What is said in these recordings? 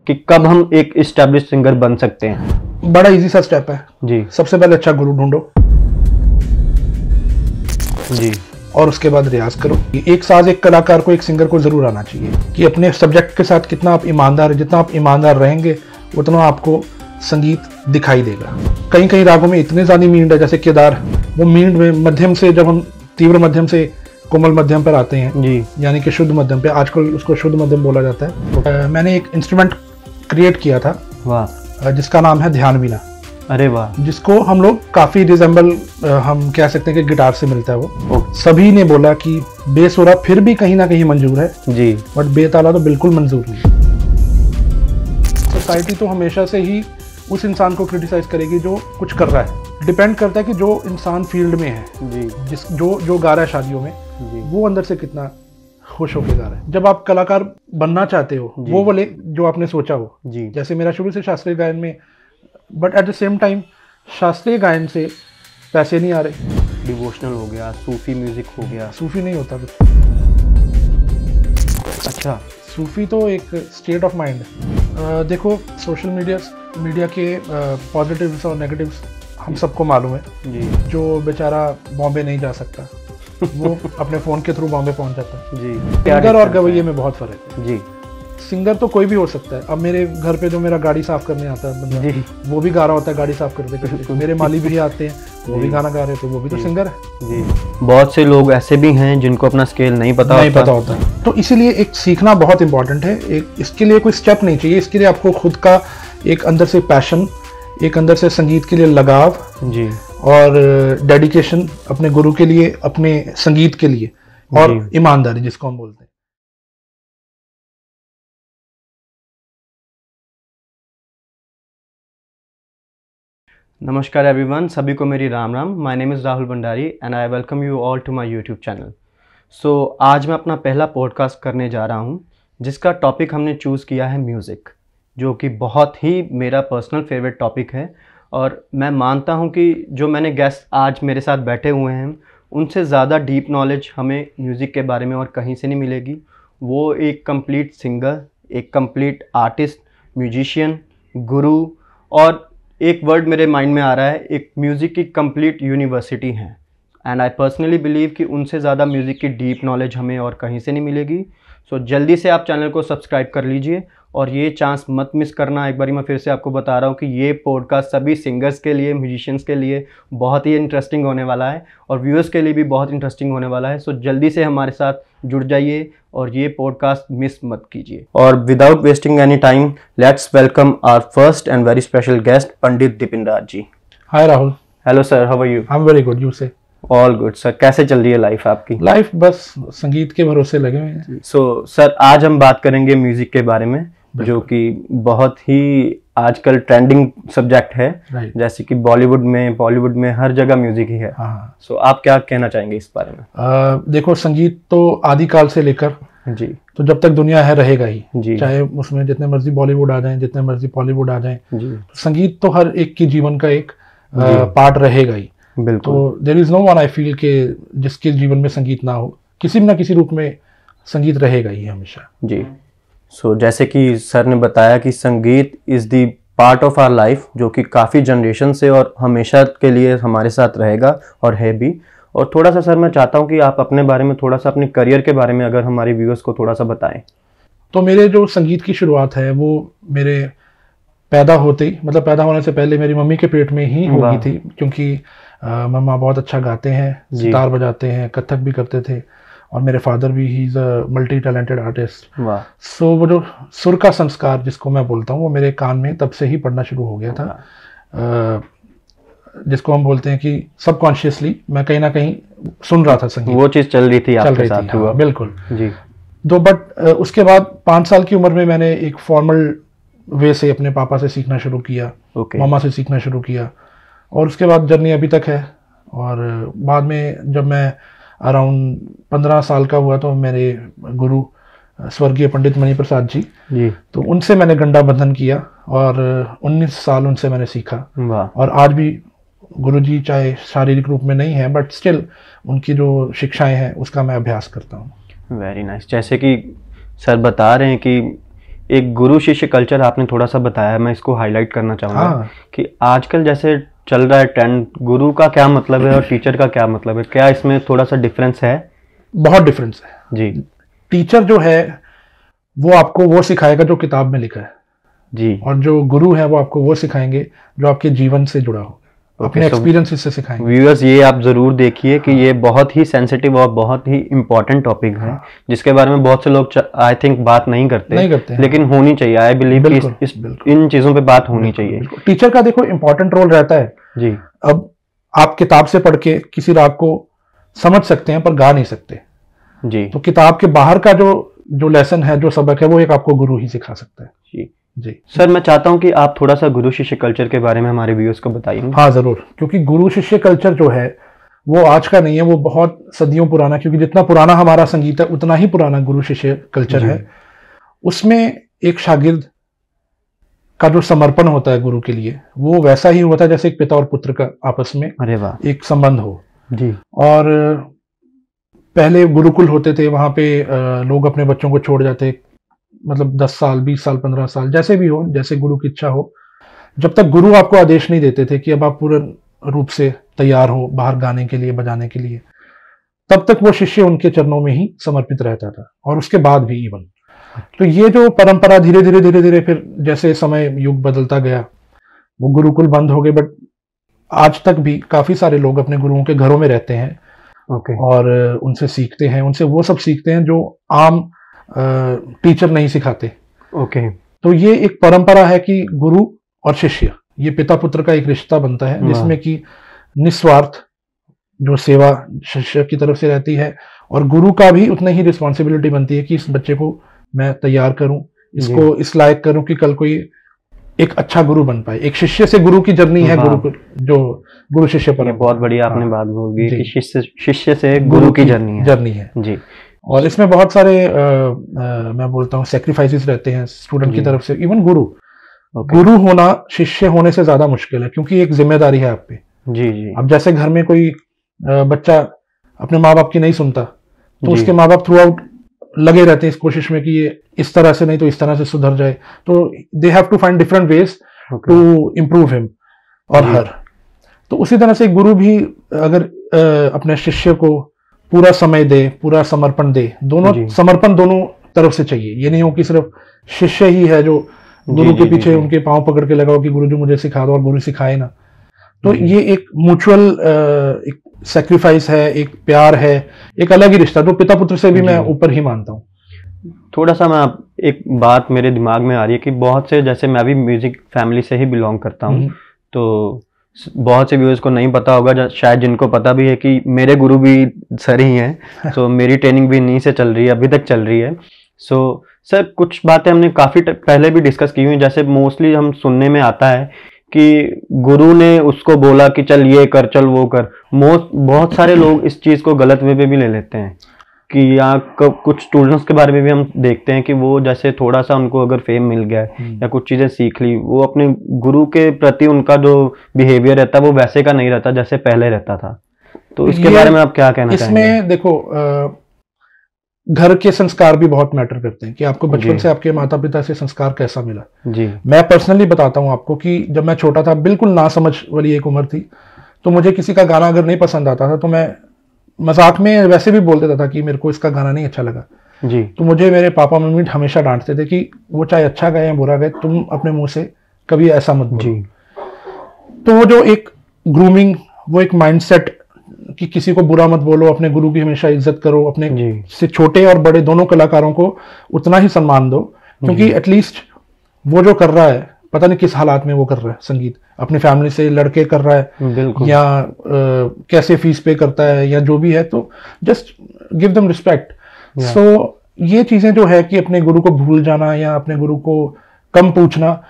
कि कब हम एक एस्टैब्लिश सिंगर बन सकते हैं? बड़ा इजी सा स्टेप है जी। सबसे पहले अच्छा गुरु ढूंढो जी, और उसके बाद रियाज करो। एक साज एक कलाकार को, एक सिंगर को जरूर आना चाहिए कि अपने सब्जेक्ट के साथ कितना आप ईमानदार है। जितना आप ईमानदार रहेंगे उतना आपको संगीत दिखाई देगा। कई कई रागों में इतने ज्यादा मींड है, जैसे केदार, वो मींड में मध्यम से, जब हम तीव्र मध्यम से कोमल मध्यम पर आते हैं जी, यानी कि शुद्ध मध्यम पे, आजकल उसको शुद्ध मध्यम बोला जाता है। मैंने एक इंस्ट्रूमेंट क्रिएट किया था, वाह, जिसका नाम है ध्यान बीना। अरे वाह, जिसको हम लोग काफी रिजेंबल, हम कह सकते हैं कि गिटार से मिलता है वो। सभी ने बोला कि बेसुरा फिर भी कहीं ना कहीं मंजूर है जी, बट बेताला तो बिल्कुल मंजूर नहीं। सोसाइटी तो हमेशा से ही उस इंसान को क्रिटिसाइज करेगी जो कुछ कर रहा है। डिपेंड करता है कि जो इंसान फील्ड में है, जी, जो गा रहा है शादियों में, जी, वो अंदर से कितना खुश होकर गा रहा है। जब आप कलाकार बनना चाहते हो, वो वाले जो आपने सोचा हो, जी, जैसे मेरा शुरू से शास्त्रीय गायन में, but at the same time शास्त्रीय गायन से पैसे नहीं आ रहे। डिवोशनल हो गया, सूफी म्यूजिक हो गया। सूफी नहीं होता कुछ। अच्छा, सूफी तो एक स्टेट ऑफ माइंड है। देखो, सोशल मीडिया के पॉजिटिव्स और नेगेटिव्स हम सबको मालूम है। जी, जो बेचारा बॉम्बे नहीं जा सकता वो अपने फ़ोन के थ्रू बॉम्बे पहुंच जाता है। जी, सिंगर और गवैये में बहुत फ़र्क है। जी, सिंगर तो कोई भी हो सकता है। अब मेरे घर पे जो मेरा गाड़ी साफ करने आता है बंदा, जी, वो भी गा रहा होता है गाड़ी साफ करते करते। मेरे माली भी आते हैं, वो भी गाना गा रहे थे, वो भी तो सिंगर है। जी। बहुत से लोग ऐसे भी हैं जिनको अपना स्केल नहीं पता होता। तो इसीलिए एक सीखना बहुत इंपॉर्टेंट है। एक इसके लिए कोई स्टेप नहीं चाहिए। इसके लिए आपको खुद का एक अंदर से पैशन, एक अंदर से संगीत के लिए लगाव जी, और डेडिकेशन अपने गुरु के लिए, अपने संगीत के लिए, और ईमानदारी जिसको हम बोलते हैं। नमस्कार एवरीवन, सभी को मेरी Ram Ram. My name is Rahul Bhandari and I welcome you all to my YouTube channel. So आज मैं अपना पहला पॉडकास्ट करने जा रहा हूँ, जिसका टॉपिक हमने चूज़ किया है म्यूज़िक, जो कि बहुत ही मेरा पर्सनल फेवरेट टॉपिक है। और मैं मानता हूँ कि जो मैंने गेस्ट आज मेरे साथ बैठे हुए हैं, उनसे ज़्यादा डीप नॉलेज हमें म्यूज़िक के बारे में और कहीं से नहीं मिलेगी। वो एक कंप्लीट सिंगर, एक कंप्लीट आर्टिस्ट, म्यूजिशियन, गुरु, और एक वर्ड मेरे माइंड में आ रहा है, एक म्यूज़िक की कंप्लीट यूनिवर्सिटी है। एंड आई पर्सनली बिलीव कि उनसे ज़्यादा म्यूज़िक की डीप नॉलेज हमें और कहीं से नहीं मिलेगी। सो जल्दी से आप चैनल को सब्सक्राइब कर लीजिए और ये चांस मत मिस करना। एक बारी मैं फिर से आपको बता रहा हूँ कि ये पॉडकास्ट सभी सिंगर्स के लिए, म्यूजिशियंस के लिए बहुत ही इंटरेस्टिंग होने वाला है और व्यूअर्स के लिए भी बहुत इंटरेस्टिंग होने वाला है। सो जल्दी से हमारे साथ जुड़ जाइए और ये पॉडकास्ट मिस मत कीजिए। और without wasting any time, let's welcome our first and very special guest, Pandit Dipin Raj ji. Hi Rahul. Hello sir, how are you? I am very good, you say? All good sir. कैसे चल रही है लाइफ आपकी? लाइफ बस संगीत के भरोसे लगे हुए हैं। सो सर, आज हम बात करेंगे म्यूजिक के बारे में, जो कि बहुत ही आजकल ट्रेंडिंग सब्जेक्ट है। जैसे कि बॉलीवुड में हर जगह म्यूजिक ही है। हाँ। सो आप क्या कहना चाहेंगे इस बारे में? देखो, संगीत तो आदिकाल से लेकर जी, तो जब तक दुनिया है रहेगा ही जी। चाहे उसमें जितने मर्जी बॉलीवुड आ जाए, जितने मर्जी बॉलीवुड आ जाए, जी। तो संगीत तो हर एक की जीवन का एक पार्ट रहेगा ही। बिल्कुल। तो there is no one, I feel, के जिसके जीवन में संगीत ना हो, किसी न किसी रूप में संगीत रहेगा ही हमेशा। जी। सो जैसे कि सर ने बताया कि संगीत is the part of our life, जो कि काफ़ी जनरेशन से और हमेशा के लिए हमारे साथ रहेगा और है भी। और थोड़ा सा सर मैं चाहता हूँ कि आप अपने बारे में, थोड़ा सा अपने करियर के बारे में अगर हमारे व्यूअर्स को थोड़ा सा बताएं। तो मेरे जो संगीत की शुरुआत है वो मेरे पैदा होने से पहले मेरी मम्मी के पेट में ही हो गई थी, क्योंकि मम्मा बहुत अच्छा गाते हैं, सितार बजाते हैं, कथक भी करते थे, और मेरे फादर भी, he is a multi talented artist. So वो जो सुर का संस्कार जिसको मैं बोलता हूँ, वो मेरे कान में तब से ही पड़ना शुरू हो गया था। जिसको हम बोलते हैं कि सबकॉन्शियसली मैं कहीं ना कहीं सुन रहा था संगीत, वो चीज चल रही थी आपके साथ। हाँ, बिल्कुल जी। तो बट उसके बाद 5 साल की उम्र में मैंने एक फॉर्मल वे से अपने पापा से सीखना शुरू किया, मामा से सीखना शुरू किया, और उसके बाद जर्नी अभी तक है। और बाद में जब मैं अराउंड 15 साल का हुआ तो मेरे गुरु स्वर्गीय पंडित मणि प्रसाद जी, तो उनसे मैंने गंडा बंधन किया और 19 साल उनसे मैंने सीखा, और आज भी गुरुजी चाहे शारीरिक रूप में नहीं है, बट स्टिल उनकी जो शिक्षाएं हैं उसका मैं अभ्यास करता हूँ। Very nice. जैसे कि सर बता रहे हैं कि एक गुरु शिष्य कल्चर आपने थोड़ा सा बताया, मैं इसको हाईलाइट करना चाहूँगा। हाँ। कि आजकल जैसे चल रहा है ट्रेंड, गुरु का क्या मतलब है और टीचर का क्या मतलब है, क्या इसमें थोड़ा सा डिफरेंस है? बहुत डिफरेंस है जी। टीचर जो है वो आपको वो सिखाएगा जो किताब में लिखा है जी, और जो गुरु है वो आपको वो सिखाएंगे जो आपके जीवन से जुड़ा हो, अपने एक्सपीरियंस से सिखाएंगे। व्यूअर्स ये आप जरूर देखिए कि ये बहुत ही सेंसिटिव और बहुत ही इम्पोर्टेंट टॉपिक है, जिसके बारे में बहुत से लोग आई थिंक बात नहीं करते लेकिन होनी चाहिए। आई बिलीव कि इन चीजों पे बात होनी चाहिए। टीचर का देखो इम्पोर्टेंट रोल रहता है जी। अब आप किताब से पढ़ के किसी राग को समझ सकते हैं पर गा नहीं सकते जी। तो किताब के बाहर का जो लेसन है, जो सबक है, वो एक आपको गुरु ही सिखा सकता है। जी जी सर, मैं चाहता हूं कि आप थोड़ा सा गुरु शिष्य कल्चर के बारे में हमारे व्यूअर्स को बताइए। हाँ जरूर, क्योंकि गुरु शिष्य कल्चर जो है वो आज का नहीं है, वो बहुत सदियों पुराना, क्योंकि जितना पुराना हमारा संगीत है उतना ही पुराना गुरु शिष्य कल्चर है। उसमें एक शागिर्द का जो समर्पण होता है गुरु के लिए वो वैसा ही होता है जैसे एक पिता और पुत्र का आपस में अरे वाह एक संबंध हो। जी। और पहले गुरुकुल होते थे, वहां पे लोग अपने बच्चों को छोड़ जाते, मतलब 10 साल 20 साल 15 साल जैसे भी हो, जैसे गुरु की इच्छा हो, जब तक गुरु आपको आदेश नहीं देते थे कि अब आप पूर्ण रूप से तैयार हो बाहर गाने के लिए, बजाने के लिए, तब तक वो शिष्य उनके चरणों में ही समर्पित रहता था और उसके बाद भी इवन। तो ये जो परंपरा धीरे धीरे धीरे धीरे फिर जैसे समय युग बदलता गया वो गुरुकुल बंद हो गए, बट आज तक भी काफी सारे लोग अपने गुरुओं के घरों में रहते हैं और उनसे सीखते हैं, उनसे वो सब सीखते हैं जो आम टीचर नहीं सिखाते। तो ये एक परंपरा है कि गुरु और शिष्य, ये पिता पुत्र का एक रिश्ता बनता है जिसमें कि निस्वार्थ जो सेवा शिष्य की तरफ से रहती है और गुरु का भी उतना ही रिस्पॉन्सिबिलिटी बनती है कि इस बच्चे को मैं तैयार करूं, इसको इस लायक करूं कि कल कोई एक अच्छा गुरु बन पाए। एक शिष्य से गुरु की जर्नी है, गुरु जो गुरु शिष्य पर बहुत बड़ी आपने बात बोल दी कि शिष्य से गुरु की जर्नी है जी। और इसमें बहुत सारे मैं बोलता हूँ सैक्रिफाइसेस रहते हैं स्टूडेंट की तरफ से। इवन गुरु होना शिष्य होने से ज्यादा मुश्किल है क्योंकि एक जिम्मेदारी है आप पे। जी। अब जैसे घर में कोई बच्चा अपने माँ बाप की नहीं सुनता तो उसके माँ बाप थ्रू आउट लगे रहते हैं इस कोशिश में कि ये इस तरह से नहीं तो इस तरह से सुधर जाए, तो they have to find different ways to improve him और हर। तो उसी तरह से गुरु भी अगर अपने शिष्य को पूरा समय दे, पूरा समर्पण दे, दोनों समर्पण दोनों तरफ से चाहिए। ये नहीं हो कि सिर्फ शिष्य ही है जो गुरु के पीछे उनके पांव पकड़ के लगाओ कि गुरु जी मुझे सिखा दो और गुरु सिखाए ना। तो ये एक म्यूचुअल एक सैक्रिफाइस है, एक प्यार है, एक अलग ही रिश्ता जो पिता पुत्र से भी मैं ऊपर ही मानता हूँ। थोड़ा सा मैं एक बात मेरे दिमाग में आ रही है कि बहुत से, जैसे मैं भी म्यूजिक फैमिली से ही बिलोंग करता हूँ, तो बहुत से व्यूअर्स को नहीं पता होगा, शायद जिनको पता भी है कि मेरे गुरु भी सर ही हैं। तो मेरी ट्रेनिंग भी इन्हीं से चल रही है, अभी तक चल रही है। सो सर कुछ बातें हमने काफ़ी पहले भी डिस्कस की हुई, जैसे मोस्टली हम सुनने में आता है कि गुरु ने उसको बोला कि चल ये कर, चल वो कर। बहुत सारे लोग इस चीज़ को गलत वे पे भी ले लेते हैं कि यहाँ कुछ स्टूडेंट्स के बारे में भी हम देखते हैं कि वो जैसे थोड़ा सा उनको अगर फेम मिल गया या कुछ चीज़ें सीख ली, वो अपने गुरु के प्रति उनका जो बिहेवियर रहता है वो वैसे का नहीं रहता जैसे पहले रहता था। तो इसके बारे में आप क्या कहना चाहेंगे? इसमें देखो घर के संस्कार भी बहुत मैटर करते हैं कि आपको बचपन से आपके माता पिता से संस्कार कैसा मिला। जी। मैं पर्सनली बताता हूँ आपको कि जब मैं छोटा था, बिल्कुल ना समझ वाली एक उम्र थी, तो मुझे किसी का गाना अगर नहीं पसंद आता था तो मैं मजाक में वैसे भी बोल देता था कि मेरे को इसका गाना नहीं अच्छा लगा जी। तो मुझे मेरे पापा मम्मी हमेशा डांटते थे कि वो चाहे अच्छा गाए या बुरा गाए, तुम अपने मुंह से कभी ऐसा मत बोलो। तो वो जो एक ग्रूमिंग, वो एक माइंडसेट कि किसी को बुरा मत बोलो, अपने गुरु की हमेशा इज्जत करो, अपने से छोटे और बड़े दोनों कलाकारों को उतना ही सम्मान दो, क्योंकि एटलीस्ट वो जो कर रहा है, पता नहीं किस हालात में वो कर रहा है संगीत, अपनी फैमिली से लड़के कर रहा है या कैसे फीस पे करता है या जो भी है, तो जस्ट गिव देम रिस्पेक्ट। सो ये चीजें जो है कि अपने गुरु को भूल जाना या अपने गुरु को कम पूछना,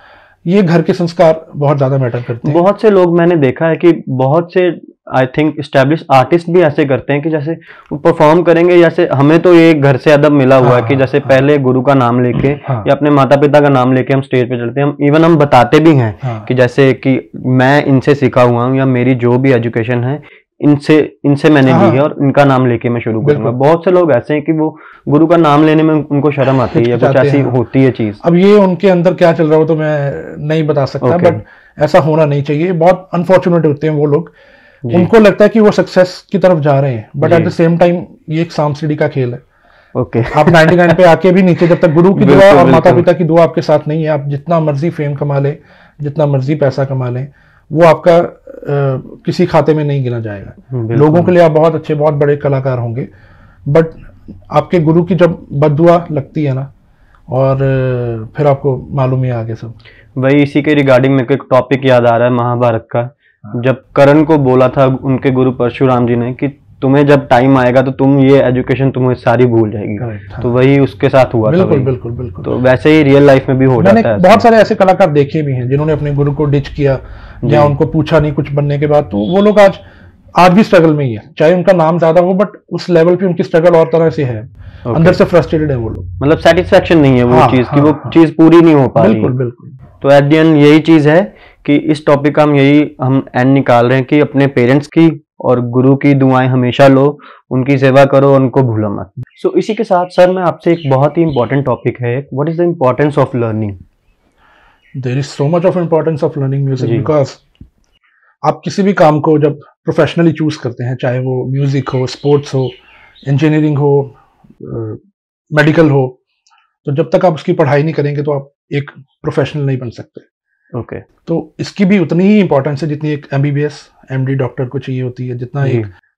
ये घर के संस्कार बहुत ज्यादा मैटर करते हैं। बहुत से लोग मैंने देखा है कि बहुत से आई थिंक एस्टेब्लिश आर्टिस्ट भी ऐसे करते हैं कि जैसे वो परफॉर्म करेंगे, जैसे हमें तो ये घर से अदब मिला हुआ है कि जैसे पहले गुरु का नाम लेके या अपने माता पिता का नाम लेके हम स्टेज पे चलते हैं। हम इवन हम बताते भी हैं कि जैसे कि मैं इनसे सीखा हुआ हूँ या मेरी जो भी एजुकेशन है इनसे मैंने ली है और इनका नाम लेके मैं शुरू करूंगा। बहुत से लोग ऐसे हैं कि वो गुरु का नाम लेने में उनको शर्म आती है या कुछ ऐसी होती है चीज। अब ये उनके अंदर क्या चल रहा हो तो मैं नहीं बता सकता, बट ऐसा होना नहीं चाहिए। बहुत अनफॉर्चुनेट होते हैं वो लोग, उनको लगता है कि वो सक्सेस की तरफ जा रहे हैं, but at the same time ये एक सांप सीढ़ी का खेल है। आप 99 पे आके भी नीचे, जब तक गुरु की दुआ और माता पिता की दुआ आपके साथ नहीं है, आप जितना मर्जी फेम कमा लें, जितना मर्जी पैसा कमा लें, वो आपका किसी खाते में नहीं गिना जाएगा। लोगों के लिए आप बहुत अच्छे, बहुत बड़े कलाकार होंगे, बट आपके गुरु की जब बद्दुआ लगती है ना, और फिर आपको मालूम ही आगे सब। वही इसी के रिगार्डिंग मेरे को एक टॉपिक याद आ रहा है महाभारत का, जब कर्ण को बोला था उनके गुरु परशुराम जी ने कि तुम्हें जब टाइम आएगा तो तुम ये एजुकेशन तुम्हें सारी भूल जाएगी। तो वही उसके साथ हुआ था। बिल्कुल बिल्कुल। तो वैसे ही रियल लाइफ में भी हो जाता है। बहुत सारे ऐसे कलाकार देखे भी हैं जिन्होंने अपने गुरु को डिच किया या उनको पूछा नहीं कुछ बनने के बाद, तो वो लोग आज भी स्ट्रगल में ही है, चाहे उनका नाम ज्यादा हो, बट उस लेवल पे उनकी स्ट्रगल और तरह से है। अंदर से फ्रस्ट्रेटेड है वो लोग, मतलब सेटिस्फेक्शन नहीं है वो चीज की, वो चीज पूरी नहीं हो पा रही। बिल्कुल। तो एट द एंड यही चीज है कि इस टॉपिक का हम एंड निकाल रहे हैं कि अपने पेरेंट्स की और गुरु की दुआएं हमेशा लो, उनकी सेवा करो, उनको भूलो मत। सो इसी के साथ सर मैं आपसे एक बहुत ही इंपॉर्टेंट टॉपिक है, what is the importance of learning? There is so much of importance of learning music, because आप किसी भी काम को जब प्रोफेशनली चूज करते हैं, चाहे वो म्यूजिक हो, स्पोर्ट्स हो, इंजीनियरिंग हो, मेडिकल हो, तो जब तक आप उसकी पढ़ाई नहीं करेंगे तो आप एक प्रोफेशनल नहीं बन सकते। तो इसकी भी उतनी ही इंपॉर्टेंस है जितनी एक MBBS MD डॉक्टर को चाहिए होती है, जितना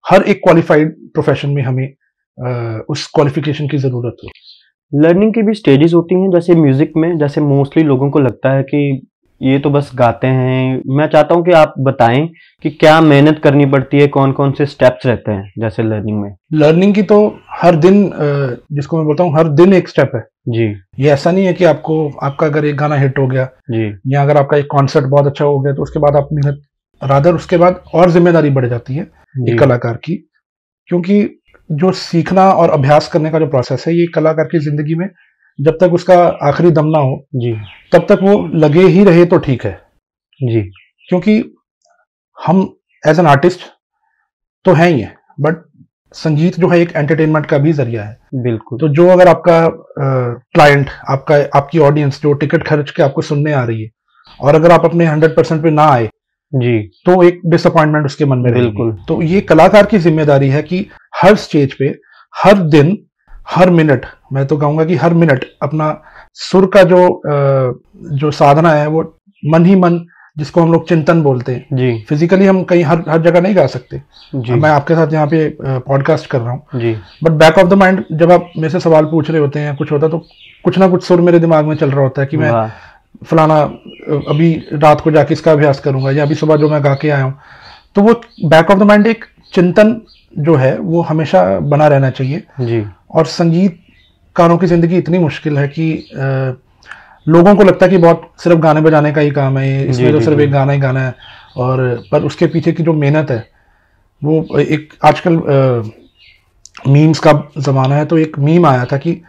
हर एक क्वालिफाइड प्रोफेशन में हमें उस क्वालिफिकेशन की जरूरत है। लर्निंग की भी स्टेजेस होती हैं, जैसे म्यूजिक में, जैसे मोस्टली लोगों को लगता है कि ये तो बस गाते हैं। मैं चाहता हूं कि आप बताएं कि क्या मेहनत करनी पड़ती है, कौन कौन से स्टेप्स रहते हैं जैसे लर्निंग में? लर्निंग की तो हर दिन, जिसको मैं बोलता हूँ हर दिन एक स्टेप है जी। ये ऐसा नहीं है कि आपका अगर एक गाना हिट हो गया जी, या अगर आपका एक कॉन्सर्ट बहुत अच्छा हो गया तो उसके बाद आप मेहनत, रादर उसके बाद और जिम्मेदारी बढ़ जाती है एक कलाकार की, क्योंकि जो सीखना और अभ्यास करने का जो प्रोसेस है, ये कलाकार की जिंदगी में जब तक उसका आखिरी दम ना हो जी, तब तक वो लगे ही रहे तो ठीक है जी। क्योंकि हम एज एन आर्टिस्ट तो है ही है, बट संगीत जो है एक एंटरटेनमेंट का भी जरिया है। बिल्कुल। तो जो अगर आपका क्लाइंट, आपकी ऑडियंस जो टिकट खर्च के आपको सुनने आ रही है, और अगर आप अपने 100% पे ना आए जी, तो एक डिसअपॉइंटमेंट उसके मन में रहेगी। बिल्कुल। तो ये कलाकार की जिम्मेदारी है कि हर स्टेज पे, हर दिन, हर मिनट, मैं तो कहूंगा कि हर मिनट अपना सुर का जो साधना है वो मन ही मन, जिसको हम लोग चिंतन बोलते हैं जी। फिजिकली हम कहीं हर जगह नहीं गा सकते जी। मैं आपके साथ यहाँ पे पॉडकास्ट कर रहा हूँ जी, but back of the mind जब आप मेरे से सवाल पूछ रहे होते हैं, कुछ होता तो कुछ ना कुछ सुर मेरे दिमाग में चल रहा होता है कि मैं फलाना अभी रात को जाके इसका अभ्यास करूंगा, या अभी सुबह जो मैं गा के आया हूँ। तो वो बैक ऑफ द माइंड एक चिंतन जो है वो हमेशा बना रहना चाहिए जी। और संगीतकारों की जिंदगी इतनी मुश्किल है कि लोगों को लगता है कि बहुत सिर्फ गाने बजाने का ही काम है, इसमें तो सिर्फ एक गाना ही गाना है, और पर उसके पीछे की जो मेहनत है वो एक, आजकल मीम्स का जमाना है, तो एक मीम आया था कि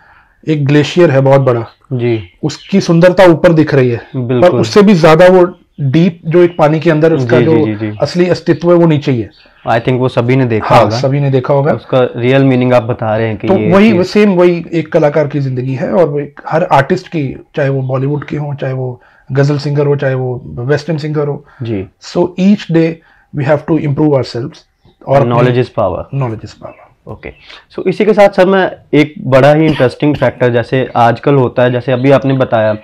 एक ग्लेशियर है बहुत बड़ा जी, उसकी सुंदरता ऊपर दिख रही है, पर उससे भी ज्यादा वो डीप जो एक पानी के अंदर उसका जो असली अस्तित्व है वो नीचे ही है। आई थिंक वो सभी ने देखा होगा। सभी ने देखा होगा। उसका रियल मीनिंग आप बता रहे हैं कि तो वही एक कलाकार की जिंदगी है, और वो हर आर्टिस्ट की, चाहे वो बॉलीवुड के हो, चाहे वो गजल सिंगर हो, चाहे वो वेस्टर्न सिंगर हो जी। So each day we have to improve ourselves, और knowledge is power. Knowledge is power. Okay, so इसी के साथ सर मैं एक बड़ा ही इंटरेस्टिंग फैक्टर जैसे आजकल होता है, जैसे अभी आपने बताया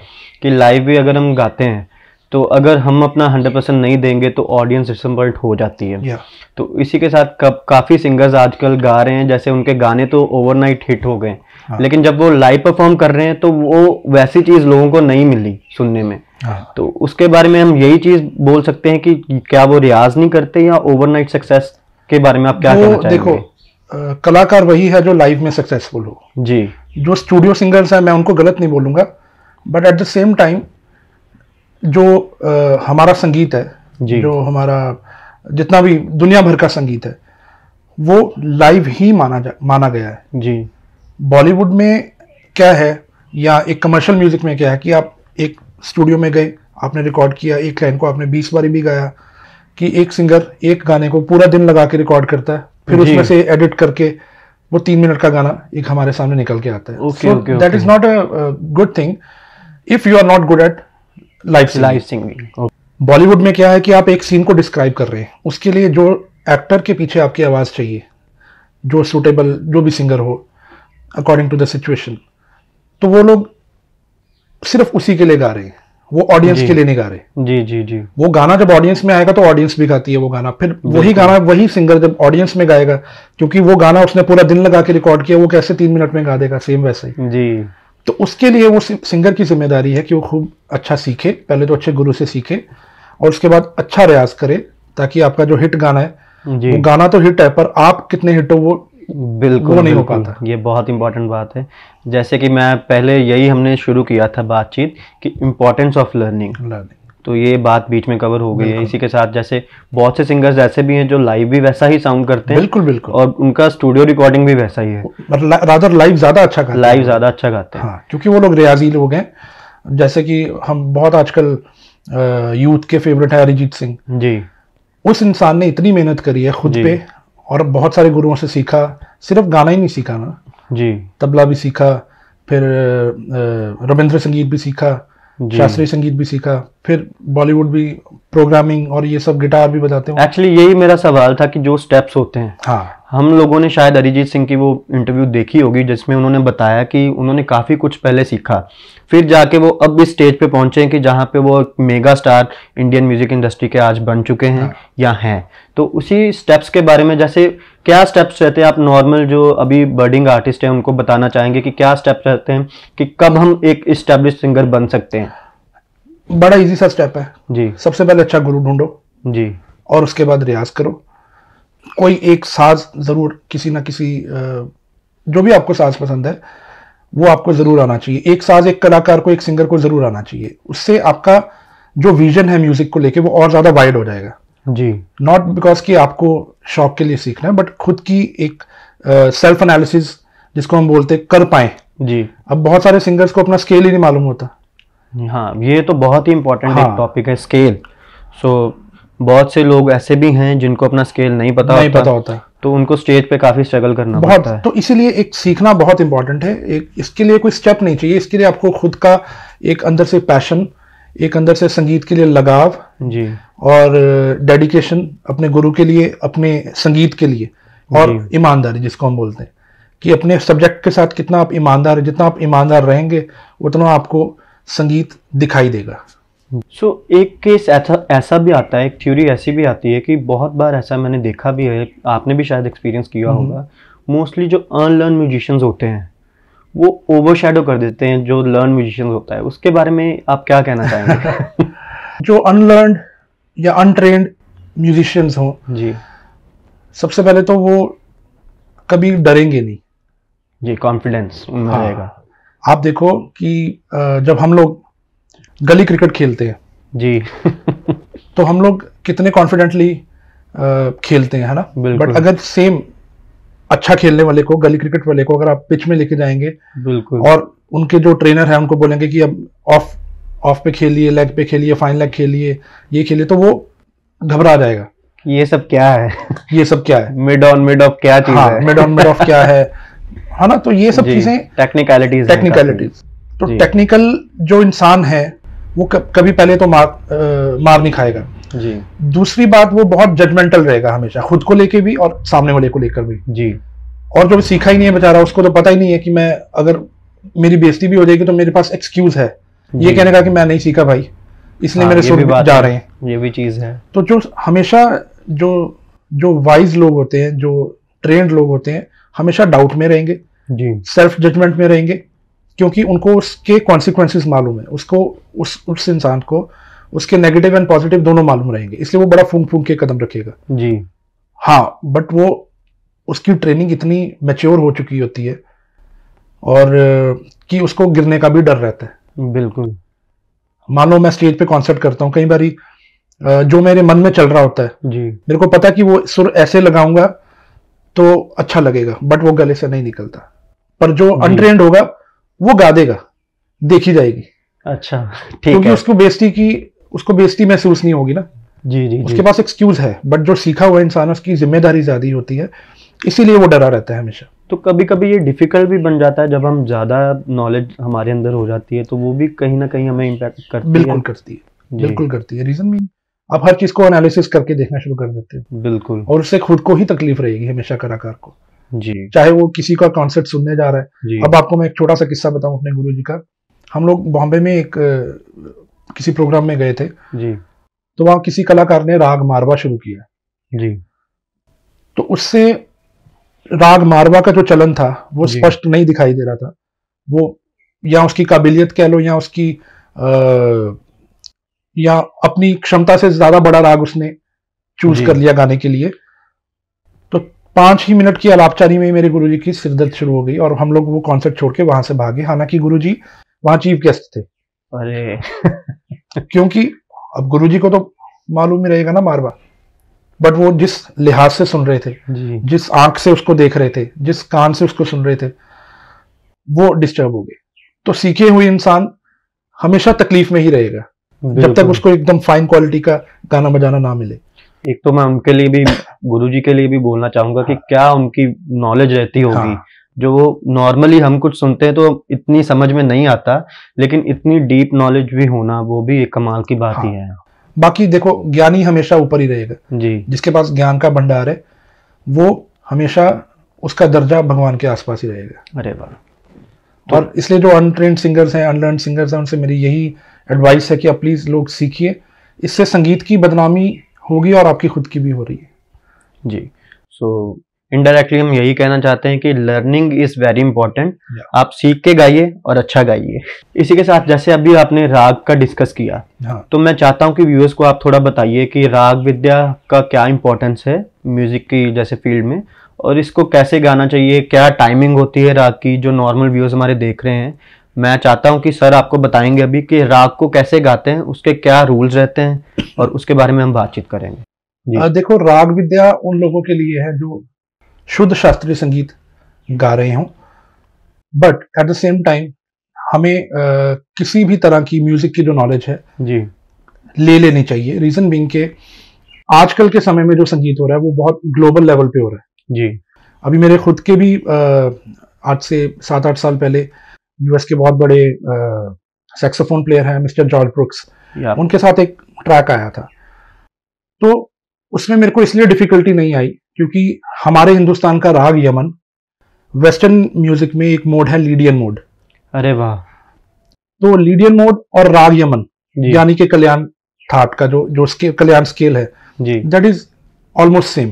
कि लाइव भी अगर हम गाते हैं तो अगर हम अपना 100% नहीं देंगे तो ऑडियंस डिसअपॉइंट हो जाती है। तो इसी के साथ काफी सिंगर्स आजकल गा रहे हैं, जैसे उनके गाने तो ओवरनाइट हिट हो गए, लेकिन जब वो लाइव परफॉर्म कर रहे हैं तो वो वैसी चीज लोगों को नहीं मिली सुनने में। तो उसके बारे में हम यही चीज बोल सकते हैं कि क्या वो रियाज नहीं करते, या ओवरनाइट सक्सेस के बारे में आप क्या कहना चाहेंगे? देखो, कलाकार वही है जो लाइव में सक्सेसफुल हो जी। जो स्टूडियो सिंगर्स हैं मैं उनको गलत नहीं बोलूंगा, but at the same time जो हमारा संगीत है, जो हमारा जितना भी दुनिया भर का संगीत है, वो लाइव ही माना गया है जी। बॉलीवुड में क्या है या एक कमर्शियल म्यूजिक में क्या है कि आप एक स्टूडियो में गए, आपने रिकॉर्ड किया, एक लाइन को आपने 20 बारी भी गाया, कि एक सिंगर एक गाने को पूरा दिन लगा के रिकॉर्ड करता है, फिर उसमें से एडिट करके वो 3 मिनट का गाना एक हमारे सामने निकल के आता है। So that is not a good thing if you are not good at live singing. Bollywood में क्या है कि आप एक सीन को डिस्क्राइब कर रहे हैं, उसके लिए जो एक्टर के पीछे आपकी आवाज चाहिए, जो सुटेबल जो भी सिंगर हो अकॉर्डिंग टू द सिचुएशन, तो वो लोग सिर्फ उसी के लिए गा रहे हैं, वो ऑडियंस के लिए नहीं गा रहे। जी जी जी। वो गाना जब ऑडियंस में आएगा तो ऑडियंस भी गाती है वो गाना, फिर वही गाना वही सिंगर जब ऑडियंस में गाएगा, क्योंकि वो गाना उसने पूरा दिन लगा के रिकॉर्ड किया, वो कैसे 3 मिनट में गा देगा, सेम वैसे ही जी। तो उसके लिए वो सिंगर की जिम्मेदारी है कि वो खूब अच्छा सीखे, पहले तो अच्छे गुरु से सीखे और उसके बाद अच्छा रियाज करे, ताकि आपका जो हिट गाना है, वो गाना तो हिट है पर आप कितने हिट हो वो बिल्कुल नहीं हो पाता। ये बहुत इंपॉर्टेंट बात है। जैसे कि मैं पहले यही हमने शुरू किया था बातचीत कि इम्पोर्टेंस ऑफ लर्निंग, तो ये बात बीच में कवर हो गई है। इसी के साथ जैसे बहुत से सिंगर्स ऐसे भी हैं जो लाइव भी वैसा ही साउंड करते हैं, बिल्कुल बिल्कुल, और उनका स्टूडियो रिकॉर्डिंग भी वैसा ही है, रादर लाइव ज्यादा अच्छा गाते हैं, लाइव ज्यादा अच्छा गाते हैं। हाँ, क्योंकि वो लोग रियाजी लोग हैं। जैसे कि हम बहुत आजकल यूथ के फेवरेट है अरिजीत सिंह जी। उस इंसान ने इतनी मेहनत करी है खुद पे और बहुत सारे गुरुओं से सीखा, सिर्फ गाना ही नहीं सीखा ना जी, तबला भी सीखा, फिर रविंद्र संगीत भी सीखा, शास्त्रीय संगीत भी सीखा, फिर बॉलीवुड भी प्रोग्रामिंग और ये सब गिटार भी बजाते हैं। एक्चुअली यही मेरा सवाल था कि जो स्टेप्स होते हैं, हाँ, हम लोगों ने शायद अरिजीत सिंह की वो इंटरव्यू देखी होगी जिसमें उन्होंने बताया कि उन्होंने काफी कुछ पहले सीखा, फिर जाके वो अब इस स्टेज पे पहुंचे हैं कि जहाँ पे वो mega star Indian music industry के आज बन चुके हैं, हाँ, या हैं। तो उसी स्टेप्स के बारे में, जैसे क्या स्टेप्स रहते हैं, आप नॉर्मल जो अभी बर्डिंग आर्टिस्ट हैं उनको बताना चाहेंगे कि क्या स्टेप्स रहते हैं कि कब हम एक एस्टेब्लिश्ड सिंगर बन सकते हैं? बड़ा इजी सा स्टेप है जी। सबसे पहले अच्छा गुरु ढूंढो जी, और उसके बाद रियाज करो। कोई एक साज जरूर, किसी ना किसी जो भी आपको साज पसंद है वो आपको जरूर आना चाहिए। एक साज एक कलाकार को, एक सिंगर को जरूर आना चाहिए। उससे आपका जो विजन है म्यूजिक को लेके वो और ज्यादा वाइड हो जाएगा जी। नॉट बिकॉज कि आपको शौक के लिए सीखना है, बट खुद की एक सेल्फ एनालिसिस जिसको हम बोलते कर पाए जी। अब बहुत सारे सिंगर्स को अपना स्केल ही नहीं मालूम होता। हाँ, ये तो बहुत ही इंपॉर्टेंट एक टॉपिक है, स्केल। सो बहुत से लोग ऐसे भी हैं जिनको अपना स्केल नहीं पता होता, तो उनको स्टेज पे काफी स्ट्रगल करना पड़ता है। तो इसीलिए एक सीखना बहुत इंपॉर्टेंट है। एक इसके लिए कोई स्टेप नहीं चाहिए, इसके लिए आपको खुद का एक अंदर से पैशन, एक अंदर से संगीत के लिए लगाव जी, और डेडिकेशन अपने गुरु के लिए, अपने संगीत के लिए, और ईमानदारी जिसको हम बोलते हैं कि अपने सब्जेक्ट के साथ कितना आप ईमानदार, जितना आप ईमानदार रहेंगे उतना आपको संगीत दिखाई देगा। एक केस ऐसा भी आता है, एक थ्योरी ऐसी भी आती है कि बहुत बार ऐसा मैंने देखा भी है, आपने भी शायद एक्सपीरियंस किया होगा, मोस्टली जो अनलर्न म्यूजिशियंस होते हैं वो ओवरशैडो कर देते हैं जो लर्न म्यूजिशियंस होता है। उसके बारे में आप क्या कहना चाहेंगे? जो अनलर्न या अनट्रेन्ड म्यूजिशियंस हो जी, सबसे पहले तो वो कभी डरेंगे नहीं जी, कॉन्फिडेंस उनमें रहेगा। आप देखो कि जब हम लोग गली क्रिकेट खेलते हैं जी तो हम लोग कितने कॉन्फिडेंटली खेलते हैं, है ना? बट अगर सेम अच्छा खेलने वाले को, गली क्रिकेट वाले को अगर आप पिच में लेके जाएंगे बिल्कुल, और उनके जो ट्रेनर है उनको बोलेंगे कि अब ऑफ पे खेलिए, लेग पे खेलिए, फाइन लेग खेलिए, ये खेलिए, तो वो घबरा जाएगा। ये सब क्या है? ये सब क्या है? मिड ऑन मिड ऑफ क्या चीज है? मिड ऑन मिड ऑफ क्या है ना? तो ये सब चीजें टेक्निकलिटीज। तो टेक्निकल जो इंसान है वो कभी पहले तो मार नहीं खाएगा जी। दूसरी बात, वो बहुत जजमेंटल रहेगा हमेशा, खुद को लेके भी और सामने वाले को लेकर भी जी। और जो सीखा ही नहीं है बेचारा, उसको तो पता ही नहीं है कि मैं, अगर मेरी बेइज्जती भी हो जाएगी तो मेरे पास एक्सक्यूज है ये कहने का कि मैं नहीं सीखा भाई, इसलिए मेरे सुर जा रहे हैं। ये भी चीज है। तो जो हमेशा जो वाइज लोग होते हैं, जो ट्रेंड लोग होते हैं, हमेशा डाउट में रहेंगे जी, सेल्फ जजमेंट में रहेंगे, क्योंकि उनको उसके कॉन्सिक्वेंसेस मालूम है, उसको उस इंसान को उसके नेगेटिव एंड पॉजिटिव दोनों मालूम रहेंगे, इसलिए वो बड़ा फूंक फूंक के कदम रखेगा जी। हाँ, बट वो उसकी ट्रेनिंग इतनी मैच्योर हो चुकी होती है और कि उसको गिरने का भी डर रहता है। बिल्कुल। मान लो मैं स्टेज पे कॉन्सर्ट करता हूँ, कई बारी जो मेरे मन में चल रहा होता है, जी मेरे को पता है कि वो सुर ऐसे लगाऊंगा तो अच्छा लगेगा, बट वो गले से नहीं निकलता। पर जो जी। अनट्रेंड होगा वो गा देगा, देखी जाएगी, अच्छा ठीक क्योंकि है। उसको बेइज्जती महसूस नहीं होगी ना। जी जी उसके जी। पास एक्सक्यूज है, बट जो सीखा हुआ इंसान है उसकी जिम्मेदारी ज्यादा होती है, इसीलिए वो डरा रहता है हमेशा। तो कभी कभी ये डिफिकल्ट भी बन जाता है जब हम ज़्यादा नॉलेज हमारे अंदर हो जाती है, तो वो भी कहीं ना कहीं हमें इम्पैक्ट करती है। बिल्कुल करती है, जी बिल्कुल करती है। रीजन भी आप हर चीज को एनालिसिस करके देखना शुरू कर देते हो, बिल्कुल। और उससे खुद को ही तकलीफ रहेगी हमेशा कलाकार को, जी चाहे वो किसी का कॉन्सर्ट सुनने जा रहा है। जी अब आपको मैं एक छोटा सा किस्सा बताऊं अपने गुरु जी का। हम लोग बॉम्बे में एक किसी प्रोग्राम में गए थे, जी तो वहां किसी कलाकार ने राग मारवा शुरू किया। जी तो उससे राग मारवा का जो चलन था वो जी स्पष्ट नहीं दिखाई दे रहा था। वो या उसकी काबिलियत कह लो, या उसकी या अपनी क्षमता से ज्यादा बड़ा राग उसने चूज जी। कर लिया गाने के लिए। तो 5 ही मिनट की अलापचारी में ही मेरे गुरुजी की सिरदर्द शुरू हो गई, और हम लोग वो कॉन्सर्ट छोड़ के वहां से भागे। हालांकि गुरुजी वहां चीफ गेस्ट थे, अरे क्योंकि अब गुरुजी को तो मालूम ही रहेगा ना मारवा, बट वो जिस लिहाज से सुन रहे थे, जी जिस आंख से उसको देख रहे थे, जिस कान से उसको सुन रहे थे, वो डिस्टर्ब हो गए। तो सीखे हुए इंसान हमेशा तकलीफ में ही रहेगा जब तक बिल्कुल। उसको एकदम फाइन क्वालिटी का गाना बजाना ना मिले। एक तो मैं उनके लिए भी, गुरुजी के लिए भी बोलना चाहूंगा कि हाँ, क्या उनकी नॉलेज रहती होगी। हाँ, जो वो नॉर्मली हम कुछ सुनते हैं तो इतनी समझ में नहीं आता, लेकिन इतनी डीप नॉलेज भी होना वो भी एक कमाल की बात ही हाँ। है। बाकी देखो, ज्ञानी हमेशा ऊपर ही रहेगा। जी जिसके पास ज्ञान का भंडार है वो हमेशा, उसका दर्जा भगवान के आसपास ही रहेगा। अरे वाह। और इसलिए जो अनट्रेंड सिंगर्स हैं, अनलर्न सिंगर्स हैं, उनसे मेरी यही एडवाइस है कि आप प्लीज लोग सीखिए। इससे संगीत की बदनामी होगी और आपकी खुद की भी हो रही है। जी। सो इनडायरेक्टली हम यही कहना चाहते हैं कि लर्निंग इज वेरी इंपॉर्टेंट। आप सीख के गाइए और अच्छा गाइए। इसी के साथ जैसे अभी आपने राग का डिस्कस किया, हाँ, तो मैं चाहता हूँ कि व्यूअर्स को आप थोड़ा बताइए कि राग विद्या का क्या इंपॉर्टेंस है म्यूजिक की जैसे फील्ड में, और इसको कैसे गाना चाहिए, क्या टाइमिंग होती है राग की, जो नॉर्मल व्यूअर्स हमारे देख रहे हैं। मैं चाहता हूँ कि सर आपको बताएंगे अभी कि राग को कैसे गाते हैं, उसके क्या रूल्स रहते हैं, और उसके बारे में हम बातचीत करेंगे। जी देखो, राग विद्या उन लोगों के लिए है जो शुद्ध शास्त्रीय संगीत गा रहे हों, but at the same time हमें किसी भी तरह की म्यूजिक की जो नॉलेज है जी ले लेनी चाहिए। रीजन बीइंग के आजकल के समय में जो संगीत हो रहा है वो बहुत ग्लोबल लेवल पे हो रहा है। जी अभी मेरे खुद के भी आज से 7-8 साल पहले यूएस के बहुत बड़े सैक्सोफोन प्लेयर हैं मिस्टर जॉर्ज ब्रुक्स, या उनके साथ एक ट्रैक आया था। तो उसमें मेरे को इसलिए डिफिकल्टी नहीं आई क्योंकि हमारे हिंदुस्तान का राग यमन, वेस्टर्न म्यूजिक में एक मोड है लीडियन मोड। अरे वाह। तो लीडियन मोड और राग यमन, जी यानी कि कल्याण थाट का जो जो कल्याण स्केल है, जी दैट इज ऑलमोस्ट सेम।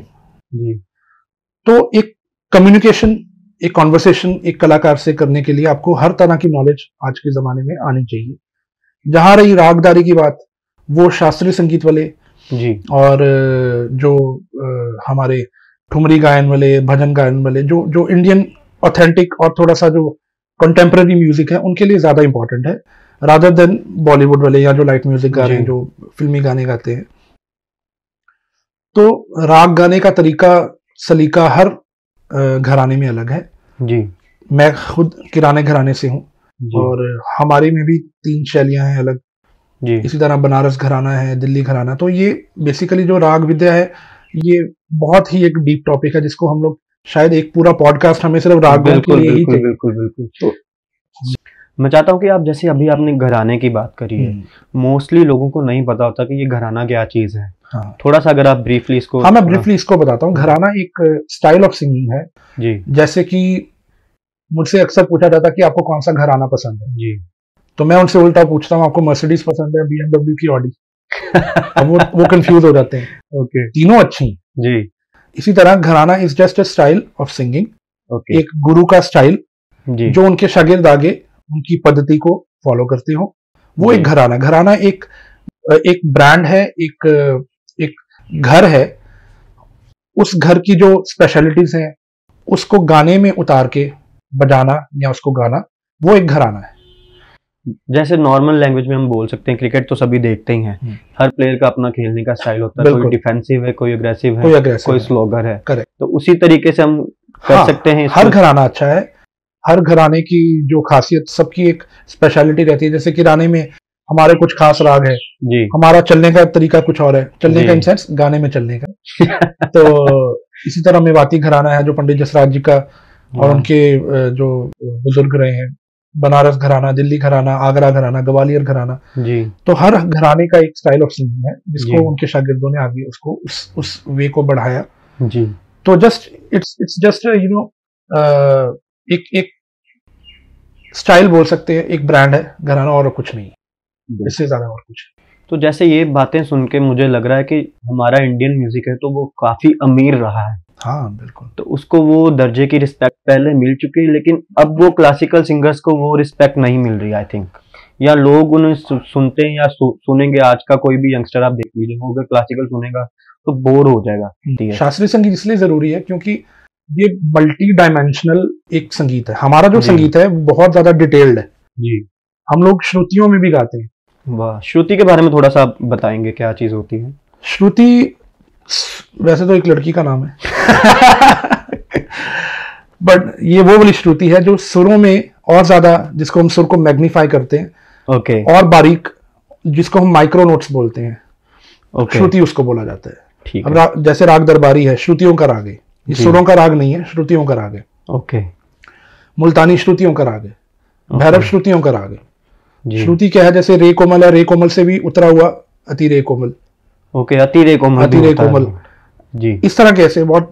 जी तो एक कम्युनिकेशन, एक कॉन्वर्सेशन एक कलाकार से करने के लिए आपको हर तरह की नॉलेज आज के जमाने में आनी चाहिए। जहां रही रागदारी की बात, वो शास्त्रीय संगीत वाले जी और जो हमारे ठुमरी गायन वाले, भजन गायन वाले, जो जो इंडियन ऑथेंटिक और थोड़ा सा जो कंटेम्प्रेरी म्यूजिक है, उनके लिए ज्यादा इंपॉर्टेंट है रादर देन बॉलीवुड वाले या जो लाइट म्यूजिक गा रहे हैं, जी जो फिल्मी गाने गाते हैं। तो राग गाने का तरीका, सलीका हर घराने में अलग है। जी मैं खुद किराने घराने से हूँ, जी और हमारे में भी 3 शैलियां हैं अलग। जी इसी तरह बनारस घराना है, दिल्ली घराना। तो ये बेसिकली जो राग विद्या है, ये बहुत ही एक डीप टॉपिक है जिसको हम लोग शायद एक पूरा पॉडकास्ट हमें सिर्फ रागों के बिल्कुल लिए ही बिल्कुल चाहिए। बिल्कुल बिल्कुल। तो मैं चाहता हूँ कि आप जैसे अभी आपने घराने की बात करी है, मोस्टली लोगों को नहीं पता होता कि ये घराना क्या चीज है। हाँ, थोड़ा सा अगर आप ब्रीफली इसको हाँ, मैं थोड़ा- ब्रीफली इसको बताता हूँ। घराना एक स्टाइल ऑफ सिंगिंग है। जी जैसे कि मुझसे अक्सर पूछा जाता है कि आपको कौन सा घराना पसंद है, जी तो मैं उनसे उल्टा पूछता हूँ, आपको मर्सिडीज पसंद है, बीएमडब्ल्यू की ऑडी? अब वो कंफ्यूज हो जाते हैं। ओके तीनों अच्छी हैं। जी इसी तरह घराना is just a style of singing, okay एक गुरु का स्टाइल जी जो उनके शागिर्द आगे उनकी पद्धति को फॉलो करते हो, वो जी एक घराना। घराना एक एक ब्रांड है, एक घर है। उस घर की जो स्पेशलिटीज हैं उसको गाने में उतार के बजाना या उसको गाना, वो एक घराना है। जैसे नॉर्मल लैंग्वेज में हम बोल सकते हैं, क्रिकेट तो सभी देखते ही हैं, हर प्लेयर का अपना खेलने का स्टाइल होता है, कोई डिफेंसिव है, कोई अग्रेसिव है, कोई स्लोगर है। करेक्ट। तो उसी तरीके से हम कर सकते हैं। हर घराना अच्छा है, हर घराने की जो खासियत, सबकी एक स्पेशलिटी रहती है। जैसे किराने में हमारे कुछ खास राग है जी, हमारा चलने का तरीका कुछ और है, चलने का इन सेंस गाने में चलने का। तो इसी तरह मेवाती घराना है जो पंडित जसराज जी का, और उनके जो बुजुर्ग रहे हैं, बनारस घराना, दिल्ली घराना, आगरा घराना, ग्वालियर घराना जी। तो हर घराने का एक स्टाइल ऑफ सिंगिंग है जिसको उनके शागिर्दों ने आगे उसको उस वे को बढ़ाया जी। तो just it's just you know एक स्टाइल बोल सकते हैं, एक ब्रांड है घराना, और कुछ नहीं, इससे ज्यादा और कुछ। तो जैसे ये बातें सुन के मुझे लग रहा है कि हमारा इंडियन म्यूजिक है तो वो काफी अमीर रहा है। हाँ बिल्कुल। तो उसको वो दर्जे की रिस्पेक्ट पहले मिल चुकी है, लेकिन अब वो क्लासिकल सिंगर्स को वो रिस्पेक्ट नहीं मिल रही आई थिंक, या लोग उन्हें सुनते हैं या सुनेंगे। आज का कोई भी यंगस्टर आप देख लीजिए, वो अगर क्लासिकल सुनेगा तो बोर हो जाएगा। शास्त्रीय संगीत इसलिए जरूरी है क्योंकि ये मल्टी डायमेंशनल एक संगीत है। हमारा जो संगीत है बहुत ज्यादा डिटेल्ड है जी। हम लोग श्रुतियों में भी गाते हैं। वाह, श्रुति के बारे में थोड़ा सा आप बताएंगे, क्या चीज होती है श्रुति? वैसे तो एक लड़की का नाम है बट ये वो वाली श्रुति है जो सुरों में और ज्यादा, जिसको हम सुर को मैग्नीफाई करते हैं, ओके, और बारीक, जिसको हम माइक्रो नोट्स बोलते हैं, ओके, श्रुति उसको बोला जाता है। ठीक है। अब जैसे राग दरबारी है, श्रुतियों का राग है, ये सुरों का राग नहीं है, श्रुतियों का राग है। ओके। मुल्तानी श्रुतियों का राग है, भैरव श्रुतियों का राग है। श्रुति क्या है? जैसे रे कोमल है, रे कोमल से भी उतरा हुआ अति रे कोमल। ओके, अति रे कोमल, अति रे कोमल जी। इस तरह कैसे, बहुत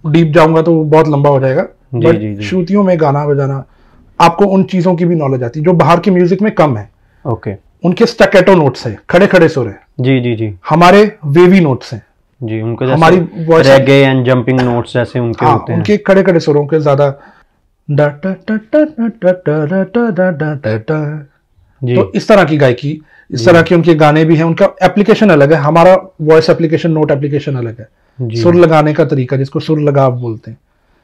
डीप जाऊंगा तो बहुत लंबा हो जाएगा। बट श्रुतियों में गाना बजाना, आपको उन चीजों की भी नॉलेज आती है जो बाहर की म्यूजिक में कम है। ओके। उनके स्टैकेटो नोट्स है, खड़े खड़े सुर है जी जी जी। हमारे वेवी नोट्स हैं जी, उनके हमारी रेगे एंड जंपिंग नोट्स जैसे उनके होते हैं। उनके खड़े खड़े सुरों के ज्यादा तो इस तरह की गायकी, इस तरह के उनके गाने भी हैं। उनका एप्लीकेशन अलग है, हमारा वॉइस एप्लीकेशन, नोट एप्लीकेशन अलग है। सुर लगाने का तरीका, जिसको सुर लगाव बोलते हैं।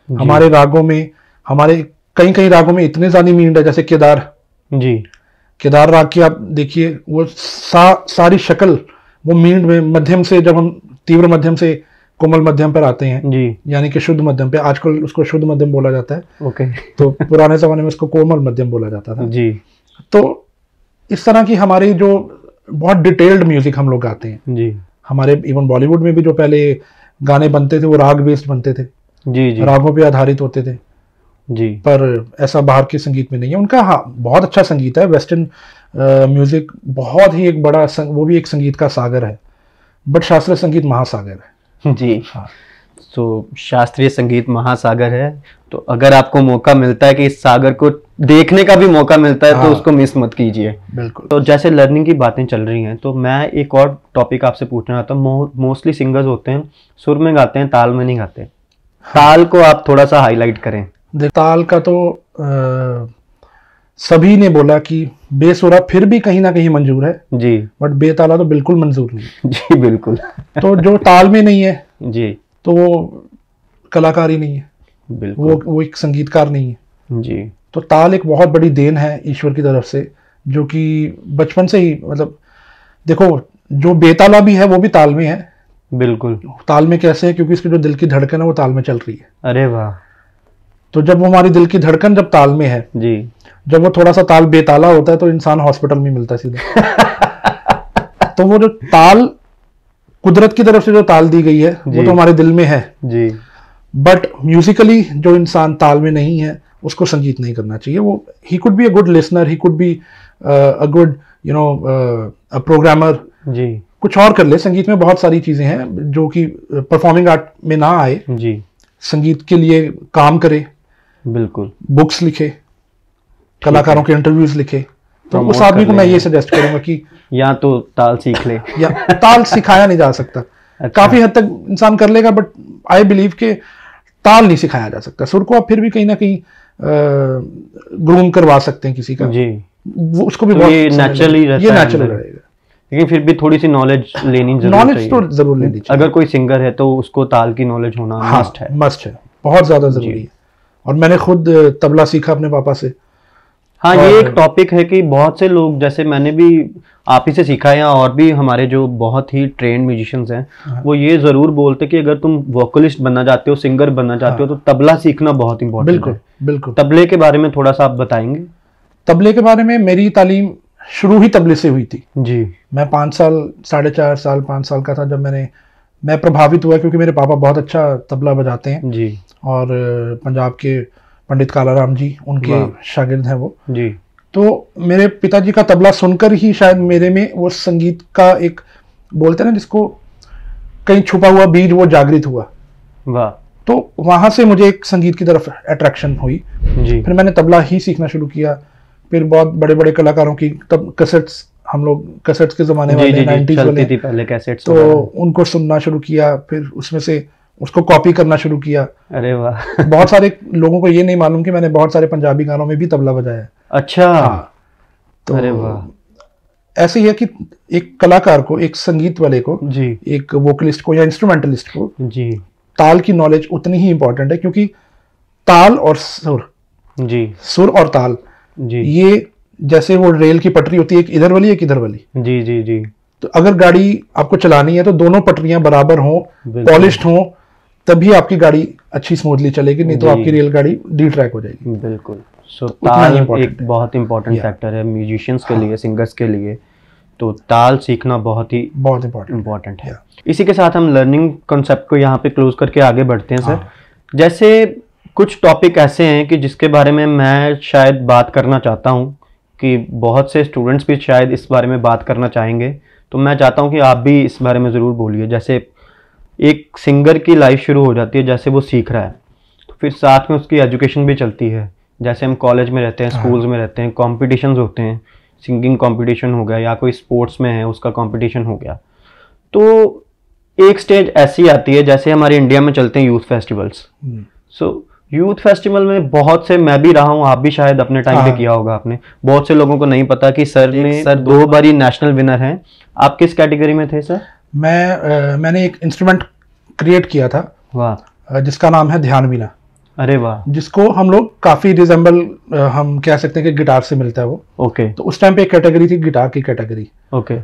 हमारे रागों में, हमारे कई कई रागों में इतने ज्यादा मींड है, जैसे केदार जी। केदार राग की आप देखिए, वो सारी शक्ल वो मींड में मध्यम से, जब हम तीव्र मध्यम से कोमल मध्यम पर आते हैं जी, यानी कि शुद्ध मध्यम पे, आजकल उसको शुद्ध मध्यम बोला जाता है। ओके। तो पुराने जमाने में उसको कोमल मध्यम बोला जाता था जी। तो इस तरह की हमारी जो बहुत डिटेल्ड म्यूजिक हम लोग गाते हैं जी। हमारे इवन बॉलीवुड में भी जो पहले गाने बनते थे वो राग बेस्ड बनते थे जी जी, रागों पे आधारित होते थे जी। पर ऐसा बाहर के संगीत में नहीं है उनका। हाँ, बहुत अच्छा संगीत है, वेस्टर्न म्यूजिक बहुत ही एक बड़ा वो भी एक संगीत का सागर है, बट शास्त्रीय संगीत महासागर है जी। हाँ। तो शास्त्रीय संगीत महासागर है, तो अगर आपको मौका मिलता है कि इस सागर को देखने का भी मौका मिलता है, हाँ, तो उसको मिस मत कीजिए। बिल्कुल। तो जैसे लर्निंग की बातें चल रही हैं, तो मैं एक और टॉपिक आपसे पूछना चाहता हूँ। मोस्टली सिंगर्स होते हैं सुर में गाते हैं, ताल में नहीं गाते। ताल को आप थोड़ा सा हाईलाइट करें। ताल का तो सभी ने बोला कि बेसुरा फिर भी कहीं ना कहीं मंजूर है जी, बट बेताला तो बिल्कुल मंजूर नहीं जी। बिल्कुल। तो जो ताल में नहीं है जी, तो वो कलाकार ही नहीं है, बिल्कुल। वो एक संगीतकार नहीं है जी। तो ताल एक बहुत बड़ी देन है ईश्वर की तरफ से, जो कि बचपन से ही, मतलब देखो, जो बेताला भी है वो भी ताल में है। बिल्कुल। ताल में कैसे है? क्योंकि इसकी जो दिल की धड़कन है वो ताल में चल रही है। अरे वाह। तो जब वो हमारी दिल की धड़कन जब ताल में है जी, जब वो थोड़ा सा ताल बेताला होता है तो इंसान हॉस्पिटल में मिलता है सीधा तो वो जो ताल कुदरत की तरफ से जो ताल दी गई है वो तो हमारे दिल में है जी, बट म्यूजिकली जो इंसान ताल में नहीं है उसको संगीत नहीं करना चाहिए। वो he could be a good listener, he could be a good you know a programmer जी, कुछ और कर ले। संगीत में बहुत सारी चीजें हैं जो कि परफॉर्मिंग आर्ट में ना आए जी। संगीत के लिए काम करे, बिल्कुल, बुक्स लिखे, कलाकारों के इंटरव्यूज लिखे। तो उस आदमी को मैं ये सजेस्ट करूंगा कि या तो ताल सीख ले, या ताल सिखाया नहीं जा सकता। अच्छा। काफी हद तक इंसान कर लेगा, बट आई बिलीव के ताल नहीं सिखाया जा सकता। सुर को आप फिर भी कहीं ना कहीं ग्रूम करवा सकते हैं किसी का जी, वो उसको भी तो बहुत नेचुरली रहता है, ये नेचुरल रहेगा। लेकिन फिर भी थोड़ी सी नॉलेज लेनी जरूरी है। नॉलेज तो जरूर लेनी चाहिए। अगर कोई सिंगर है तो उसको ताल की नॉलेज होना मस्ट है, मस्ट है, बहुत ज्यादा जरूरी है। और मैंने खुद तबला सीखा अपने पापा से। हाँ, ये एक टॉपिक है कि बहुत से लोग, जैसे मैंने भी आप ही से सीखा है, या और भी हमारे जो बहुत ही ट्रेंड म्यूजिशियंस हैं, वो ये जरूर बोलते कि अगर तुम वोकलिस्ट बनना चाहते हो, सिंगर बनना चाहते हो, तो तबला सीखना बहुत इंपॉर्टेंट है। बिल्कुल। तबले के बारे में थोड़ा सा आप बताएंगे? तबले के बारे में मेरी तालीम शुरू ही तबले से हुई थी जी। मैं 5 साल, 4.5 साल, 5 साल का था जब मैं प्रभावित हुआ, क्योंकि मेरे पापा बहुत अच्छा तबला बजाते हैं जी। और पंजाब के पंडित कालाराम जी उनके शागिर्द हैं वो जी। तो मेरे पिताजी का तबला सुनकर ही शायद मेरे में वो संगीत का एक, बोलते हैं ना जिसको, कहीं छुपा हुआ बीज वो जागृत हुआ। वाह। तो वहां से मुझे एक संगीत की तरफ अट्रैक्शन हुई। जी। फिर मैंने तबला ही सीखना शुरू किया। फिर बहुत बड़े बड़े कलाकारों की, तब कैसेट्स, हम लोग कैसेट्स के जमाने वाले 90s वाले थी पहले कैसेट्स, तो उनको सुनना शुरू किया। फिर उसमें से उसको कॉपी करना शुरू किया। अरे वाह। बहुत सारे लोगों को ये नहीं मालूम कि मैंने बहुत सारे पंजाबी गानों में भी तबला बजाया है। अच्छा। हाँ। तो अरे वाह। ऐसे ही है कि एक कलाकार को, एक संगीत वाले को जी, एक वोकलिस्ट को या इंस्ट्रूमेंटलिस्ट को जी, ताल की नॉलेज उतनी ही इंपॉर्टेंट है, क्योंकि ताल और सुर, जी, सुर और ताल, जी, ये जैसे वो रेल की पटरी होती है, एक इधर वाली एक इधर वाली। जी, जी, जी। तो अगर गाड़ी आपको चलानी है तो दोनों पटरियां बराबर हों, पॉलिश्ड हों, तभी आपकी गाड़ी अच्छी स्मूथली चलेगी, नहीं तो आपकी रेलगाड़ी डी ट्रैक हो जाएगी। बिल्कुल। सो ताल एक बहुत इंपॉर्टेंट फैक्टर है म्यूजिशियंस के लिए, सिंगर्स के लिए। तो ताल सीखना बहुत इम्पोर्टेंट है। इसी के साथ हम लर्निंग कॉन्सेप्ट को यहाँ पे क्लोज करके आगे बढ़ते हैं सर। जैसे कुछ टॉपिक ऐसे हैं कि जिसके बारे में मैं शायद बात करना चाहता हूँ, कि बहुत से स्टूडेंट्स भी शायद इस बारे में बात करना चाहेंगे, तो मैं चाहता हूँ कि आप भी इस बारे में ज़रूर बोलिए। जैसे एक सिंगर की लाइफ शुरू हो जाती है, जैसे वो सीख रहा है, तो फिर साथ में उसकी एजुकेशन भी चलती है। जैसे हम कॉलेज में रहते हैं, स्कूल्स में रहते हैं, कॉम्पिटिशन्स होते हैं, सिंगिंग कंपटीशन हो गया या कोई स्पोर्ट्स में है उसका कंपटीशन हो गया। तो एक स्टेज ऐसी आती है, जैसे हमारे इंडिया में चलते हैं यूथ फेस्टिवल्स। सो यूथ फेस्टिवल में बहुत से, मैं भी रहा हूँ, आप भी शायद अपने टाइम पे किया होगा आपने, बहुत से लोगों को नहीं पता कि सर 2 बारी नेशनल विनर हैं। आप किस कैटेगरी में थे सर? मैंने एक इंस्ट्रूमेंट क्रिएट किया था। वाह। जिसका नाम है ध्यान वीणा। अरे वाह। जिसको हम लोग काफी रिजेंबल, हम कह सकते हैं कि गिटार से मिलता है वो। ओके। तो उस टाइम पे एक कैटेगरी थी गिटार की कैटेगरी। ओके।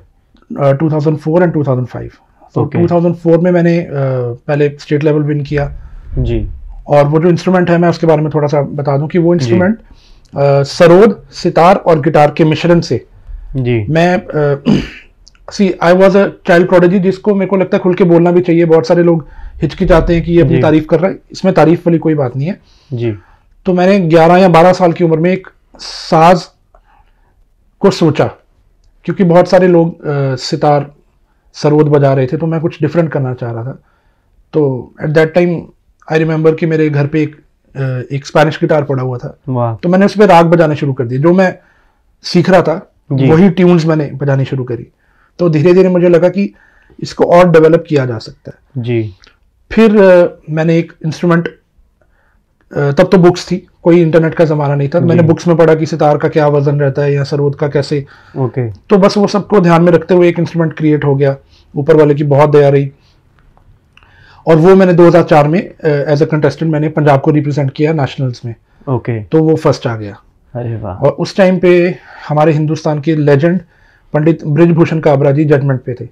2004 एंड 2005। तो 2004 में मैंने पहले स्टेट लेवल विन किया जी। और वो जो इंस्ट्रूमेंट है, मैं उसके बारे में थोड़ा सा बता दूं कि वो इंस्ट्रूमेंट सरोद, सितार और गिटार के मिश्रण से जी। मैं I was a child prodigy, जिसको मेरे को लगता है खुल के बोलना भी चाहिए। बहुत सारे लोग हिचकिचाते हैं कि ये अपनी तारीफ कर रहा है, इसमें तारीफ वाली कोई बात नहीं है जी। तो मैंने 11 या 12 साल की उम्र में एक साज को सोचा, क्योंकि बहुत सारे लोग सितार, सरोद बजा रहे थे, तो मैं कुछ डिफरेंट करना चाह रहा था। तो at that time I remember कि मेरे घर पे एक स्पेनिश गिटार पड़ा हुआ था। तो मैंने उस पर राग बजाने शुरू कर दिए, जो मैं सीख रहा था वही ट्यून्स मैंने बजानी शुरू करी। तो धीरे धीरे मुझे लगा कि इसको और डेवलप किया जा सकता है जी। फिर मैंने एक इंस्ट्रूमेंट, तब तो बुक्स थी, कोई इंटरनेट का जमाना नहीं था, मैंने बुक्स में पढ़ा कि सितार का क्या वजन रहता है या सरोद का कैसे। ओके। तो बस वो सबको ध्यान में रखते हुए एक इंस्ट्रूमेंट क्रिएट हो गया। ऊपर वाले की बहुत दया रही, और वो मैंने 2004 में एज अ कंटेस्टेंट मैंने पंजाब को रिप्रेजेंट किया नेशनल्स में। ओके। तो वो फर्स्ट आ गया। अरे वाह। और उस टाइम पे हमारे हिंदुस्तान के लेजेंड पंडित बृजभूषण काबरा जी जजमेंट पे थे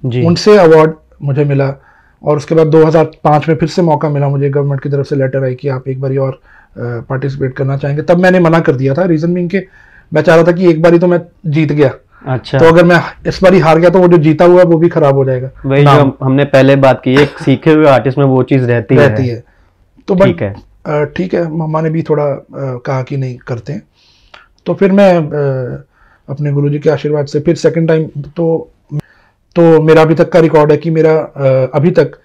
जी। उनसे अवार्ड मुझे मिला। और उसके बाद 2005 में फिर से मौका मिला मुझे, गवर्नमेंट की तरफ से लेटर आई कि आप एक बारी और पार्टिसिपेट करना चाहेंगे। तब मैंने मना कर दिया था, रीजन बीइंग के मैं चाह रहा था कि एक बारी तो मैं जीत गया। अच्छा। तो अगर मैं इस बारी हार गया तो वो जो जीता हुआ वो भी खराब हो जाएगा। वही जो हमने पहले बात की, एक सीखे हुए आर्टिस्ट में वो चीज रहती है। तो ठीक है, मम्मा ने भी थोड़ा कहा कि नहीं करते हैं। तो फिर मैं अपने गुरुजी के आशीर्वाद से फिर सेकंड टाइम, तो मेरा अभी तक का रिकॉर्ड है कि मेरा अभी तक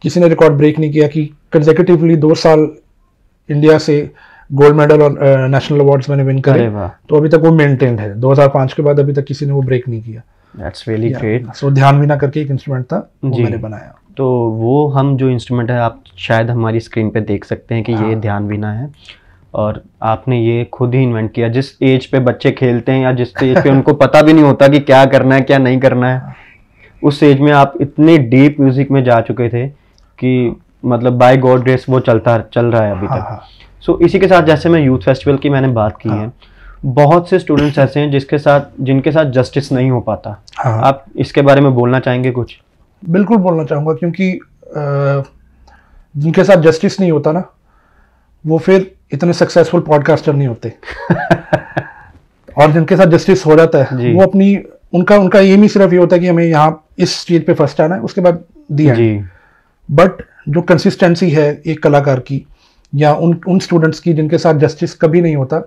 किसी ने रिकॉर्ड ब्रेक नहीं किया कि कंसेक्यूटिवली 2 साल इंडिया से गोल्ड मेडल और नेशनल अवार्ड्स मैंने विन करे। तो अभी तक वो मेंटेन्ड है। 2005 के बाद अभी तक किसी ने वो ब्रेक नहीं किया। That's really great. सो ध्यान वीणा करके एक इंस्ट्रूमेंट था, वो मैंने बनाया। तो वो हम जो इंस्ट्रूमेंट है आप शायद हमारी स्क्रीन पे देख सकते हैं कि ये ध्यान वीणा है, और आपने ये खुद ही इन्वेंट किया। जिस एज पे बच्चे खेलते हैं या जिस एज पे उनको पता भी नहीं होता कि क्या करना है क्या नहीं करना है, उस एज में आप इतने डीप म्यूजिक में जा चुके थे कि मतलब बाय गॉड ग्रेस वो चल रहा है अभी तक। सो इसी के साथ जैसे मैं यूथ फेस्टिवल की मैंने बात की है, बहुत से स्टूडेंट्स ऐसे हैं जिनके साथ जस्टिस नहीं हो पाता। हाँ। आप इसके बारे में बोलना चाहेंगे कुछ? बिल्कुल बोलना चाहूँगा, क्योंकि जिनके साथ जस्टिस नहीं होता ना, वो फिर इतने सक्सेसफुल पॉडकास्टर नहीं होते। और जिनके साथ जस्टिस हो जाता है वो अपनी उनका एम ही सिर्फ ये होता है कि हमें यहाँ इस चीज पे फर्स्ट आना है, उसके बाद दिया। बट जो कंसिस्टेंसी है एक कलाकार की या उन स्टूडेंट्स की जिनके साथ जस्टिस कभी नहीं होता,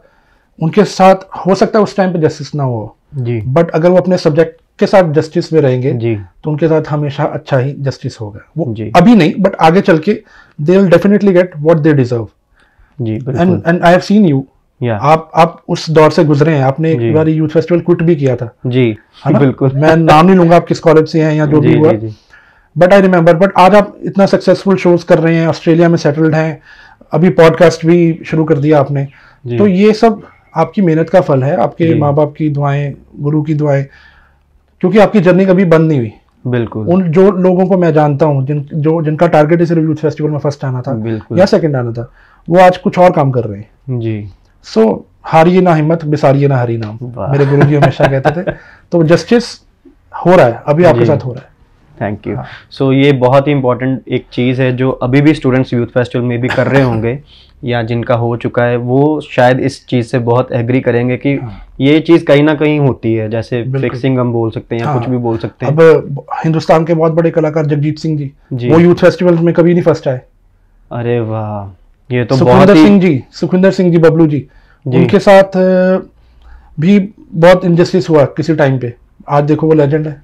उनके साथ हो सकता है उस टाइम पे जस्टिस ना हो जी, बट अगर वो अपने सब्जेक्ट के साथ जस्टिस में रहेंगे जी, तो उनके साथ हमेशा अच्छा ही जस्टिस होगा। वो अभी नहीं बट आगे चल के they will definitely get what they deserve जी। And I have seen you, आप उस दौर से गुजरे हैं। आपने एक बार यूथ फेस्टिवल क्विट भी किया था जी, बिल्कुल। मैं नाम नहीं लूंगा आप किस कॉलेज से हैं या जो भी हुआ, बट आई रिमेम्बर। बट आज आप इतना सक्सेसफुल शोज कर रहे हैं, ऑस्ट्रेलिया में सेटल्ड हैं, अभी पॉडकास्ट भी शुरू कर दिया आपने। तो ये सब आपकी मेहनत का फल है, आपके माँ बाप की दुआएं, गुरु की दुआएं, क्योंकि आपकी जर्नी कभी बंद नहीं हुई। बिल्कुल। उन जो लोगों को मैं जानता हूँ जिनका टारगेट है सिर्फ यूथ फेस्टिवल में फर्स्ट आना था या सेकंड आना था, वो आज कुछ और काम कर रहे हैं जी। सो हारिए ना हिम्मत, बिसारिए ना हरी नाम, मेरे गुरुजी हमेशा कहते थे। तो जस्टिस हो रहा है, अभी आपके साथ हो रहा है। Thank you. सो ये बहुत ही इंपॉर्टेंट एक चीज़ है जो अभी भी स्टूडेंट्स यूथ फेस्टिवल में भी कर रहे होंगे या जिनका हो चुका है, वो शायद इस चीज़ से बहुत एग्री करेंगे कि ये चीज़ कहीं ना कहीं होती है। जैसे फिक्सिंग हम बोल सकते हैं या कुछ भी बोल सकते हैं। अब हिंदुस्तान के बहुत बड़े कलाकार जगजीत सिंह जी, वो यूथ फेस्टिवल में कभी नहीं फर्स्ट आए। अरे वाह, ये तो सुखविंदर सिंह जी बबलू जी, उनके साथ भी बहुत इनजस्टिस हुआ किसी टाइम पे, आज देखो वो लेजेंड है।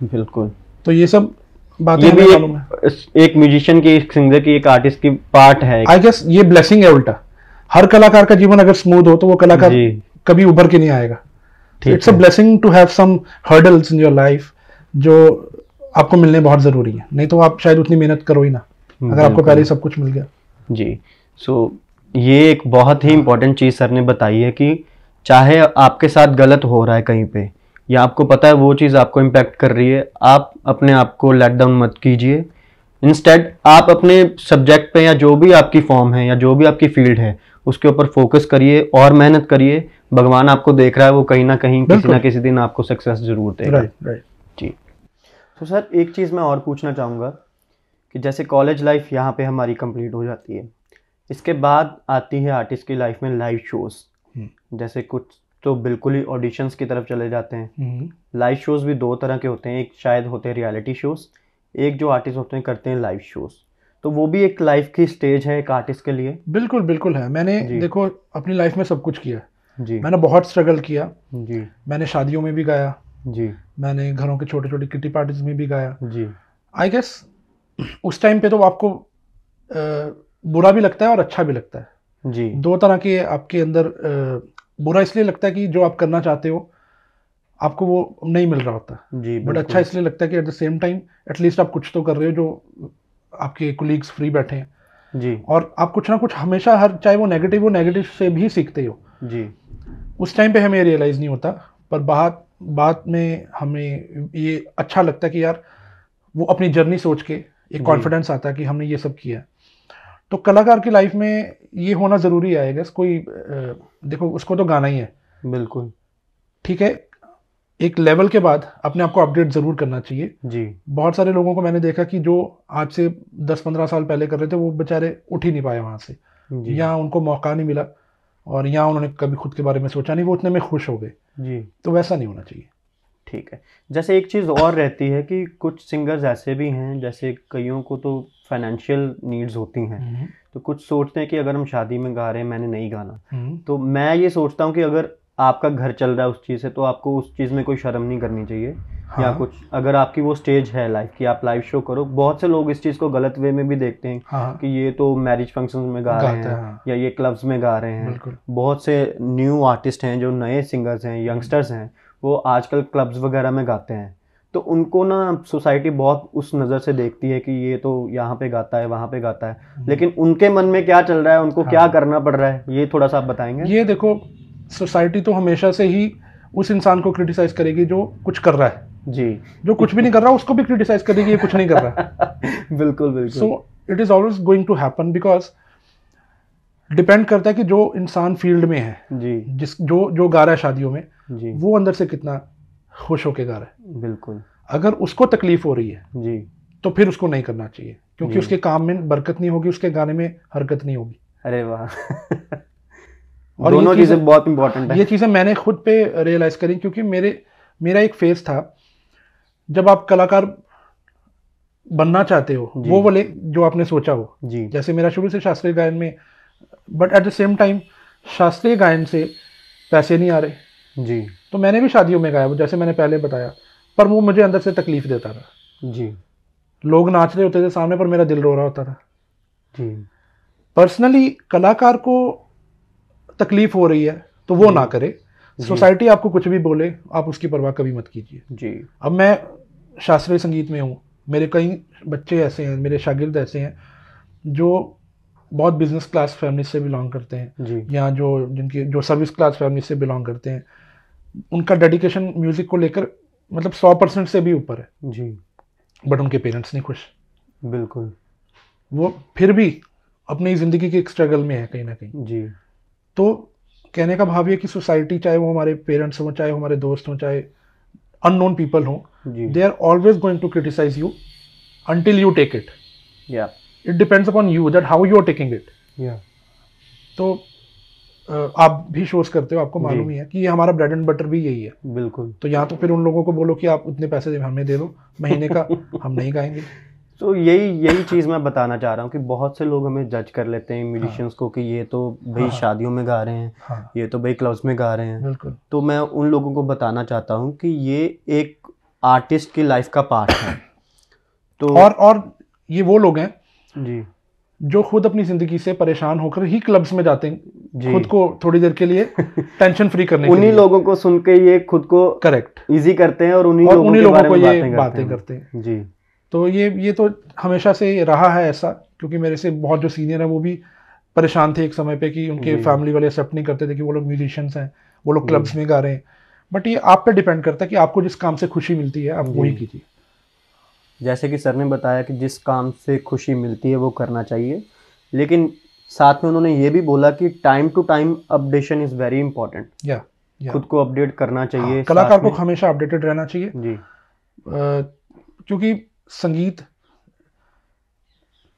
बिल्कुल। तो ये सब बातें ये भी एक म्यूजिशियन की, एक सिंगर की, एक आर्टिस्ट की पार्ट है। आई गेस ये ब्लेसिंग है उल्टा। हर कलाकार का जीवन अगर स्मूथ हो तो वो कलाकार कभी उभर के नहीं आएगा। It's a blessing to have some hurdles in your life जो आपको मिलने बहुत जरूरी है, नहीं तो आप शायद उतनी मेहनत करो ही ना अगर आपको पहले सब कुछ मिल गया जी। सो ये एक बहुत ही इंपॉर्टेंट चीज़ सर ने बताई है कि चाहे आपके साथ गलत हो रहा है कहीं पे, या आपको पता है वो चीज़ आपको इम्पैक्ट कर रही है, आप अपने आप को लेट डाउन मत कीजिए। इंस्टेड आप अपने सब्जेक्ट पे या जो भी आपकी फॉर्म है या जो भी आपकी फील्ड है उसके ऊपर फोकस करिए और मेहनत करिए। भगवान आपको देख रहा है, वो कहीं ना कहीं किसी ना किसी दिन आपको सक्सेस जरूर देगा। जी। तो सर एक चीज़ मैं और पूछना चाहूँगा कि जैसे कॉलेज लाइफ यहाँ पे हमारी कंप्लीट हो जाती है, इसके बाद आती है आर्टिस्ट की लाइफ में लाइव शोज़। जैसे कुछ तो बिल्कुल ही ऑडिशंस की तरफ चले जाते हैं। लाइव शोज़ भी दो तरह के होते हैं, एक शायद होते हैं रियलिटी शोज़, एक जो आर्टिस्ट होते हैं करते हैं लाइव शोज़। तो वो भी एक लाइफ की स्टेज है एक आर्टिस्ट के लिए। बिल्कुल बिल्कुल है। मैंने देखो अपनी लाइफ में सब कुछ किया जी। मैंने बहुत स्ट्रगल किया जी। मैंने शादियों में भी गाया जी, मैंने घरों के छोटे छोटे किटी पार्टीज में भी गाया जी। आई गेस उस टाइम पे तो आपको बुरा भी लगता है और अच्छा भी लगता है जी। दो तरह के आपके अंदर बुरा इसलिए लगता है कि जो आप करना चाहते हो आपको वो नहीं मिल रहा होता जी, बट अच्छा इसलिए लगता है कि eight the same time at least आप कुछ तो कर रहे हो जो आपके कोलीग्स फ्री बैठे हैं जी, और आप कुछ ना कुछ हमेशा हर चाहे वो नेगेटिव से भी सीखते हो जी। उस टाइम पे हमें रियलाइज़ नहीं होता, पर बाद में हमें ये अच्छा लगता है कि यार वो अपनी जर्नी सोच के एक कॉन्फिडेंस आता है कि हमने ये सब किया। तो कलाकार की लाइफ में ये होना ज़रूरी है। गैस कोई देखो उसको तो गाना ही है बिल्कुल ठीक है, एक लेवल के बाद अपने आप को अपडेट ज़रूर करना चाहिए जी। बहुत सारे लोगों को मैंने देखा कि जो आज से 10-15 साल पहले कर रहे थे वो बेचारे उठ ही नहीं पाए वहाँ से, या उनको मौका नहीं मिला और या उन्होंने कभी खुद के बारे में सोचा नहीं, वो उतने में खुश हो गए जी। तो वैसा नहीं होना चाहिए। ठीक है। जैसे एक चीज़ और रहती है कि कुछ सिंगर्स ऐसे भी हैं, जैसे कईयों को तो फाइनेंशियल नीड्स होती हैं, तो कुछ सोचते हैं कि अगर हम शादी में गा रहे हैं मैंने नहीं गाना। तो मैं ये सोचता हूँ कि अगर आपका घर चल रहा है उस चीज़ से तो आपको उस चीज़ में कोई शर्म नहीं करनी चाहिए। हाँ। या कुछ अगर आपकी वो स्टेज है लाइफ की, आप लाइव शो करो। बहुत से लोग इस चीज़ को गलत वे में भी देखते हैं हाँ। कि ये तो मैरिज फंक्शन में गा रहे हैं हाँ। या ये क्लब्स में गा रहे हैं। बहुत से न्यू आर्टिस्ट हैं जो नए सिंगर्स हैं, यंगस्टर्स हैं, वो आजकल क्लब्स वगैरह में गाते हैं। तो उनको ना सोसाइटी बहुत उस नज़र से देखती है कि ये तो यहाँ पे गाता है वहाँ पे गाता है, लेकिन उनके मन में क्या चल रहा है, उनको क्या करना पड़ रहा है, ये थोड़ा सा आप बताएंगे। ये देखो सोसाइटी तो हमेशा से ही उस इंसान को क्रिटिसाइज करेगी जो कुछ कर रहा है जी, जो कुछ भी नहीं कर रहा उसको भी क्रिटिसाइज करेगी ये कुछ नहीं कर रहा है बिल्कुल बिल्कुल। So it is always going to happen because depend करता है कि जो इंसान फील्ड में है जी, जो गा रहा है शादियों में, जी, वो अंदर से कितना खुश होके गा रहा है। बिल्कुल अगर उसको तकलीफ हो रही है जी, तो फिर उसको नहीं करना चाहिए, क्योंकि जी। उसके काम में बरकत नहीं होगी, उसके गाने में हरकत नहीं होगी। अरे वाह और दोनों चीजें बहुत इंपॉर्टेंट है। ये चीज़ें मैंने खुद पे रियलाइज करी, क्योंकि मेरा एक फेज था जब आप कलाकार बनना चाहते हो, जी। वो वाले जो आपने सोचा हो। जी, जैसे मेरा शुरू से शास्त्रीय गायन में, but at the same time शास्त्रीय गायन से पैसे नहीं आ रहे, जी, तो मैंने भी शादियों में गाया, जैसे मैंने पहले बताया, पर वो मुझे अंदर से तकलीफ देता था। जी, लोग नाच रहे होते थे सामने, पर मेरा दिल रो रहा होता था। जी, पर्सनली कलाकार को तकलीफ हो रही है तो वो ना करे, सोसाइटी आपको कुछ भी बोले आप उसकी परवाह कभी मत कीजिए। जी, अब मैं शास्त्रीय संगीत में हूँ, मेरे कई बच्चे ऐसे हैं, मेरे शागिर्द ऐसे हैं जो बहुत बिजनेस क्लास फैमिली से बिलोंग करते हैं, जी, या जो सर्विस क्लास फैमिली से बिलोंग करते हैं। उनका डेडिकेशन म्यूजिक को लेकर मतलब 100% से भी ऊपर है, जी, बट उनके पेरेंट्स नहीं खुश। बिल्कुल, वो फिर भी अपनी ज़िंदगी के एक स्ट्रगल में है कहीं ना कहीं। जी, तो कहने का भाव ये कि सोसाइटी, चाहे वो हमारे पेरेंट्स हों, चाहे हमारे दोस्त हों, चाहे अननोन पीपल हों, जी, they are always going to criticise you until you take it. या, It depends upon you that how you are taking it. या, तो आप भी शोज करते हो, आपको मालूम ही है कि ये हमारा ब्रेड एंड बटर भी यही है। बिल्कुल। तो या तो फिर उन लोगों को बोलो कि आप उतने पैसे हमें दे दो महीने का, हम नहीं गाएंगे। तो यही चीज़ मैं बताना चाह रहा हूँ कि बहुत से लोग हमें जज कर लेते हैं म्यूजिशियंस को कि ये तो भाई शादियों में गा रहे हैं, हाँ, ये तो भाई क्लब्स में गा रहे हैं। बिल्कुल। तो मैं उन लोगों को बताना चाहता हूँ कि ये एक आर्टिस्ट की लाइफ का पार्ट है। तो और ये वो लोग हैं जी, जो खुद अपनी जिंदगी से परेशान होकर ही क्लब्स में जाते हैं, जी, खुद को थोड़ी देर के लिए टेंशन फ्री करने के उन्हीं लिए। लोगों को सुन के ये खुद को करेक्ट इजी करते हैं और उन्हीं और लोगों उन्हीं के लोगों बारे को में ये बातें बातें करते करते हैं। हैं। जी, तो ये तो हमेशा से रहा है ऐसा, क्योंकि मेरे से बहुत जो सीनियर है वो भी परेशान थे एक समय पे कि उनके फैमिली वाले एक्सेप्ट नहीं करते थे कि वो लोग म्यूजिशियंस हैं, वो लोग क्लब्स में गा रहे हैं। बट ये आप पे डिपेंड करता है कि आपको जिस काम से खुशी मिलती है आप वही कीजिए। जैसे कि सर ने बताया कि जिस काम से खुशी मिलती है वो करना चाहिए, लेकिन साथ में उन्होंने ये भी बोला कि time to time updation is very important. या खुद को अपडेट करना चाहिए। हाँ, कलाकार साथ को में हमेशा अपडेटेड रहना चाहिए। जी, क्योंकि संगीत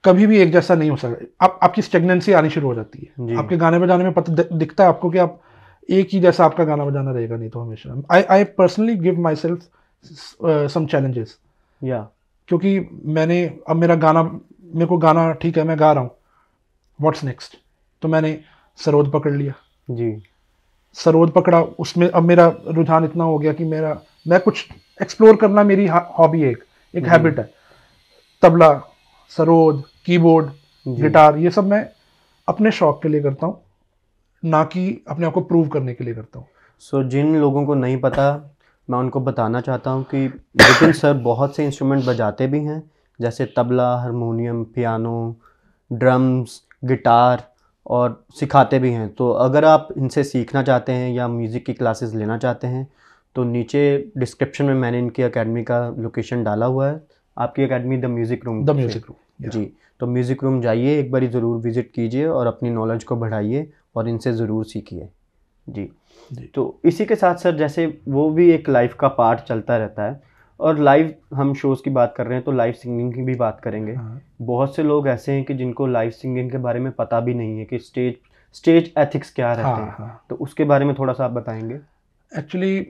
कभी भी एक जैसा नहीं हो सकता। आपकी स्टेगनेंसी आनी शुरू हो जाती है, जी, आपके गाने बजाने में पता दिखता है आपको कि आप एक ही जैसा आपका गाना बजाना रहेगा नहीं। तो हमेशा I personally give myself some challenges, या, क्योंकि अब मेरे को गाना ठीक है, मैं गा रहा हूँ, व्हाट्स नेक्स्ट। तो मैंने सरोद पकड़ लिया, जी, सरोद पकड़ा, उसमें अब मेरा रुझान इतना हो गया कि मैं कुछ एक्सप्लोर करना मेरी हॉबी है, एक हैबिट है। तबला, सरोद, कीबोर्ड, गिटार, ये सब मैं अपने शौक के लिए करता हूँ, ना कि अपने आप को प्रूव करने के लिए करता हूँ। सो जिन लोगों को नहीं पता, मैं उनको बताना चाहता हूँ कि विपिन सर बहुत से इंस्ट्रूमेंट बजाते भी हैं, जैसे tabla, harmonium, piano, drums, guitar, और सिखाते भी हैं। तो अगर आप इनसे सीखना चाहते हैं या म्यूज़िक की क्लासेस लेना चाहते हैं तो नीचे डिस्क्रिप्शन में मैंने इनकी एकेडमी का लोकेशन डाला हुआ है। आपकी एकेडमी द म्यूज़िक रूम जी, तो म्यूज़िक रूम जाइए, एक बारी ज़रूर विज़िट कीजिए और अपनी नॉलेज को बढ़ाइए और इनसे ज़रूर सीखिए। जी, तो इसी के साथ सर, जैसे वो भी एक लाइफ का पार्ट चलता रहता है, और लाइव हम शोज़ की बात कर रहे हैं तो लाइव सिंगिंग की भी बात करेंगे। बहुत से लोग ऐसे हैं कि जिनको लाइव सिंगिंग के बारे में पता भी नहीं है कि स्टेज एथिक्स क्या रहते हैं। तो उसके बारे में थोड़ा सा आप बताएंगे। एक्चुअली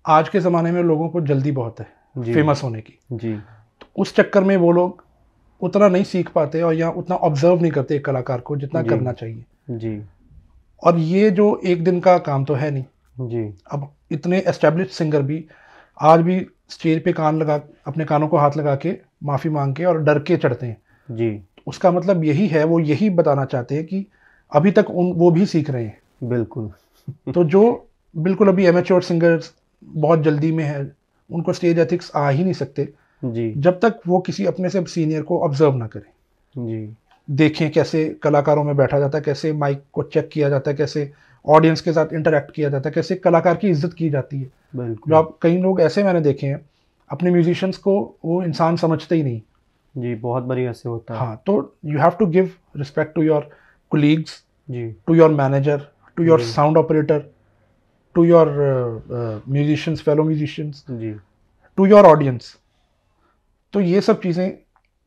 आज के ज़माने में लोगों को जल्दी बहुत है फेमस होने की। जी, तो उस चक्कर में वो लोग उतना नहीं सीख पाते और या उतना ऑब्जर्व नहीं करते एक कलाकार को जितना करना चाहिए। जी, और ये जो एक दिन का काम तो है नहीं जी, अब इतने एस्टेब्लिश सिंगर भी आज भी स्टेज पे अपने कानों को हाथ लगा के माफ़ी मांग के और डर के चढ़ते हैं। जी, उसका मतलब यही है, वो यही बताना चाहते हैं कि अभी तक वो भी सीख रहे हैं। बिल्कुल। तो जो बिल्कुल अभी एमेच्योर सिंगर्स बहुत जल्दी में है, उनको स्टेज एथिक्स आ ही नहीं सकते जी, जब तक वो किसी अपने से सीनियर को ऑब्जर्व ना करें, जी, देखें कैसे कलाकारों में बैठा जाता है, कैसे माइक को चेक किया जाता है, कैसे ऑडियंस के साथ इंटरेक्ट किया जाता है, कैसे कलाकार की इज्जत की जाती है। जो आप कई लोग ऐसे मैंने देखे हैं अपने म्यूजिशियंस को वो इंसान समझते ही नहीं। जी, बहुत बारी ऐसे होता है। हाँ, तो you have to give respect to your colleagues, जी, to your manager, to your sound operator, to your musicians, fellow musicians, जी, टू योर ऑडियंस। तो ये सब चीज़ें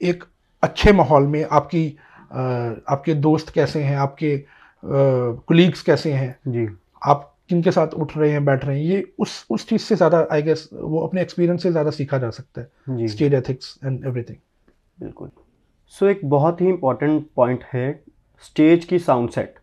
एक अच्छे माहौल में आपके दोस्त कैसे हैं, आपके कुलीग्स कैसे हैं, जी, आप किनके साथ उठ रहे हैं, बैठ रहे हैं, ये उस चीज़ से ज़्यादा आई गेस वो अपने एक्सपीरियंस से ज़्यादा सीखा जा सकता है, जी, स्टेज एथिक्स एंड एवरीथिंग। बिल्कुल। सो एक बहुत ही इम्पोर्टेंट पॉइंट है स्टेज की sound set.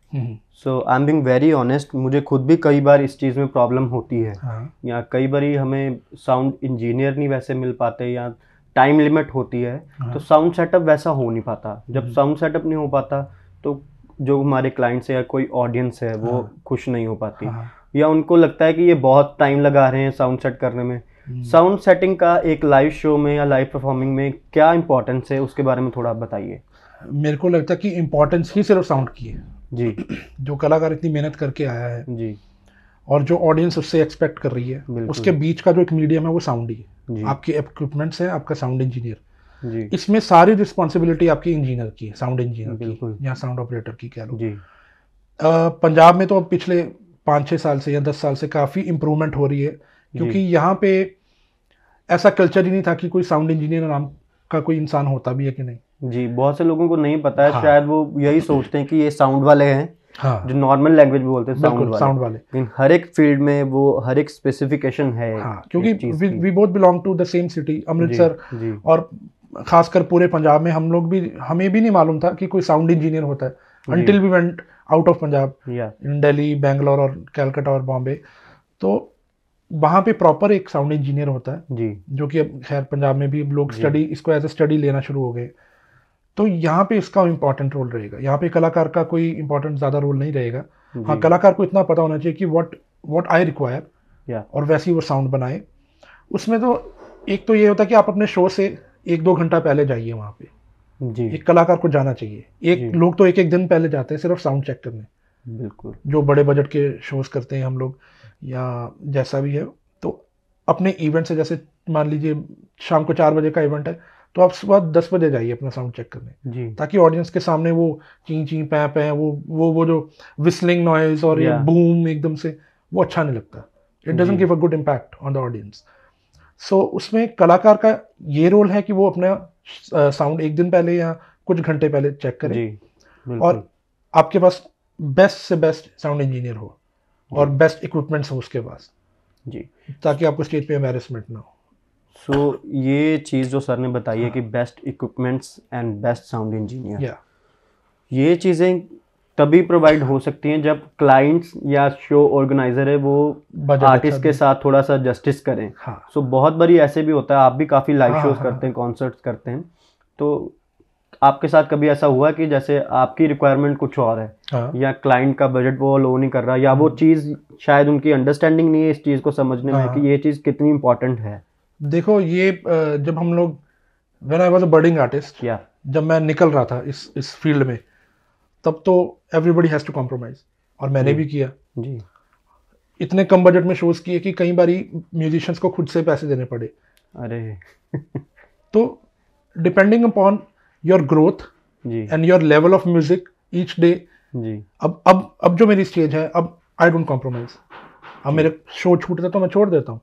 So I am being very honest, मुझे खुद भी कई बार इस चीज़ में प्रॉब्लम होती है। हाँ, या कई बार हमें साउंड इंजीनियर नहीं वैसे मिल पाते, या टाइम लिमिट होती है, तो साउंड सेटअप वैसा हो नहीं पाता। जब साउंड सेटअप नहीं हो पाता तो जो हमारे क्लाइंट्स है या कोई ऑडियंस है वो खुश नहीं हो पाती, या उनको लगता है कि ये बहुत टाइम लगा रहे हैं साउंड सेट करने में। साउंड सेटिंग का एक लाइव शो में या लाइव परफॉर्मिंग में क्या इंपॉर्टेंस है, उसके बारे में थोड़ा बताइए। मेरे को लगता है कि इम्पोर्टेंस ही सिर्फ साउंड की है जी, जो कलाकार इतनी मेहनत करके आया है जी, और जो ऑडियंस उससे एक्सपेक्ट कर रही है, उसके बीच का जो एक मीडियम है वो साउंड ही है। आपके इक्विपमेंट्स हैं, आपका साउंड इंजीनियर, जी, इसमें सारी रिस्पॉन्सिबिलिटी आपकी इंजीनियर की है, साउंड इंजीनियर की या साउंड ऑपरेटर की कह लो। जी, पंजाब में तो अब पिछले 5-6 साल से या 10 साल से काफ़ी इम्प्रूवमेंट हो रही है, क्योंकि यहाँ पे ऐसा कल्चर ही नहीं था कि कोई साउंड इंजीनियर नाम का कोई इंसान होता भी है कि नहीं। जी, बहुत से लोगों को नहीं पता है। शायद वो यही सोचते हैं कि ये साउंड वाले हैं, जो नॉर्मल लैंग्वेज में बोलते हैं साउंड वाले। लेकिन हर एक फील्ड में वो हर एक स्पेसिफिकेशन है। क्योंकि we both belong to the same city, Amritsar, और खासकर पूरे पंजाब में हमें भी नहीं मालूम था कि कोई साउंड इंजीनियर होता है until we went out of Punjab, in Delhi, Bangalore और कलकत्ता और बॉम्बे। तो वहाँ पे प्रॉपर एक साउंड इंजीनियर होता है जी, जो कि अब खैर पंजाब में भी लोग इसको एज ए स्टडी लेना शुरू हो गए। तो यहाँ पे इसका इम्पोर्टेंट रोल रहेगा। यहाँ पे कलाकार का कोई इम्पोर्टेंट ज़्यादा रोल नहीं रहेगा। हाँ, कलाकार को इतना पता होना चाहिए कि व्हाट आई रिक्वायर, और वैसे ही वो साउंड बनाए। उसमें तो एक तो ये होता है कि आप अपने शो से 1-2 घंटा पहले जाइए वहाँ पे जी। एक कलाकार को जाना चाहिए। लोग तो एक दिन पहले जाते हैं सिर्फ साउंड चेक करने। बिल्कुल, जो बड़े बजट के शोज करते हैं हम लोग या जैसा भी है, तो अपने इवेंट से, जैसे मान लीजिए शाम को 4 बजे का इवेंट है, तो आप सुबह 10 बजे जाइए अपना साउंड चेक करने जी, ताकि ऑडियंस के सामने वो ची ची पै पै वो जो विस्लिंग नॉइज और ये बूम एकदम से वो अच्छा नहीं लगता। It doesn't give a good impact on the audience. So उसमें कलाकार का ये रोल है कि वो अपना साउंड 1 दिन पहले या कुछ घंटे पहले चेक करे जी, और आपके पास बेस्ट से बेस्ट साउंड इंजीनियर हो और बेस्ट इक्विपमेंट्स हो उसके पास जी, ताकि आपको स्टेज पे एम्बैरेसमेंट ना हो। सो ये चीज़ जो सर ने बताई है कि best equipments and best sound engineer, ये चीज़ें तभी प्रोवाइड हो सकती हैं जब क्लाइंट्स या शो ऑर्गेनाइजर है वो आर्टिस्ट के साथ थोड़ा सा जस्टिस करें। सो बहुत बारी ऐसे भी होता है, आप भी काफ़ी लाइव शोज करते हैं, कॉन्सर्ट्स करते हैं, तो आपके साथ कभी ऐसा हुआ कि जैसे आपकी रिक्वायरमेंट कुछ और है या क्लाइंट का बजट वो लो नहीं कर रहा, या वो चीज़ शायद उनकी अंडरस्टैंडिंग नहीं है इस चीज़ को समझने में कि ये चीज़ कितनी इंपॉर्टेंट है। देखो, ये जब हम लोग when I was a budding artist, जब मैं निकल रहा था इस फील्ड में, तब तो एवरीबॉडी हैज टू कॉम्प्रोमाइज, और मैंने भी किया जी। इतने कम बजट में शोज किए कि कई बारी म्यूजिशियंस को खुद से पैसे देने पड़े। अरे तो depending upon your growth and your level of music each day जी, अब जो मेरी स्टेज है, अब आई डोंट कॉम्प्रोमाइज। अब मेरे शो छूटता तो मैं छोड़ देता हूँ।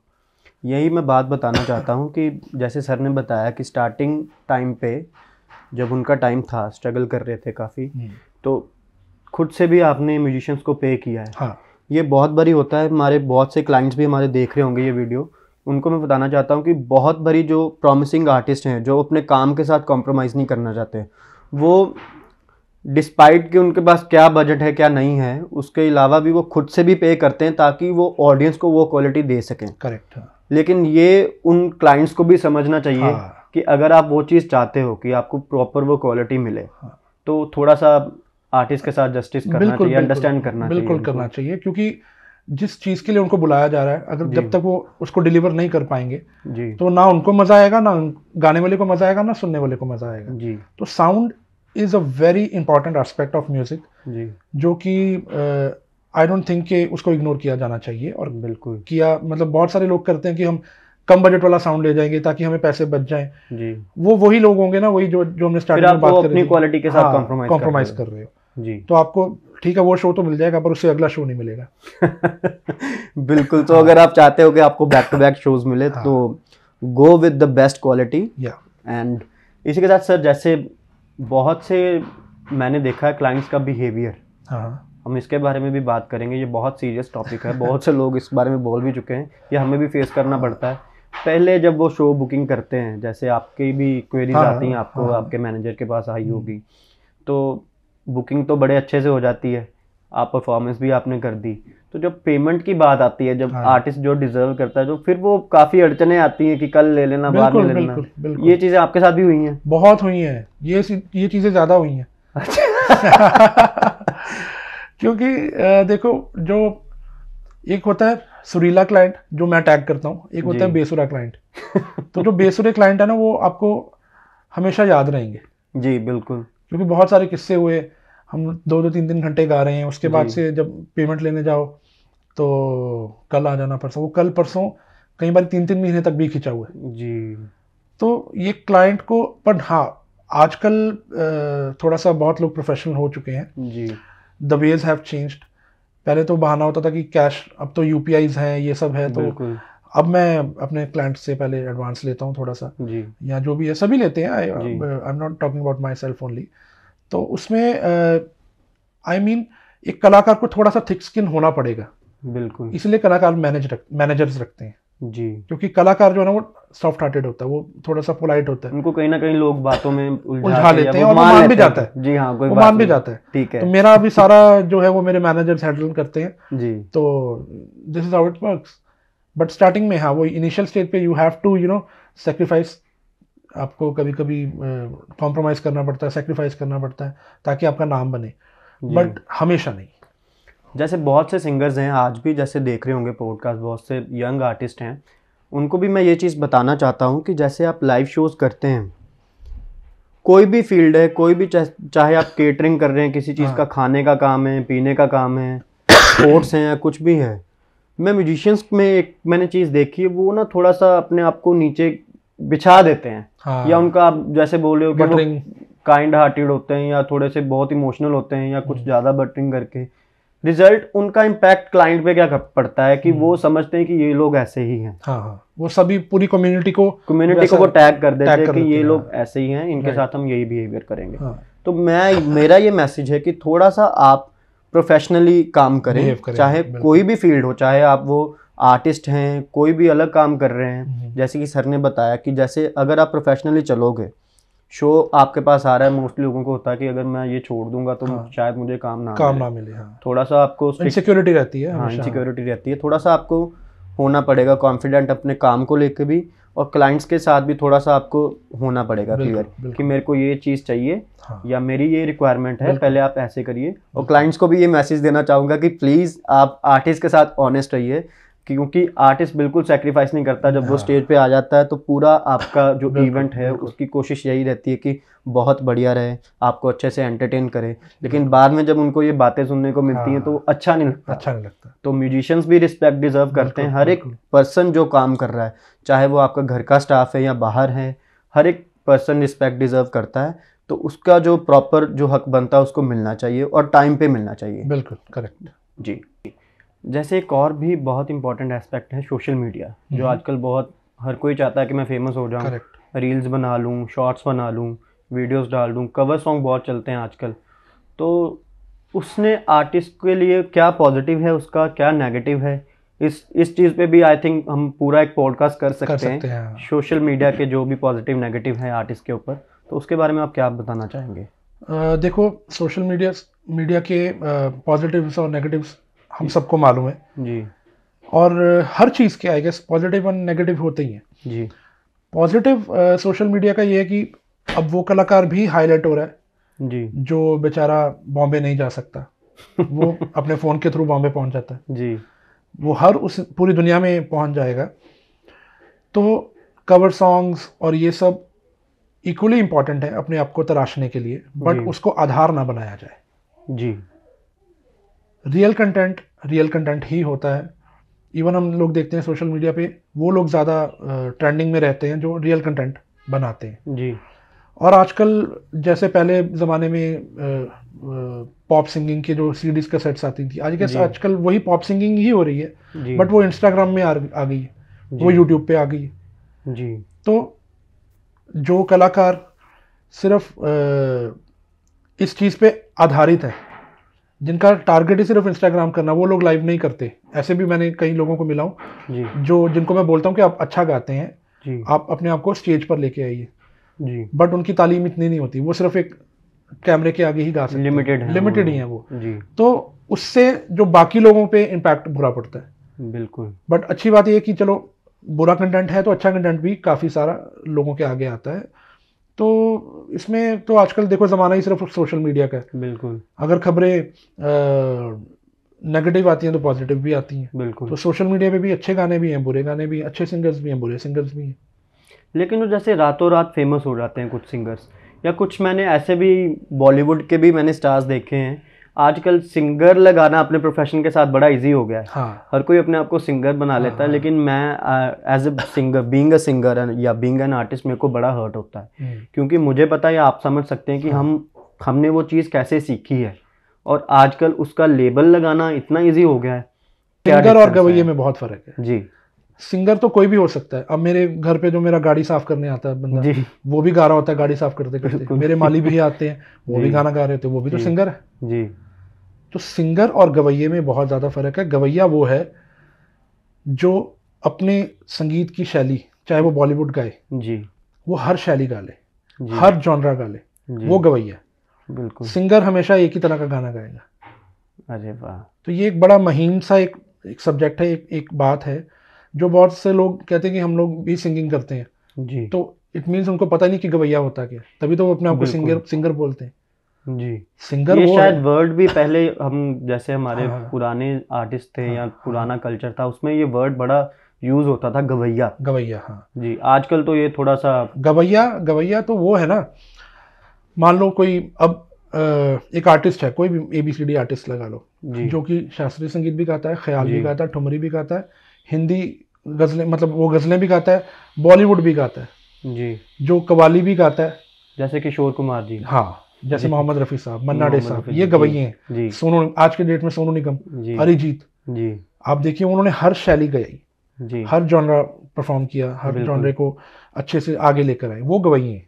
यही मैं बात बताना चाहता हूँ कि जैसे सर ने बताया कि स्टार्टिंग टाइम पे जब उनका टाइम था, स्ट्रगल कर रहे थे काफ़ी, तो खुद से भी आपने म्यूजिशियंस को पे किया है। हाँ, ये बहुत बारी होता है। हमारे बहुत से क्लाइंट्स भी हमारे देख रहे होंगे ये वीडियो, उनको मैं बताना चाहता हूँ कि बहुत बारी जो प्रॉमिसिंग आर्टिस्ट हैं, जो अपने काम के साथ कॉम्प्रोमाइज़ नहीं करना चाहते, वो डिस्पाइट कि उनके पास क्या बजट है क्या नहीं है, उसके अलावा भी वो खुद से भी पे करते हैं ताकि वो ऑडियंस को वो क्वालिटी दे सकें। करेक्ट। लेकिन ये उन क्लाइंट्स को भी समझना चाहिए कि अगर आप वो चीज़ चाहते हो कि आपको प्रॉपर वो क्वालिटी मिले, तो थोड़ा सा आर्टिस्ट के साथ जस्टिस करना चाहिए, अंडरस्टैंड करना चाहिए। बिल्कुल करना चाहिए, क्योंकि जिस चीज़ के लिए उनको बुलाया जा रहा है, अगर जब तक वो उसको डिलीवर नहीं कर पाएंगे जी, तो ना उनको मज़ा आएगा, ना गाने वाले को मज़ा आएगा, ना सुनने वाले को मज़ा आएगा जी। तो sound is a very important aspect of music जी, जो कि आई डोंट थिंक कि उसको इग्नोर किया जाना चाहिए। और बिल्कुल किया, मतलब बहुत सारे लोग करते हैं कि हम कम बजट वाला साउंड ले जाएंगे ताकि हमें पैसे बच जाएं जी। वही लोग होंगे ना, वही जो हमने स्टार्टिंग में बात करी, अपनी क्वालिटी के साथ कॉम्प्रोमाइज कर रहे हो जी। तो आपको ठीक है वो शो तो मिल जाएगा पर उससे अगला शो नहीं मिलेगा। बिल्कुल। तो अगर आप चाहते हो कि आपको बैक टू बैक शोज मिले तो गो with the best quality. And इसी के साथ सर, जैसे बहुत से मैंने देखा है क्लाइंट्स का बिहेवियर, हम इसके बारे में भी बात करेंगे। ये बहुत सीरियस टॉपिक है, बहुत से लोग इस बारे में बोल भी चुके हैं, ये हमें भी फेस करना पड़ता है। पहले जब वो शो बुकिंग करते हैं, जैसे आपकी भी क्वेरीज आती हैं आपको, आपके मैनेजर के पास आई होगी, तो बुकिंग तो बड़े अच्छे से हो जाती है, आप परफॉर्मेंस भी आपने कर दी, तो जब पेमेंट की बात आती है, जब आर्टिस्ट जो डिजर्व करता है, तो फिर वो काफ़ी अड़चने आती हैं कि कल ले लेना, बाद में ले लेना। ये चीज़ें आपके साथ भी हुई हैं? बहुत हुई हैं, ये चीज़ें ज़्यादा हुई हैं। क्योंकि देखो, जो एक होता है सुरीला क्लाइंट जो मैं टैग करता हूँ, एक होता है बेसुरा क्लाइंट। तो जो बेसुरे क्लाइंट है ना, वो आपको हमेशा याद रहेंगे। जी बिल्कुल। क्योंकि बहुत सारे किस्से हुए, हम 2-2 3-3 घंटे गा रहे हैं, उसके बाद से जब पेमेंट लेने जाओ तो कल आ जाना परसों, वो कल परसों कई बार 3-3 महीने तक भी खिंचा हुआ है जी। तो ये क्लाइंट को, पर हाँ आजकल थोड़ा सा बहुत लोग प्रोफेशनल हो चुके हैं जी। The ways have changed. पहले तो बहाना होता था कि कैश, अब तो यूपीआईज हैं, ये सब है, तो अब मैं अपने क्लाइंट से पहले एडवांस लेता हूँ थोड़ा सा जी, या जो भी है सभी लेते हैं। I am not talking about my self only. तो उसमें आई मीन एक कलाकार को थोड़ा सा थिक स्किन होना पड़ेगा। बिल्कुल। इसलिए कलाकार मैनेजर्स रखते हैं जी, क्योंकि कलाकार जो है ना वो सॉफ्ट हार्टेड होता है, वो थोड़ा सा पोलाइट होता है, उनको कहीं ना कहीं लोग बातों में उलझा लेते हैं और वो मान भी जाता है। जी हाँ, कोई वो मान भी जाता है। ठीक है। तो मेरा अभी सारा जो है वो मेरे मैनेजर्स हैंडल करते हैं जी। तो this is how it works. But starting में हाँ, वो इनिशियल स्टेज पे यू हैव टू सेक्रीफाइस, आपको कभी कभी कॉम्प्रोमाइज करना पड़ता है, सेक्रीफाइस करना पड़ता है ताकि आपका नाम बने, बट हमेशा नहीं। जैसे बहुत से सिंगर्स हैं आज भी, जैसे देख रहे होंगे पॉडकास्ट, बहुत से यंग आर्टिस्ट हैं, उनको भी मैं ये चीज़ बताना चाहता हूँ कि जैसे आप लाइव शोज़ करते हैं, कोई भी फील्ड है, कोई भी, चाहे आप केटरिंग कर रहे हैं, किसी चीज़ का खाने का काम है, पीने का काम है, स्पोर्ट्स हैं या कुछ भी है, मैं म्यूजिशियंस में एक मैंने चीज़ देखी है, वो ना थोड़ा सा अपने आप को नीचे बिछा देते हैं। या उनका आप जैसे बोल रहे हो कि वो काइंड हार्टेड होते हैं या थोड़े से बहुत इमोशनल होते हैं या कुछ ज़्यादा बटरिंग करके, रिजल्ट उनका इम्पैक्ट क्लाइंट पे क्या पड़ता है कि वो समझते हैं कि ये लोग ऐसे ही हैं। हाँ, वो सभी पूरी कम्युनिटी को वो टैग कर देते हैं कि ये लोग ऐसे ही हैं, इनके साथ हम यही बिहेवियर करेंगे। तो मेरा ये मैसेज है कि थोड़ा सा आप प्रोफेशनली काम करें, चाहे कोई भी फील्ड हो, चाहे आप वो आर्टिस्ट हैं, कोई भी अलग काम कर रहे हैं। जैसे कि सर ने बताया कि जैसे अगर आप प्रोफेशनली चलोगे, शो आपके पास आ रहा है, मोस्टली लोगों को होता है कि अगर मैं ये छोड़ दूंगा तो शायद मुझे काम ना मिले। थोड़ा सा आपको इनसिक्योरिटी रहती है। हाँ, इनसिक्योरिटी रहती है। थोड़ा सा आपको होना पड़ेगा कॉन्फिडेंट अपने काम को लेकर भी, और क्लाइंट्स के साथ भी थोड़ा सा आपको होना पड़ेगा क्लियर कि मेरे को ये चीज़ चाहिए या मेरी ये रिक्वायरमेंट है, पहले आप ऐसे करिए। और क्लाइंट्स को भी ये मैसेज देना चाहूँगा कि प्लीज़ आप आर्टिस्ट के साथ ऑनेस्ट रहिए, क्योंकि आर्टिस्ट बिल्कुल सेक्रीफाइस नहीं करता। जब वो स्टेज पे आ जाता है तो पूरा आपका जो इवेंट है उसकी कोशिश यही रहती है कि बहुत बढ़िया रहे, आपको अच्छे से एंटरटेन करे, लेकिन बाद में जब उनको ये बातें सुनने को मिलती हैं तो अच्छा नहीं लगता। तो म्यूजिशियंस भी रिस्पेक्ट डिजर्व करते हैं। हर एक पर्सन जो काम कर रहा है, चाहे वो आपका घर का स्टाफ है या बाहर है, हर एक पर्सन रिस्पेक्ट डिजर्व करता है। तो उसका जो प्रॉपर जो हक बनता है उसको मिलना चाहिए और टाइम पे मिलना चाहिए। बिल्कुल करेक्ट जी। जैसे एक और भी बहुत इंपॉर्टेंट एस्पेक्ट है सोशल मीडिया, जो आजकल बहुत हर कोई चाहता है कि मैं फेमस हो जाऊं, रील्स बना लूं, शॉर्ट्स बना लूं, वीडियोस डाल दूं, कवर सॉन्ग बहुत चलते हैं आजकल। तो उसने आर्टिस्ट के लिए क्या पॉजिटिव है, उसका क्या नेगेटिव है, इस चीज़ पे भी आई थिंक हम पूरा एक पॉडकास्ट कर सकते हैं। सोशल मीडिया के जो भी पॉजिटिव नेगेटिव है आर्टिस्ट के ऊपर, तो उसके बारे में आप क्या बताना चाहेंगे? देखो, सोशल मीडिया के पॉजिटिव्स और नेगेटिव्स हम सबको मालूम है जी, और हर चीज़ के आई गेस पॉजिटिव और नेगेटिव होते ही हैं जी। पॉजिटिव सोशल मीडिया का ये है कि अब वो कलाकार भी हाईलाइट हो रहा है जी, जो बेचारा बॉम्बे नहीं जा सकता वो अपने फ़ोन के थ्रू बॉम्बे पहुंच जाता है जी, वो उस पूरी दुनिया में पहुंच जाएगा। तो कवर सॉन्ग्स और ये सब इक्वली इम्पॉर्टेंट है अपने आप को तराशने के लिए, बट उसको आधार ना बनाया जाए जी। रियल कंटेंट ही होता है। इवन हम लोग देखते हैं सोशल मीडिया पे वो लोग ज़्यादा ट्रेंडिंग में रहते हैं जो रियल कंटेंट बनाते हैं जी। और आजकल जैसे पहले ज़माने में पॉप सिंगिंग के जो सीडीज कैसेट्स आती थी, आजकल वही पॉप सिंगिंग ही हो रही है, बट वो इंस्टाग्राम में आ गई है, वो यूट्यूब पे आ गई है जी। तो जो कलाकार सिर्फ इस चीज़ पे आधारित है, जिनका टारगेट ही सिर्फ इंस्टाग्राम करना, वो लोग लाइव नहीं करते। ऐसे भी मैंने कई लोगों को मिला हूँ जो जिनको मैं बोलता हूँ कि आप अच्छा गाते हैं जी, आप अपने आप को स्टेज पर लेके आइए जी, बट उनकी तालीम इतनी नहीं होती, वो सिर्फ एक कैमरे के आगे ही गा सकते हैं, लिमिटेड ही है वो जी। तो उससे जो बाकी लोगों पे इम्पैक्ट बुरा पड़ता है। बिल्कुल। बट अच्छी बात यह है कि चलो बुरा कंटेंट है तो अच्छा कंटेंट भी काफ़ी सारा लोगों के आगे आता है। तो इसमें तो आजकल देखो ज़माना ही सिर्फ सोशल मीडिया का है। बिल्कुल। अगर खबरें नेगेटिव आती हैं तो पॉजिटिव भी आती हैं। बिल्कुल। तो सोशल मीडिया पे भी अच्छे गाने भी हैं, बुरे गाने भी, अच्छे सिंगर्स भी हैं, बुरे सिंगर्स भी हैं। लेकिन वो जैसे रातों रात फेमस हो जाते हैं कुछ सिंगर्स, या कुछ मैंने ऐसे भी बॉलीवुड के भी मैंने स्टार्स देखे हैं, आजकल सिंगर लगाना अपने प्रोफेशन के साथ बड़ा इजी हो गया है। हाँ। हर कोई अपने आप को सिंगर बना लेता है, लेकिन मैं as a singer, being a singer या बीइंग एन आर्टिस्ट, मेरे को बड़ा हर्ट होता है, क्योंकि मुझे पता है, आप समझ सकते हैं कि हमने वो चीज़ कैसे सीखी है, और आजकल उसका लेबल लगाना इतना ईजी हो गया है। सिंगर और गवैये में बहुत फर्क है जी। सिंगर तो कोई भी हो सकता है। अब मेरे घर पे जो मेरा गाड़ी साफ करने आता है बंदा जी, वो भी गा रहा होता है गाड़ी साफ करते करते। मेरे माली भी आते हैं, वो भी गाना गा रहे थे, वो भी तो सिंगर है जी। तो सिंगर और गवैये में बहुत ज़्यादा फर्क है। गवैया वो है जो अपने संगीत की शैली, चाहे वो बॉलीवुड गाए जी, वो हर शैली गा ले, हर जॉनरा गा ले, वो गवैया। बिल्कुल। सिंगर हमेशा एक ही तरह का गाना गाएगा। अरे वाह। तो ये एक बड़ा महीन सा एक सब्जेक्ट है, एक बात है जो बहुत से लोग कहते हैं कि हम लोग भी सिंगिंग करते हैं जी, तो इट मीन्स उनको पता नहीं कि गवैया होता क्या, तभी तो वो अपने आप को सिंगर बोलते हैं जी। सिंगर ये वो शायद वर्ड भी पहले हम जैसे हमारे पुराने आर्टिस्ट थे या पुराना कल्चर था, उसमें ये वर्ड बड़ा यूज होता था, गवैया। हाँ जी। आजकल तो ये थोड़ा सा गवैया तो वो है ना, मान लो कोई अब एक आर्टिस्ट है, कोई भी ABCD आर्टिस्ट लगा लो जो कि शास्त्रीय संगीत भी गाता है, ख्याल भी गाता है, ठुमरी भी गाता है, हिंदी गज़लें, मतलब वो गज़लें भी गाता है, बॉलीवुड भी गाता है जी, जो कवाली भी गाता है, जैसे किशोर कुमार जी, हाँ, जैसे मोहम्मद रफ़ी साहब, मन्ना डे साहब, ये गवैये हैं। सोनू, आज के डेट में सोनू निगम, अरिजीत जी, आप देखिए उन्होंने हर शैली गाई जी, हर जॉनरा परफॉर्म किया, हर जॉनरे को अच्छे से आगे लेकर आए, वो गवैये हैं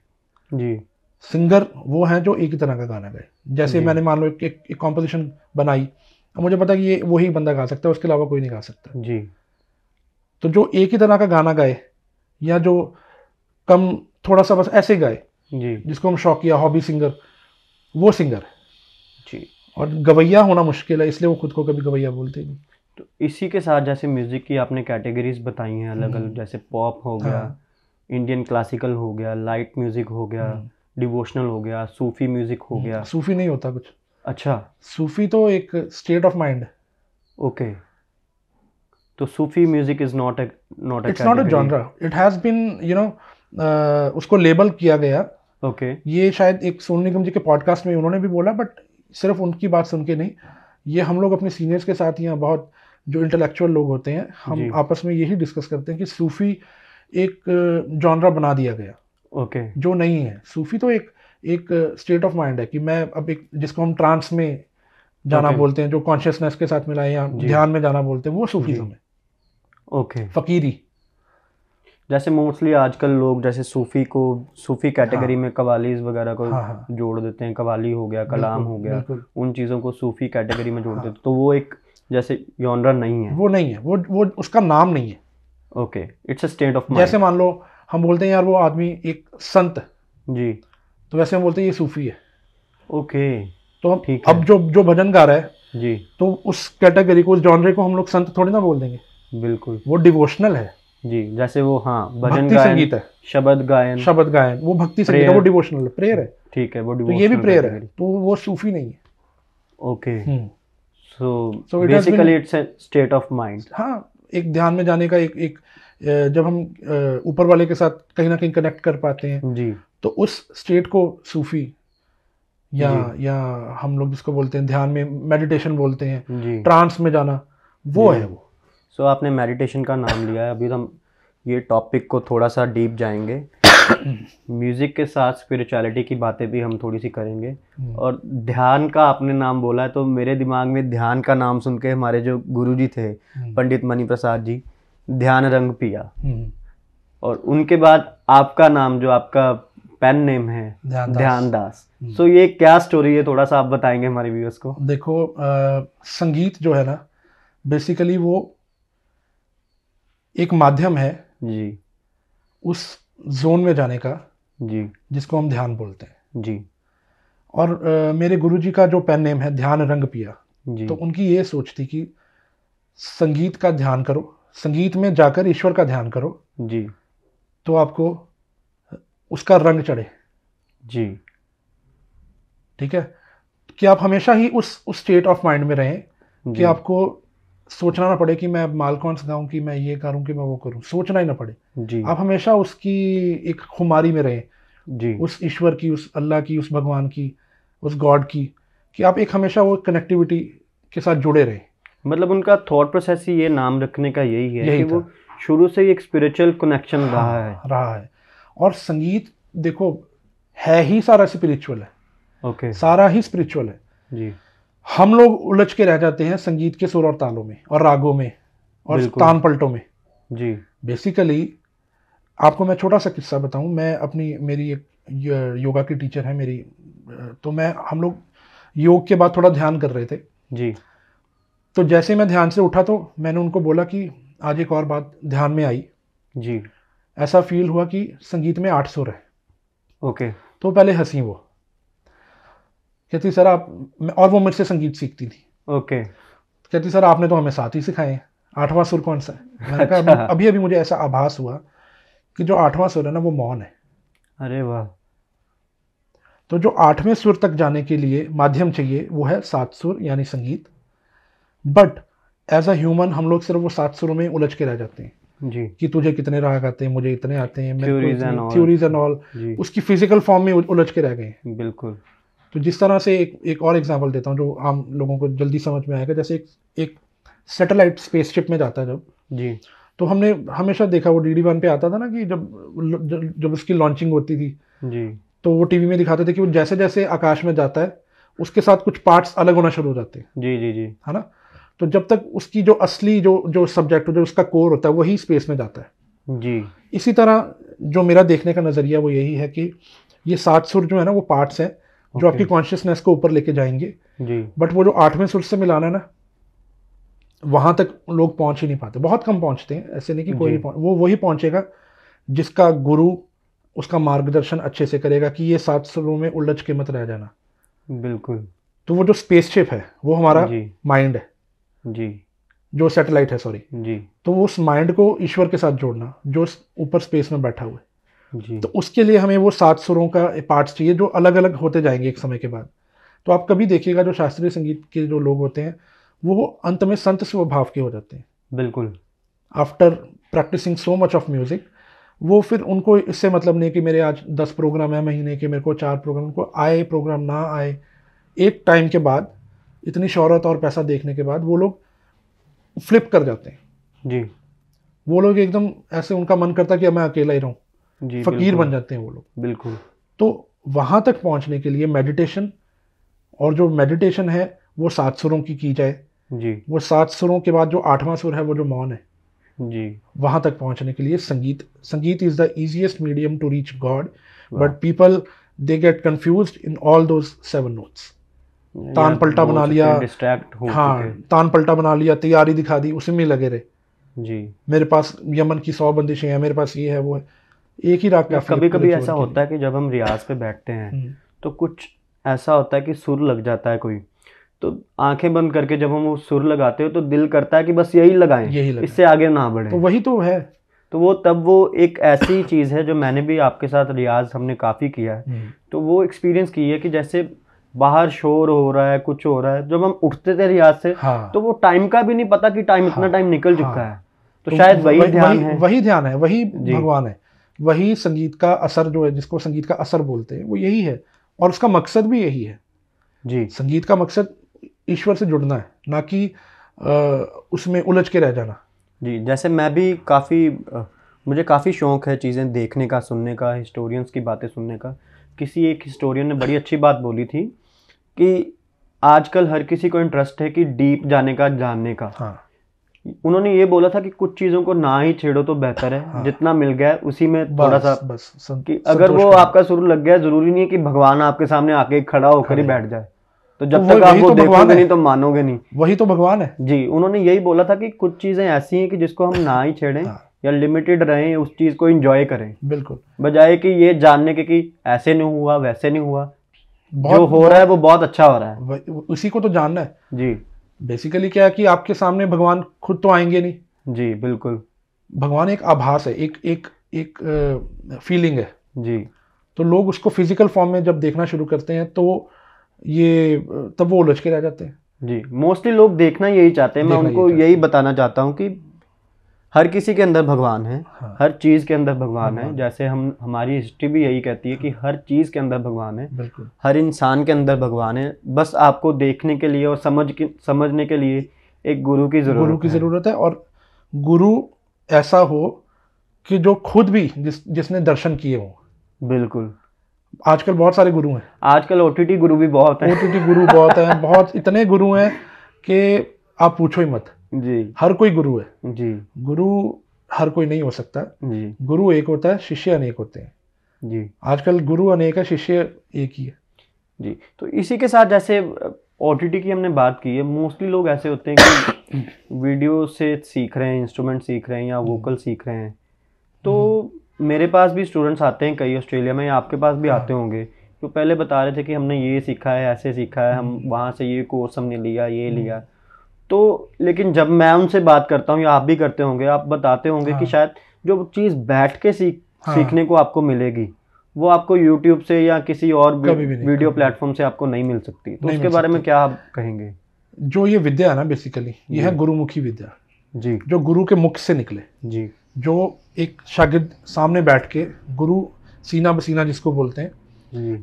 जी। सिंगर वो हैं जो एक ही तरह का गाना गाए। जैसे मैंने मान लो एक कॉम्पोजिशन बनाई, मुझे पता कि ये वही बंदा गा सकता है, उसके अलावा कोई नहीं गा सकता जी। तो जो एक ही तरह का गाना गाए, या जो कम थोड़ा सा बस ऐसे गाए जी, जिसको हम शौकिया हॉबी सिंगर, वो सिंगर है जी। और गवैया होना मुश्किल है, इसलिए वो खुद को कभी गवैया बोलते नहीं। तो इसी के साथ जैसे म्यूजिक की आपने कैटेगरीज बताई हैं अलग अलग, जैसे पॉप हो गया, इंडियन क्लासिकल हो गया, लाइट म्यूजिक हो गया, डिवोशनल हो गया, सूफी म्यूजिक हो गया। सूफी नहीं होता कुछ। अच्छा। सूफी तो एक स्टेट ऑफ माइंड है। ओके। तो सूफी music is not it's not a genre, it has been उसको लेबल किया गया। ओके। ये शायद एक सोनू निगम जी के पॉडकास्ट में उन्होंने भी बोला, बट सिर्फ उनकी बात सुन के नहीं, ये हम लोग अपने सीनियर्स के साथ या बहुत जो इंटेलेक्चुअल लोग होते हैं, हम आपस में यही डिस्कस करते हैं कि सूफी एक जॉनरा बना दिया गया। ओके। जो नहीं है। सूफी तो एक स्टेट ऑफ माइंड है कि मैं अब एक, जिसको हम ट्रांस में जाना बोलते हैं, जो कॉन्शियसनेस के साथ मिलाए, या ध्यान में जाना बोलते हैं, वो सूफीज्म है। ओके। फकीरी। जैसे मोस्टली आजकल लोग जैसे सूफी कैटेगरी में कवालीज वगैरह को जोड़ देते हैं, कवाली हो गया, कलाम हो गया, उन चीज़ों को सूफी कैटेगरी में जोड़ देते हैं, तो वो एक जैसे जॉनरा नहीं है। वो नहीं है, वो उसका नाम नहीं है। Okay, it's a state of mind. जैसे मान लो हम बोलते हैं यार वो आदमी एक संत जी, तो वैसे हम बोलते हैं ये सूफी है। ओके। तो हम अब जो भजन गा रहा है जी, तो उस कैटेगरी को, उस जॉनरे को हम लोग संत थोड़ी ना बोल देंगे। बिल्कुल। वो डिवोशनल है जी, जैसे वो भजन भक्ति संगीत है, शब्द गायन, वो भक्ति संगीत है, वो डिवोशनल है, प्रेयर है। ठीक है, वो डिवोशनल, तो ये भी प्रेयर है, तो वो सूफी नहीं है। Okay. So basically it's a state of mind. हाँ, एक ध्यान में जाने का एक जब हम ऊपर वाले के साथ कहीं ना कहीं कनेक्ट कर पाते हैं जी, तो उस स्टेट को सूफी या हम लोग जिसको बोलते हैं ध्यान में, मेडिटेशन बोलते हैं, ट्रांस में जाना, वो है वो। सो आपने मेडिटेशन का नाम लिया है, अभी हम ये टॉपिक को थोड़ा सा डीप जाएंगे। म्यूज़िक के साथ स्पिरिचुअलिटी की बातें भी हम थोड़ी सी करेंगे। और ध्यान का आपने नाम बोला है तो मेरे दिमाग में ध्यान का नाम सुन के हमारे जो गुरुजी थे पंडित मणि प्रसाद जी, ध्यान रंग पिया, और उनके बाद आपका नाम जो आपका पेन नेम है ध्यान दास। सो ये क्या स्टोरी है, थोड़ा सा आप बताएंगे हमारे व्यूअर्स को? देखो संगीत जो है ना, बेसिकली वो एक माध्यम है जी, उस जोन में जाने का जी, जिसको हम ध्यान बोलते हैं जी, और मेरे गुरुजी का जो पेन नेम है ध्यान रंग पिया, जी, तो उनकी ये सोच थी कि संगीत का ध्यान करो, संगीत में जाकर ईश्वर का ध्यान करो, जी, तो आपको उसका रंग चढ़े। जी, ठीक है, कि आप हमेशा ही उस स्टेट ऑफ माइंड में रहें कि जी, आपको सोचना ना पड़े कि मैं माल कौन सा गाऊं, कि मैं ये करूं, कि मैं वो करूं, सोचना ही ना पड़े। जी, आप हमेशा उसकी एक खुमारी में रहें, जी, उस ईश्वर की, उस अल्लाह की, उस भगवान की, उस गॉड की, कि आप एक हमेशा वो कनेक्टिविटी के साथ जुड़े रहें। मतलब उनका थॉट प्रोसेस ही ये नाम रखने का यही है यही कि था। वो शुरू से ही एक स्पिरिचुअल कनेक्शन रहा है। रहा है। और संगीत देखो है ही सारा स्पिरिचुअल है, ओके, सारा ही स्पिरिचुअल है। जी, हम लोग उलझ के रह जाते हैं संगीत के सुर और तालों में और रागों में और बिल्कुल, तान पलटों में। जी, बेसिकली आपको मैं छोटा सा किस्सा बताऊं, मैं अपनी मेरी एक योगा की टीचर है मेरी, तो हम लोग योग के बाद थोड़ा ध्यान कर रहे थे। जी, तो जैसे मैं ध्यान से उठा तो मैंने उनको बोला कि आज एक और बात ध्यान में आई, जी, ऐसा फील हुआ कि संगीत में 8 सुर है। ओके, तो पहले हंसी वो, कहती सर आप, और वो मुझसे संगीत सीखती थी, ओके, कहती सर आपने तो हमें 7 ही सिखाए हैं, 8वां सुर कौन सा है? मैंने कहा अच्छा, अभी अभी मुझे ऐसा आभास हुआ कि जो 8वां सुर है ना वो मौन है। अरे वाह, तो जो 8वें सुर तक जाने के लिए माध्यम चाहिए वो है 7 सुर यानी संगीत। बट एज अ ह्यूमन हम लोग सिर्फ वो 7 सुरों में उलझ के रह जाते हैं जी, कि तुझे कितने राग आते हैं, मुझे इतने आते हैं, मेरे को थ्योरीज एंड इतने, ऑल, थ्योरीज एंड ऑल, जी, उसकी फिजिकल फॉर्म में उलझ के रह गए हैं। बिल्कुल, तो जिस तरह से एक और एग्जांपल देता हूँ जो आम लोगों को जल्दी समझ में आएगा। जैसे एक सैटेलाइट स्पेसशिप में जाता है जब, जी, तो हमने हमेशा देखा, वो DD1 पे आता था ना कि जब उसकी लॉन्चिंग होती थी जी, तो वो टीवी में दिखाते थे कि वो जैसे जैसे आकाश में जाता है उसके साथ कुछ पार्ट्स अलग होना शुरू हो जाते हैं, जी, जी, जी, है ना। तो जब तक उसकी जो असली जो सब्जेक्ट, जो उसका कोर होता है वही स्पेस में जाता है। जी, इसी तरह जो मेरा देखने का नज़रिया वो यही है कि ये 7 सुर जो है ना वो पार्ट्स हैं जो Okay. आपकी कॉन्शियसनेस को ऊपर लेके जाएंगे। जी, बट वो जो 8वें सुर से मिलाना है ना, वहां तक लोग पहुंच ही नहीं पाते, बहुत कम पहुंचते हैं। ऐसे नहीं कि कोई जी, नहीं वो वही पहुंचेगा जिसका गुरु उसका मार्गदर्शन अच्छे से करेगा कि ये 7 सुरों में उलझ के मत रह जाना। बिल्कुल, तो वो जो स्पेसशिप है वो हमारा जी, माइंड है, जी, जो सैटेलाइट है, सॉरी। जी, तो वो उस माइंड को ईश्वर के साथ जोड़ना जो ऊपर स्पेस में बैठा हुआ है, जी, तो उसके लिए हमें वो 7 सुरों का पार्ट्स चाहिए जो अलग अलग होते जाएंगे एक समय के बाद। तो आप कभी देखिएगा जो शास्त्रीय संगीत के जो लोग होते हैं वो अंत में संत स्वभाव के हो जाते हैं। बिल्कुल, after practising so much of music, वो फिर उनको इससे मतलब नहीं कि मेरे आज 10 प्रोग्राम है महीने के, मेरे को 4 प्रोग्राम, उनको आए प्रोग्राम ना आए, एक टाइम के बाद इतनी शोहरत और पैसा देखने के बाद वो लोग फ्लिप कर जाते हैं। जी, वो लोग एकदम ऐसे, उनका मन करता है कि अब मैं अकेला ही रहूं, जी, फकीर बिल्कुल, बन जाते हैं वो लोग। बिल्कुल, तो वहां तक पहुंचने के लिए मेडिटेशन, और जो मेडिटेशन है वो 7 सुरों की जाए। जी, वो 7 सुरों के बाद जो 8वां सुर है वो जो मौन है, जी, वहां तक पहुंचने के लिए संगीत is the easiest medium to reach God. वाह, but people they get confused in all those 7 notes. तान पलटा बना लिया, डिस्ट्रैक्ट हो हाँ, चुके, तान पलटा बना लिया, तैयारी दिखा दी, उसी में लगे रहे। जी। मेरे पास यमन की 100 बंदिशें हैं, मेरे पास ये है वो है, एक ही राग काफी है कभी पूरे कभी जीवन ऐसा के होता लिए। है कि जब हम रियाज पे बैठते हैं तो कुछ ऐसा होता है कि सुर लग जाता है कोई, तो आंखें बंद करके जब हम वो सुर लगाते हो तो दिल करता है कि बस यही लगाएं, यही लगाएं, इससे आगे ना बढ़े। तो वही तो है। तो वो तब वो एक ऐसी चीज़ है जो मैंने भी आपके साथ रियाज हमने काफ़ी किया है, तो वो एक्सपीरियंस की है कि जैसे बाहर शोर हो रहा है, कुछ हो रहा है, जब हम उठते थे रियाज से हाँ, तो वो टाइम का भी नहीं पता कि टाइम इतना हाँ, टाइम निकल हाँ, चुका है। तो शायद वही ध्यान है, वही ध्यान है, वही जी, भगवान है, वही संगीत का असर जो है, जिसको संगीत का असर बोलते हैं, वो यही है। और उसका मकसद भी यही है। जी, संगीत का मकसद ईश्वर से जुड़ना है, ना कि उसमें उलझ के रह जाना। जी। जैसे मैं भी काफ़ी मुझे काफ़ी शौक है चीज़ें देखने का, सुनने का, हिस्टोरियंस की बातें सुनने का। किसी एक हिस्टोरियन ने बड़ी अच्छी बात बोली थी कि आजकल हर किसी को इंटरेस्ट है कि डीप जाने का, जानने का। हाँ। उन्होंने ये बोला था कि कुछ चीज़ों को ना ही छेड़ो तो बेहतर है। हाँ। जितना मिल गया है उसी में थोड़ा सा कि अगर संतोष वो करो। आपका सुर लग गया, जरूरी नहीं है कि भगवान आपके सामने आके खड़ा होकर ही बैठ जाए। तो जब तक आप वो देखोगे नहीं तो मानोगे नहीं। वही तो भगवान है जी, उन्होंने यही बोला था कि कुछ चीजें ऐसी हैं कि जिसको हम ना ही छेड़ें या लिमिटेड रहें, उस चीज को एंजॉय करें, बिल्कुल, बजाय कि ये जानने के कि ऐसे नहीं हुआ, वैसे नहीं हुआ। जो हो रहा है वो बहुत अच्छा हो रहा है, उसी को तो जानना है जी। बेसिकली क्या है कि आपके सामने भगवान खुद तो आएंगे नहीं। जी बिल्कुल। भगवान एक आभास है, एक फीलिंग है जी। तो लोग उसको फिजिकल फॉर्म में जब देखना शुरू करते हैं तो ये तब वो उलझ के रह जाते हैं। जी, मोस्टली लोग देखना यही चाहते हैं। मैं उनको यही बताना चाहता हूँ कि हर किसी के अंदर भगवान है। हाँ। हर चीज़ के अंदर भगवान है। जैसे हमारी हिस्ट्री भी यही कहती है कि हर चीज़ के अंदर भगवान है। बिल्कुल। हर इंसान के अंदर भगवान है। बस आपको देखने के लिए और समझने के लिए एक गुरु की ज़रूरत है। और गुरु ऐसा हो कि जो खुद भी जिसने दर्शन किए हो। बिल्कुल। आजकल बहुत सारे गुरु हैं। आजकल ओटीटी गुरु भी बहुत हैं। ओटीटी गुरु बहुत हैं। बहुत इतने गुरु हैं कि आप पूछो ही मत। जी। हर कोई गुरु है। जी। गुरु हर कोई नहीं हो सकता। जी। गुरु एक होता है, शिष्य अनेक होते हैं। जी। आजकल गुरु अनेक है, शिष्य एक ही है। जी। तो इसी के साथ जैसे ओटीटी की हमने बात की है, मोस्टली लोग ऐसे होते हैं कि वीडियो से सीख रहे हैं, इंस्ट्रूमेंट सीख रहे हैं या वोकल सीख रहे हैं। तो मेरे पास भी स्टूडेंट्स आते हैं कई ऑस्ट्रेलिया में, या आपके पास भी आते होंगे, तो पहले बता रहे थे कि हमने ये सीखा है, ऐसे सीखा है, हम वहाँ से ये कोर्स हमने लिया, ये लिया। तो लेकिन जब मैं उनसे बात करता हूँ, या आप भी करते होंगे, आप बताते होंगे कि शायद जो चीज़ बैठ के सीखने को आपको मिलेगी वो आपको यूट्यूब से या किसी और वीडियो प्लेटफॉर्म से आपको नहीं मिल सकती। तो उसके बारे में क्या आप कहेंगे? जो ये विद्या है ना, बेसिकली ये है गुरुमुखी विद्या। जी। जो गुरु के मुख से निकले। जी। जो एक शागिर्द सामने बैठ के गुरु सीना बसीना जिसको बोलते हैं,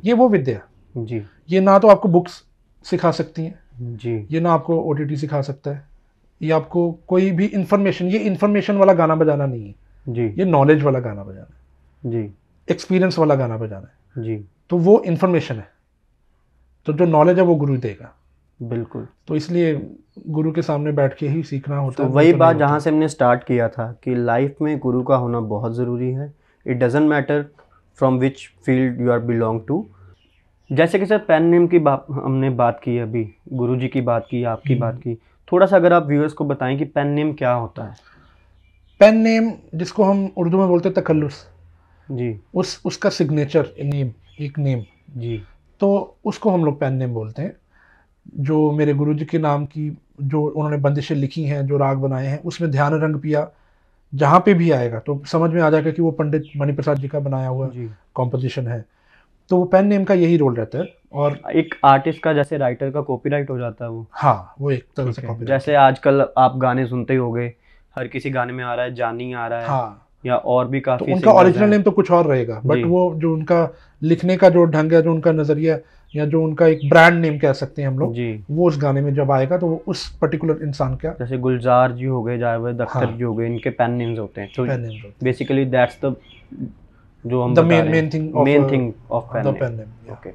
ये वो विद्या। जी। ये ना तो आपको बुक्स सिखा सकती हैं जी, ये ना आपको ओटीटी सिखा सकता है, ये आपको कोई भी इंफॉर्मेशन, ये इंफॉर्मेशन वाला गाना बजाना नहीं है जी, ये नॉलेज वाला गाना बजाना है जी, एक्सपीरियंस वाला गाना बजाना है जी। तो वो इंफॉर्मेशन है, तो जो नॉलेज है वो गुरु देगा। बिल्कुल। तो इसलिए गुरु के सामने बैठ के ही सीखना होता है। वही बात जहाँ से हमने स्टार्ट किया था कि लाइफ में गुरु का होना बहुत ज़रूरी है। It doesn't matter from which field you are belong to. जैसे कि सर पेन नेम की हमने बात की, अभी गुरुजी की बात की, आपकी बात की, थोड़ा सा अगर आप व्यूअर्स को बताएं कि पेन नेम क्या होता है। पेन नेम जिसको हम उर्दू में बोलते हैं तकल्लुस जी, उसका सिग्नेचर नेम, एक नेम जी, तो उसको हम लोग पेन नेम बोलते हैं। जो मेरे गुरुजी के नाम की जो उन्होंने बंदिशें लिखी हैं, जो राग बनाए हैं, उसमें ध्यान रंग पिया जहाँ पे भी आएगा तो समझ में आ जाएगा कि वो पंडित मणिप्रसाद जी का बनाया हुआ कॉम्पोजिशन है। तो वो पेन नेम का यही रोल रहता है। और एक आर्टिस्ट का जैसे राइटर का कॉपीराइट हो जाता है वो। हाँ, वो एक तरह से कॉपीराइट। जैसे आजकल आप गाने सुनते ही होंगे, हर किसी गाने में आ रहा है जानी आ रहा है। हाँ। या और भी काफी। तो उनका ओरिजिनल नेम तो कुछ और रहेगा, बट वो जो उनका लिखने का जो ढंग है, जो उनका नजरिया या जो उनका एक ब्रांड नेम कह सकते हैं हम लोग, वो उस गाने में जब आएगा तो वो उस पर्टिकुलर इंसान का, जैसे गुलजार जी हो गए, जावेद अख्तर जी हो गए, इनके पेन नेम्स होते हैं। तो बेसिकली दैट्स द जो हम main thing of pen name. Okay.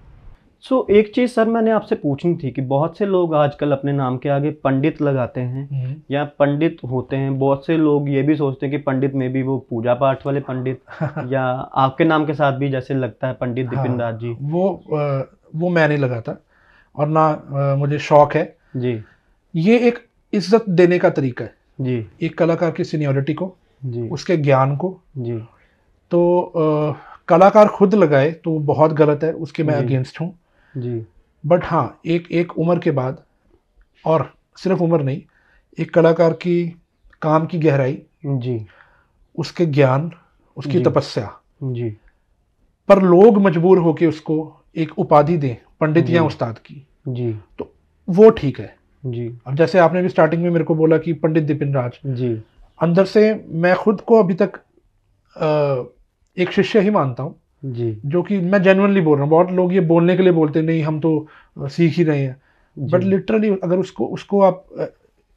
So एक चीज़ सर मैंने आपसे पूछनी थी कि बहुत से लोग आजकल अपने नाम के आगे पंडित लगाते हैं या पंडित होते हैं। बहुत से लोग ये भी सोचते हैं कि पंडित में भी वो पूजा पाठ वाले पंडित या आपके नाम के साथ भी जैसे लगता है पंडित दिपिन राज जी। वो मैं नहीं लगाता और ना मुझे शौक है जी। ये एक इज्जत देने का तरीका है जी, एक कलाकार की सीनियरिटी को जी, उसके ज्ञान को जी। तो कलाकार खुद लगाए तो बहुत गलत है, उसके मैं अगेंस्ट हूँ जी। बट हाँ, एक उम्र के बाद, और सिर्फ उम्र नहीं, एक कलाकार की काम की गहराई जी, उसके ज्ञान, उसकी तपस्या जी, पर लोग मजबूर होके उसको एक उपाधि दें पंडित या उस्ताद की जी, तो वो ठीक है जी। अब जैसे आपने भी स्टार्टिंग में मेरे को बोला कि पंडित दिपिन राज जी, अंदर से मैं खुद को अभी तक एक शिष्य ही मानता हूँ जी, जो कि मैं जेन्युइनली बोल रहा हूँ। बहुत लोग ये बोलने के लिए बोलते नहीं, हम तो सीख ही रहे हैं, बट लिटरली अगर उसको आप,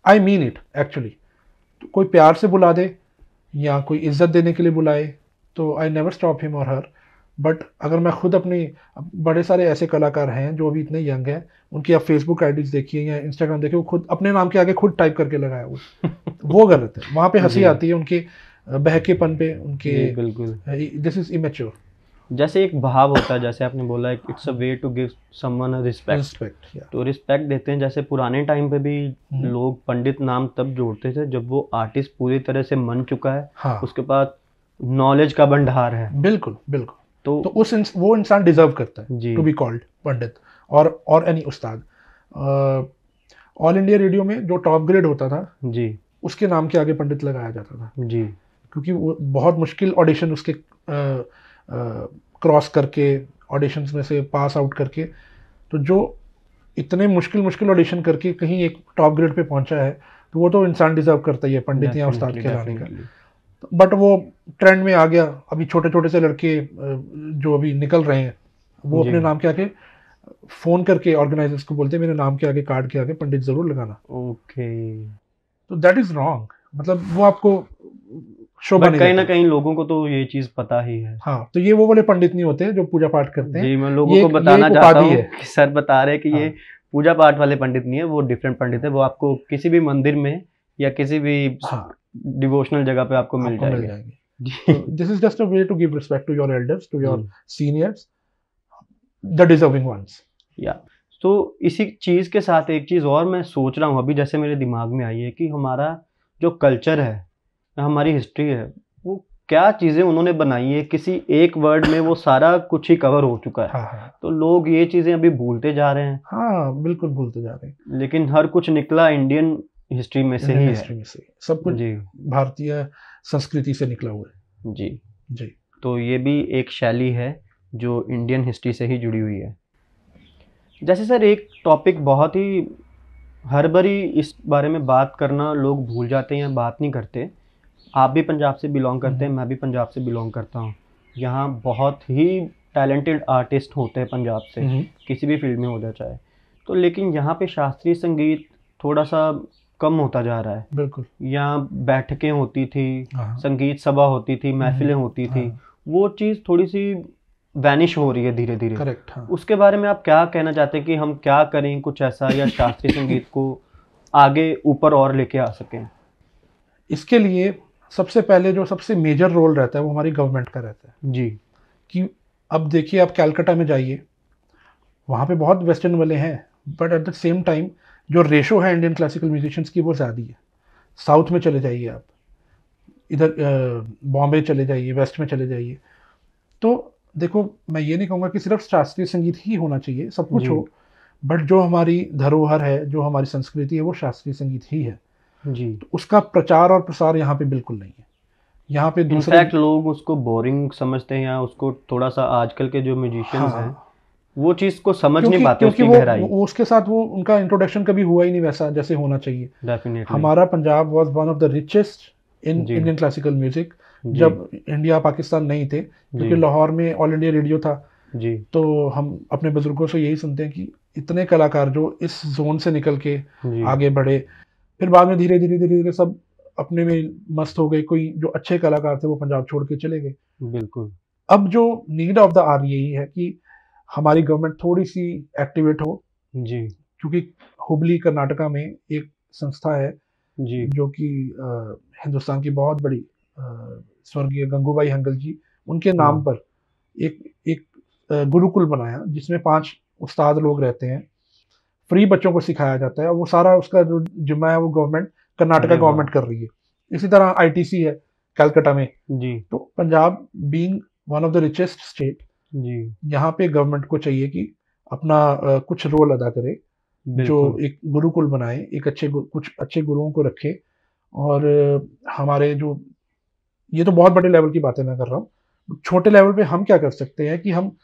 आई मीन इट एक्चुअली, तो कोई प्यार से बुला दे या कोई इज्जत देने के लिए बुलाए तो आई नेवर स्टॉप हिम और हर। बट अगर मैं खुद अपनी, बड़े सारे ऐसे कलाकार हैं जो अभी इतने यंग हैं, उनकी आप फेसबुक आईडीज देखिए या इंस्टाग्राम देखिए, वो खुद अपने नाम के आगे खुद टाइप करके लगाया वो गलत है। वहाँ पे हंसी आती है उनके बहकेपन पे, उनके, बिल्कुल। This is immature. जैसे एक भाव होता है, जैसे आपने बोला, it's a way to give someone a respect, तो रिस्पेक्ट देते हैं। जैसे पुराने टाइम पे भी लोग पंडित नाम तब जोड़ते थे जब वो आर्टिस्ट पूरी तरह से मन चुका है, हाँ, उसके पास नॉलेज का भंडार है। बिल्कुल बिल्कुल। तो वो इंसान डिजर्व करता है जी टू बी कॉल्ड पंडित और एनी उस्ताद। ऑल इंडिया रेडियो में जो टॉप ग्रेड होता था जी उसके नाम के आगे पंडित लगाया जाता था, जी, क्योंकि वो बहुत मुश्किल ऑडिशन उसके क्रॉस करके, ऑडिशंस में से पास आउट करके, तो जो इतने मुश्किल ऑडिशन करके कहीं एक टॉप ग्रेड पे पहुंचा है, तो वो तो इंसान डिजर्व करता ही है पंडित या उस्ताद कहलाने का। बट वो ट्रेंड में आ गया। अभी छोटे छोटे से लड़के जो अभी निकल रहे हैं, वो अपने नाम के आगे फोन करके ऑर्गेनाइजर्स को बोलते हैं मेरे नाम के आगे, कार्ड के आगे पंडित जरूर लगाना। ओके, तो दैट इज रॉन्ग। मतलब वो आपको शोभा नहीं कहीं ना देता। कहीं लोगों को तो ये चीज पता ही है। हाँ, तो ये वो वाले पंडित नहीं होते जो पूजा पाठ करते हैं। जी, मैं लोगों को बताना चाहता हूँ कि सर बता रहे हैं कि हाँ, ये पूजा पाठ वाले पंडित नहीं है, वो डिफरेंट पंडित है। वो आपको किसी भी मंदिर में या किसी भी डिवोशनल जगह पे आपको मिल जाएंगे। This is just a way to give respect to your elders, to your seniors, the deserving ones. या तो इसी चीज के साथ एक चीज और मैं सोच रहा हूँ अभी, जैसे मेरे दिमाग में आई है कि हमारा जो कल्चर है, हमारी हिस्ट्री है, वो क्या चीजें उन्होंने बनाई है, किसी एक वर्ड में वो सारा कुछ ही कवर हो चुका है। हाँ, तो लोग ये चीजें अभी भूलते जा रहे हैं। हाँ, बिल्कुल भूलते जा रहे हैं। लेकिन हर कुछ निकला इंडियन हिस्ट्री में से ही है। सब कुछ जी, भारतीय संस्कृति से निकला हुआ है। जी जी। तो ये भी एक शैली है जो इंडियन हिस्ट्री से ही जुड़ी हुई है। जैसे सर एक टॉपिक बहुत ही, हर बारी इस बारे में बात करना लोग भूल जाते हैं या बात नहीं करते। आप भी पंजाब से बिलोंग करते हैं, मैं भी पंजाब से बिलोंग करता हूँ। यहाँ बहुत ही टैलेंटेड आर्टिस्ट होते हैं पंजाब से, किसी भी फील्ड में हो जाए चाहे। तो लेकिन यहाँ पे शास्त्रीय संगीत थोड़ा सा कम होता जा रहा है। बिल्कुल। यहाँ बैठकें होती थी, संगीत सभा होती थी, महफिलें होती थी, वो चीज़ थोड़ी सी वैनिश हो रही है धीरे धीरे। करेक्ट। उसके बारे में आप क्या कहना चाहते हैं कि हम क्या करें कुछ ऐसा, या शास्त्रीय संगीत को आगे ऊपर और लेके आ सकें? इसके लिए सबसे पहले जो सबसे मेजर रोल रहता है वो हमारी गवर्नमेंट का रहता है जी। कि अब देखिए, आप कैलकाटा में जाइए, वहाँ पे बहुत वेस्टर्न वाले हैं, but at the same time जो रेशो है इंडियन क्लासिकल म्यूजिशियंस की वो ज़्यादा है। साउथ में चले जाइए आप, इधर बॉम्बे चले जाइए, वेस्ट में चले जाइए, तो देखो मैं ये नहीं कहूँगा कि सिर्फ शास्त्रीय संगीत ही होना चाहिए, सब कुछ हो, बट जो हमारी धरोहर है, जो हमारी संस्कृति है, वो शास्त्रीय संगीत ही है जी। तो उसका प्रचार और प्रसार यहाँ पे बिल्कुल नहीं है। यहाँ पे दूसरे इनफैक्ट लोग उसको बोरिंग समझते हैं, या उसको थोड़ा सा आजकल के जो म्यूजिशियंस हैं वो चीज़ को समझ नहीं पाते, उसकी गहराई। वो उसके साथ वो उनका इंट्रोडक्शन कभी हुआ ही नहीं वैसा जैसे होना चाहिए। डेफिनेटली हमारा Punjab was one of the richest in Indian classical music जब इंडिया पाकिस्तान नहीं थे, क्योंकि लाहौर में ऑल इंडिया रेडियो था जी। तो हम अपने बुजुर्गों से यही सुनते हैं कि इतने कलाकार जो इस जोन से निकल के आगे बढ़े, फिर बाद में धीरे धीरे सब अपने में मस्त हो गए। कोई जो अच्छे कलाकार थे वो पंजाब छोड़ के चले गए। बिल्कुल। अब जो नीड ऑफ द आवर यही है कि हमारी गवर्नमेंट थोड़ी सी एक्टिवेट हो जी, क्योंकि हुबली कर्नाटका में एक संस्था है जी जो कि हिंदुस्तान की बहुत बड़ी स्वर्गीय गंगूबाई हंगल जी, उनके नाम पर एक गुरुकुल बनाया जिसमें 5 उस्ताद लोग रहते हैं, फ्री बच्चों को सिखाया जाता है, और वो सारा उसका जो जिम्मा है वो गवर्नमेंट, कर्नाटका गवर्नमेंट कर रही है। इसी तरह आईटीसी है कलकत्ता में जी। तो Punjab being one of the richest state जी, यहाँ पे गवर्नमेंट को चाहिए कि अपना कुछ रोल अदा करे, जो एक गुरुकुल बनाए, एक कुछ अच्छे गुरुओं को रखे, और हमारे जो, ये तो बहुत बड़े लेवल की बातें मैं कर रहा हूँ, छोटे लेवल पे हम क्या कर सकते हैं कि हम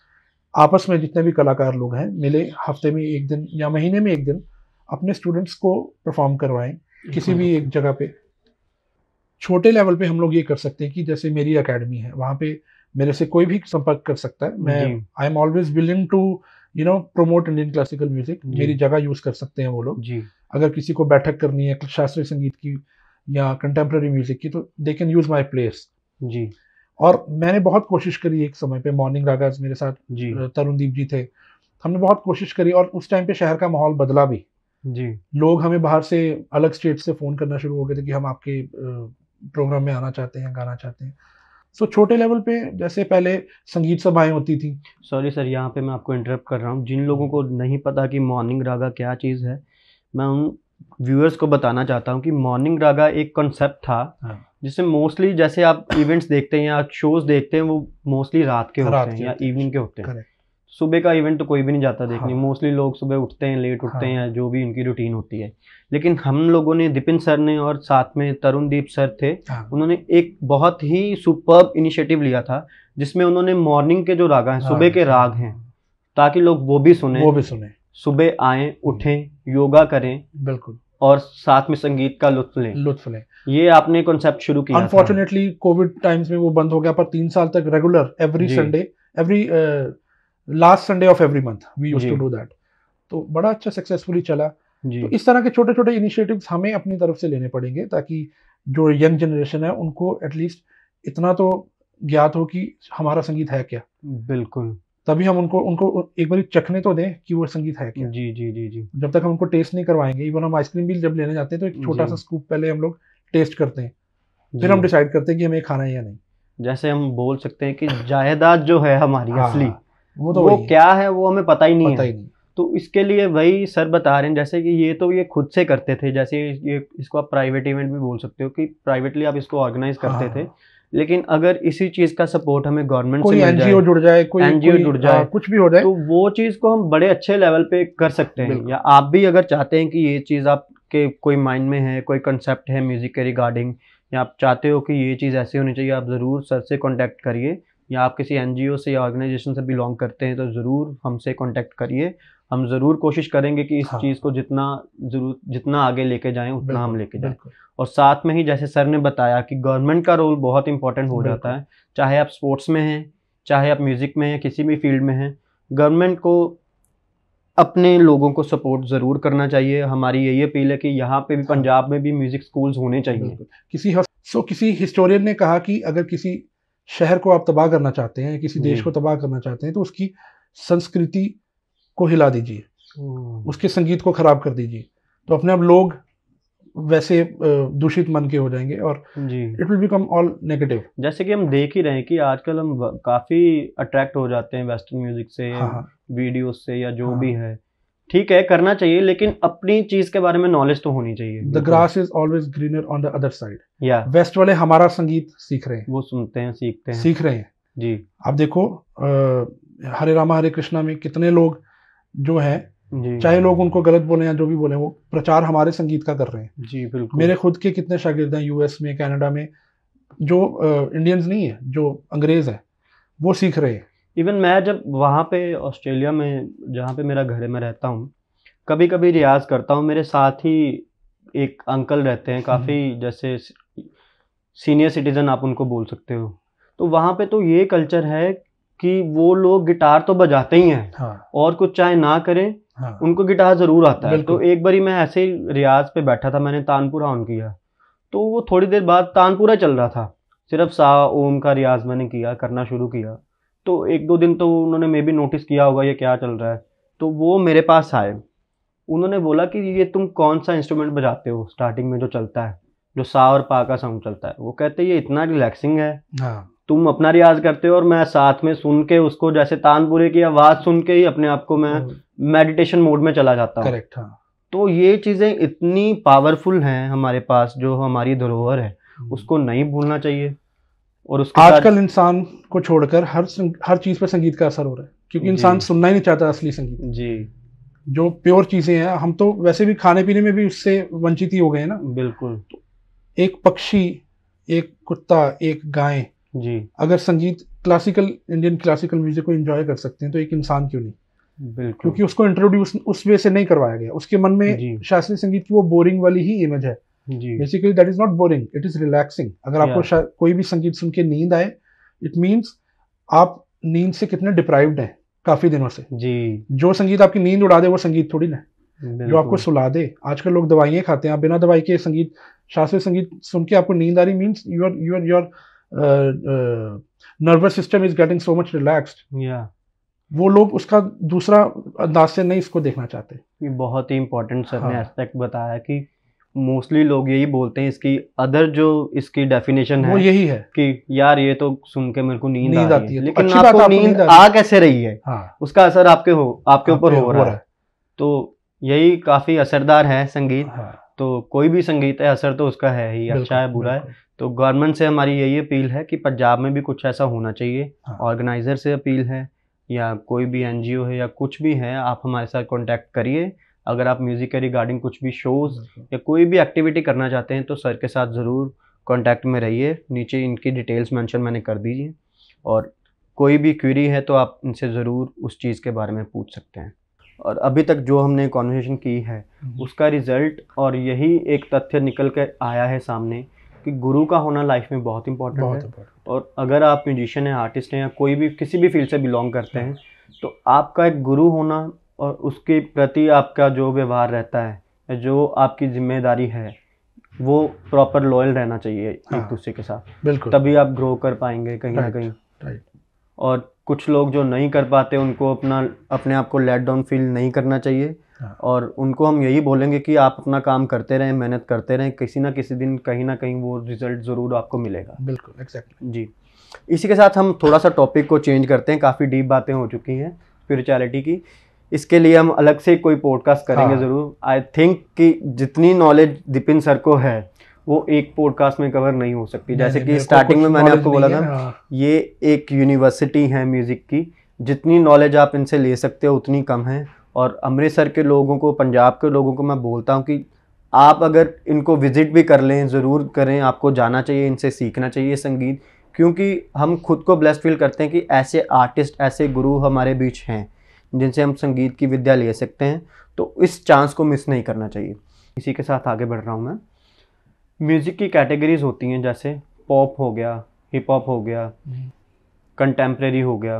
आपस में जितने भी कलाकार लोग हैं मिले, हफ्ते में एक दिन या महीने में एक दिन अपने स्टूडेंट्स को परफॉर्म करवाएं किसी भी एक जगह पे। छोटे लेवल पे हम लोग ये कर सकते हैं कि जैसे मेरी एकेडमी है, वहाँ पे मेरे से कोई भी संपर्क कर सकता है। मैं I am always willing to promote Indian classical music. मेरी जगह यूज कर सकते हैं वो लोग। अगर किसी को बैठक करनी है शास्त्रीय संगीत की या कंटेम्प्रेरी म्यूजिक की, तो they can use my place जी। और मैंने बहुत कोशिश करी एक समय पे, मॉर्निंग रागाज मेरे साथ जी तरुणदीप जी थे, हमने बहुत कोशिश करी और उस टाइम पे शहर का माहौल बदला भी। जी। लोग हमें बाहर से अलग स्टेट से फ़ोन करना शुरू हो गए थे कि हम आपके प्रोग्राम में आना चाहते हैं, गाना चाहते हैं। सो छोटे लेवल पे जैसे पहले संगीत सभाएं होती थी। सॉरी सर, यहाँ पे मैं आपको इंटरप्ट कर रहा हूँ। जिन लोगों को नहीं पता कि मॉर्निंग रागा क्या चीज़ है, मैं उन व्यूअर्स को बताना चाहता हूँ कि मॉर्निंग रागा एक कॉन्सेप्ट था जिसमें मोस्टली जैसे आप इवेंट्स देखते हैं या शोज देखते हैं, वो मोस्टली रात के होते हैं या इवनिंग के होते हैं। सुबह का इवेंट तो कोई भी नहीं जाता देखने। मोस्टली लोग सुबह उठते हैं, लेट उठते हैं, या जो भी उनकी रूटीन होती है। लेकिन हम लोगों ने, दिपिन सर ने और साथ में तरुणदीप सर थे, उन्होंने एक बहुत ही सुपर्ब इनिशिएटिव लिया था जिसमें उन्होंने मॉर्निंग के जो राग हैं, सुबह के राग हैं, ताकि लोग वो भी सुने, सुबह आए, उठें, योगा करें, बिल्कुल, और साथ में संगीत का लुत्फ लें। ये आपने कॉन्सेप्ट शुरू किया। अनफॉर्चुनेटली कोविड टाइम्स में वो बंद हो गया, पर 3 साल तक regular every Sunday, every last Sunday of every month we used to do that. तो बड़ा अच्छा सक्सेसफुली चला। तो इस तरह के छोटे छोटे इनिशिएटिव्स हमें अपनी तरफ से लेने पड़ेंगे ताकि जो यंग जनरेशन है उनको एटलीस्ट इतना तो ज्ञात हो कि हमारा संगीत है क्या। बिल्कुल, तभी हम उनको एक बार चखने तो दें कि वो संगीत है क्या। जी जी जी जी। जब तक हम उनको टेस्ट नहीं करवाएंगे, इवन हम आइसक्रीम भी जब लेने जाते हैं तो एक छोटा सा स्कूप पहले हम लोग टेस्ट करते हैं, फिर हम डिसाइड करते हैं कि हमें खाना है या नहीं। जैसे हम बोल सकते हैं कि जायदाद जो है हमारी असली, वो क्या है वो हमें पता ही नहीं है। तो इसके लिए वही सर बता रहे हैं, जैसे कि ये तो ये खुद से करते थे, जैसे ये इसको आप प्राइवेट इवेंट भी बोल सकते हो कि प्राइवेटली आप इसको ऑर्गेनाइज करते थे। लेकिन अगर इसी चीज का सपोर्ट हमें गवर्नमेंट से मिल जाए, एनजीओ जुड़ जाए, कोई एनजीओ जुड़ जाए, कुछ भी हो जाए, तो वो चीज को हम बड़े अच्छे लेवल पे कर सकते हैं। या आप भी अगर चाहते हैं कि ये चीज आपके कोई माइंड में है, कोई कंसेप्ट है म्यूजिक के रिगार्डिंग, या आप चाहते हो कि ये चीज ऐसी होनी चाहिए, आप जरूर सर से कॉन्टेक्ट करिए। या आप किसी एनजीओ से या ऑर्गेनाइजेशन से बिलोंग करते हैं तो ज़रूर हमसे कांटेक्ट करिए। हम ज़रूर कोशिश करेंगे कि इस चीज़ को जितना आगे लेके जाएं उतना हम लेके जाएं। और साथ में ही जैसे सर ने बताया कि गवर्नमेंट का रोल बहुत इंपॉर्टेंट हो जाता है, चाहे आप स्पोर्ट्स में हैं, चाहे आप म्यूज़िक में हैं, किसी भी फील्ड में हैं, गवर्नमेंट को अपने लोगों को सपोर्ट ज़रूर करना चाहिए। हमारी यही अपील है कि यहाँ पे भी पंजाब में भी म्यूज़िक स्कूल्स होने चाहिए। किसी हिस्टोरियन ने कहा कि अगर किसी शहर को आप तबाह करना चाहते हैं, किसी देश को तबाह करना चाहते हैं, तो उसकी संस्कृति को हिला दीजिए, उसके संगीत को खराब कर दीजिए, तो अपने आप लोग वैसे दूषित मन के हो जाएंगे और it will become all negative. जैसे कि हम देख ही रहे हैं कि आजकल हम काफी अट्रैक्ट हो जाते हैं वेस्टर्न म्यूजिक से, वीडियो से, या जो भी है, ठीक है करना चाहिए, लेकिन अपनी चीज के बारे में नॉलेज तो होनी चाहिए। The grass is always greener on the other side. या वेस्ट वाले हमारा संगीत सीख रहे हैं, वो सुनते हैं, सीख रहे हैं जी। आप देखो हरे रामा हरे कृष्णा में कितने लोग जो हैं, चाहे लोग उनको गलत बोले या जो भी बोले, वो प्रचार हमारे संगीत का कर रहे हैं। जी बिल्कुल। मेरे खुद के कितने शागिर्द हैं यूएस में, कनाडा में, जो इंडियंस नहीं है, जो अंग्रेज है, वो सीख रहे हैं। इवन मैं जब वहाँ पे ऑस्ट्रेलिया में, जहाँ पे मेरा घर है, मैं रहता हूँ, कभी कभी रियाज करता हूँ। मेरे साथ ही एक अंकल रहते हैं, काफ़ी जैसे सीनियर सिटीजन आप उनको बोल सकते हो। तो वहाँ पे तो ये कल्चर है कि वो लोग गिटार तो बजाते ही हैं, और कुछ चाहे ना करें, उनको गिटार ज़रूर आता है। तो एक बारी मैं ऐसे ही रियाज पे बैठा था, मैंने तानपुरा ऑन किया, तो वो थोड़ी देर बाद तानपुरा चल रहा था, सिर्फ सा ओम का रियाज मैंने करना शुरू किया। तो 1-2 दिन तो उन्होंने मे भी नोटिस किया होगा ये क्या चल रहा है। तो वो मेरे पास आए, उन्होंने बोला कि ये तुम कौन सा इंस्ट्रूमेंट बजाते हो स्टार्टिंग में जो चलता है, जो सा और पा का साउंड चलता है। वो कहते ये इतना रिलैक्सिंग है, तुम अपना रियाज करते हो और मैं साथ में सुन के उसको, जैसे तानपुरे की आवाज़ सुन के ही अपने आप को मैं मेडिटेशन मोड में चला जाता हूँ। करेक्ट। तो ये चीज़ें इतनी पावरफुल हैं हमारे पास, जो हमारी धरोहर है, उसको नहीं भूलना चाहिए। और उसके आजकल इंसान को छोड़कर हर चीज पर संगीत का असर हो रहा है, क्योंकि इंसान सुनना ही नहीं चाहता असली संगीत जी। जो प्योर चीजें हैं, हम तो वैसे भी खाने पीने में भी उससे वंचित ही हो गए हैं ना। बिल्कुल। एक पक्षी, एक कुत्ता, एक गाय जी, अगर संगीत इंडियन क्लासिकल म्यूजिक को एंजॉय कर सकते हैं, तो एक इंसान क्यों नहीं? बिल्कुल। क्योंकि उसको इंट्रोड्यूस उस वे से नहीं करवाया गया। उसके मन में शास्त्रीय संगीत की वो बोरिंग वाली ही इमेज है। Basically that is not boring, it is relaxing. अगर आपको कोई भी संगीत सुन के नींद आए, इट मीन्स आप नींद से कितने डिप्राइव्ड हैं काफी दिनों से। जी। जो संगीत आपकी नींद उड़ा दे वो संगीत थोड़ी ना। जो आपको सुला दे। आजकल लोग दवाइयाँ खाते हैं, आप बिना दवाई के संगीत, शास्त्रीय संगीत सुन के आपको नींद आ रही, means your nervous system is getting so much relaxed. वो लोग उसका दूसरा अंदाज से नहीं इसको देखना चाहते। ये बहुत ही इम्पोर्टेंट सर ने हाँ। एस्पेक्ट बताया कि मोस्टली लोग यही बोलते हैं, इसकी अदर जो इसकी डेफिनेशन है वो यही है कि यार ये तो सुन के मेरे को नींद आ रही है, लेकिन अच्छी बात आपको आपको नींद नींद आ आ कैसे रही है, हाँ, उसका असर आपके ऊपर हो रहा है। तो यही काफी असरदार है संगीत। हाँ, तो कोई भी संगीत है, असर तो उसका है ही, अच्छा है बुरा है। तो गवर्नमेंट से हमारी यही अपील है कि पंजाब में भी कुछ ऐसा होना चाहिए। ऑर्गेनाइजर से अपील है, या कोई भी एनजीओ है या कुछ भी है, आप हमारे साथ कांटेक्ट करिए। अगर आप म्यूज़िक के रिगार्डिंग कुछ भी शोज़ या कोई भी एक्टिविटी करना चाहते हैं तो सर के साथ ज़रूर कांटेक्ट में रहिए। नीचे इनकी डिटेल्स मेंशन मैंने कर दीजिए, और कोई भी क्वेरी है तो आप इनसे ज़रूर उस चीज़ के बारे में पूछ सकते हैं। और अभी तक जो हमने कॉन्वर्सेशन की है उसका रिज़ल्ट और यही एक तथ्य निकल कर आया है सामने कि गुरु का होना लाइफ में बहुत इंपॉर्टेंट है। और अगर आप म्यूजिशियन हैं, आर्टिस्ट हैं, या कोई भी किसी भी फील्ड से बिलोंग करते हैं, तो आपका एक गुरु होना और उसके प्रति आपका जो व्यवहार रहता है या जो आपकी जिम्मेदारी है, वो प्रॉपर लॉयल रहना चाहिए एक दूसरे के साथ। बिल्कुल, तभी आप ग्रो कर पाएंगे कहीं ना कहीं। और कुछ लोग जो नहीं कर पाते उनको अपने आप को लेट डाउन फील नहीं करना चाहिए। और उनको हम यही बोलेंगे कि आप अपना काम करते रहें, मेहनत करते रहें, किसी ना किसी दिन कहीं ना कहीं वो रिजल्ट ज़रूर आपको मिलेगा। बिल्कुल, एग्जैक्टली जी। इसी के साथ हम थोड़ा सा टॉपिक को चेंज करते हैं, काफ़ी डीप बातें हो चुकी हैं स्पिरिचुअलिटी की। इसके लिए हम अलग से कोई पॉडकास्ट करेंगे ज़रूर। आई थिंक कि जितनी नॉलेज दिपिन सर को है वो एक पॉडकास्ट में कवर नहीं हो सकती। जैसे कि स्टार्टिंग में मैंने आपको बोला था, ये एक यूनिवर्सिटी है म्यूज़िक की, जितनी नॉलेज आप इनसे ले सकते हो उतनी कम है। और अमृतसर के लोगों को, पंजाब के लोगों को मैं बोलता हूँ कि आप अगर इनको विज़िट भी कर लें, ज़रूर करें, आपको जाना चाहिए, इनसे सीखना चाहिए संगीत। क्योंकि हम खुद को ब्लेस्ड फील करते हैं कि ऐसे आर्टिस्ट, ऐसे गुरु हमारे बीच हैं जिनसे हम संगीत की विद्या ले सकते हैं। तो इस चांस को मिस नहीं करना चाहिए। इसी के साथ आगे बढ़ रहा हूँ मैं। म्यूज़िक की कैटेगरीज होती हैं, जैसे पॉप हो गया, हिप हॉप हो गया, कंटेम्प्रेरी हो गया,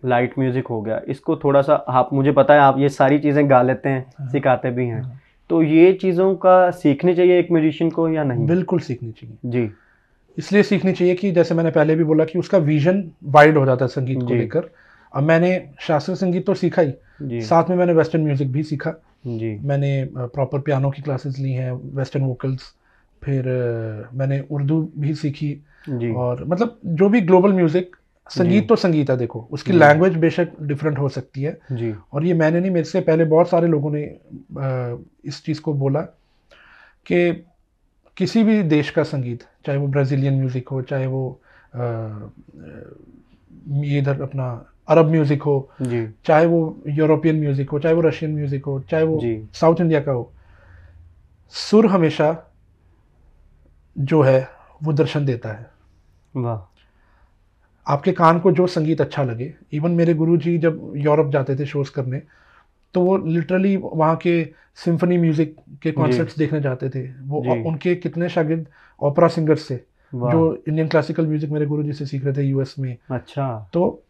लाइट म्यूज़िक हो गया। इसको थोड़ा सा आप, मुझे पता है आप ये सारी चीज़ें गा लेते हैं, सिखाते भी हैं, तो ये चीज़ों का सीखनी चाहिए एक म्यूजिशियन को या नहीं? बिल्कुल सीखनी चाहिए जी। इसलिए सीखनी चाहिए कि जैसे मैंने पहले भी बोला कि उसका विजन वाइड हो जाता है संगीत को लेकर। अब मैंने शास्त्रीय संगीत तो सीखा ही, साथ में मैंने वेस्टर्न म्यूजिक भी सीखा जी। मैंने प्रॉपर पियानो की क्लासेस ली हैं, वेस्टर्न वोकल्स, फिर मैंने उर्दू भी सीखी जी। और मतलब जो भी ग्लोबल म्यूजिक, संगीत तो संगीत है, देखो उसकी लैंग्वेज बेशक डिफरेंट हो सकती है जी। और ये मैंने नहीं, मेरे से पहले बहुत सारे लोगों ने इस चीज़ को बोला कि किसी भी देश का संगीत, चाहे वो ब्राज़ीलियन म्यूज़िक हो, चाहे वो इधर अपना अरब म्यूज़िक हो जी। चाहे वो यूरोपियन म्यूज़िक हो, चाहे वो रशियन म्यूज़िक हो, चाहे वो साउथ इंडिया का हो, सुर हमेशा जो है वो दर्शन देता है। वाह। आपके कान को जो संगीत अच्छा लगे, इवन मेरे गुरुजी जब यूरोप जाते थे शोज करने, तो वो लिटरली वहाँ के सिम्फनी म्यूजिक के कॉन्सर्ट्स देखने जाते थे। वो उनके कितने शागिर्द ओपेरा सिंगर्स से जो इंडियन क्लासिकल म्यूजिक मेरे गुरुजी से सीख रहे थे यूएस में। अच्छा। तो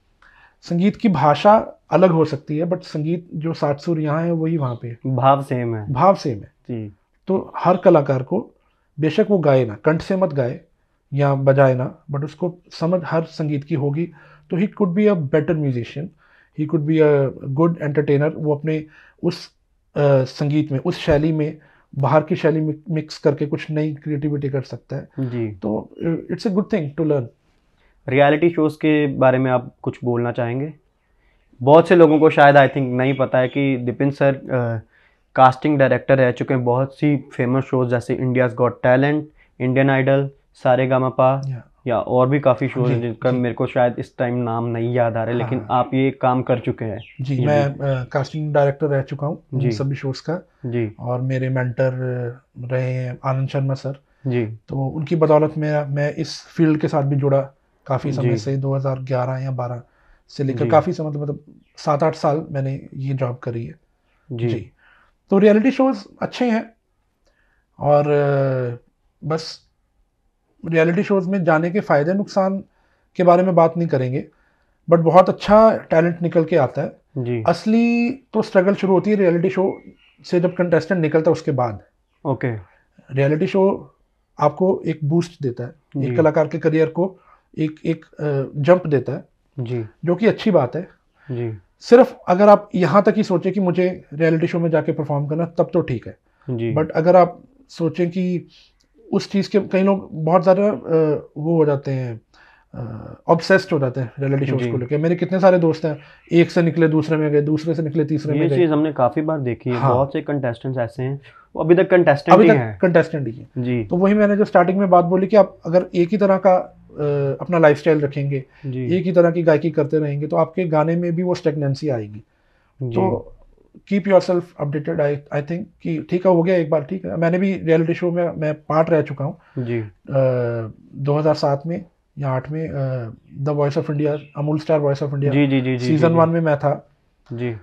संगीत की भाषा अलग हो सकती है, बट संगीत जो सात सुर यहाँ है वही वहाँ पे, भाव सेम है, भाव सेम है जी। तो हर कलाकार को, बेशक वो गाए ना, कंठ से मत गाए या बजाए ना, बट उसको समझ हर संगीत की होगी, तो ही could be a better musician, he could be a good entertainer. वो अपने उस संगीत में, उस शैली में बाहर की शैली में मिक्स करके कुछ नई क्रिएटिविटी कर सकता है जी। तो it's a good thing to learn. Reality shows के बारे में आप कुछ बोलना चाहेंगे? बहुत से लोगों को शायद आई थिंक नहीं पता है कि दिपिन सर कास्टिंग डायरेक्टर रह चुके हैं बहुत सी फेमस शोज़, जैसे India's got talent, Indian idol, Sa Re Ga Ma Pa या और भी काफ़ी शोज हैं जिनका मेरे को शायद इस टाइम नाम नहीं याद आ रहा है, लेकिन आप ये काम कर चुके हैं जी। मैं कास्टिंग डायरेक्टर रह चुका हूँ सभी शोज़ का जी। और मेरे मेंटर रहे हैं आनंद शर्मा सर जी। तो उनकी बदौलत मैं इस फील्ड के साथ भी जुड़ा काफ़ी समय से, 2011 या 12 से लेकर काफ़ी समय, मतलब 7-8 साल मैंने ये जॉब करी है जी। तो रियलिटी शोज़ अच्छे हैं, और बस रियलिटी शोज़ में जाने के फ़ायदे नुकसान के बारे में बात नहीं करेंगे, बट बहुत अच्छा टैलेंट निकल के आता है जी। असली तो स्ट्रगल शुरू होती है रियलिटी शो से जब कंटेस्टेंट निकलता है उसके बाद। ओके। रियलिटी शो आपको एक बूस्ट देता है, एक कलाकार के करियर को एक जंप देता है जी, जो कि अच्छी बात है जी, सिर्फ अगर आप यहाँ तक ही सोचें कि मुझे रियलिटी शो में जाके परफॉर्म करना, तब तो ठीक है। जी, बट अगर आप सोचें कि उस चीज़ के कई लोग बहुत ज़्यादा वो हो जाते हैं, ऑब्सेस्ड हो जाते हैं रियलिटी शोज जी। को लेकर। मेरे कितने सारे दोस्त हैं, एक से निकले दूसरे में गए, दूसरे से निकले तीसरे में ये गए। चीज़ हमने काफ़ी बार देखी है। हाँ, बहुत से कंटेस्टेंट्स ऐसे हैं वो अभी तक कंटेस्टेंट अभी ही तक हैं। कंटेस्टेंट ही है। जी, तो वही मैंने जो स्टार्टिंग में बात बोली कि आप अगर एक ही तरह का अपना लाइफस्टाइल रखेंगे, जी, एक ही तरह की गायकी करते रहेंगे, तो आपके गाने में भी वो स्टेगनेंसी आएगी। जी, तो keep your self updated. I think कि ठीक है, हो गया एक बार, ठीक है। मैंने भी रियलिटी शो में मैं पार्ट रह चुका हूँ जी, 2007 में या 8 में, the voice of India, Amul star voice of India जी, जी, जी, जी, सीजन जी, 1 में मैं था। जी,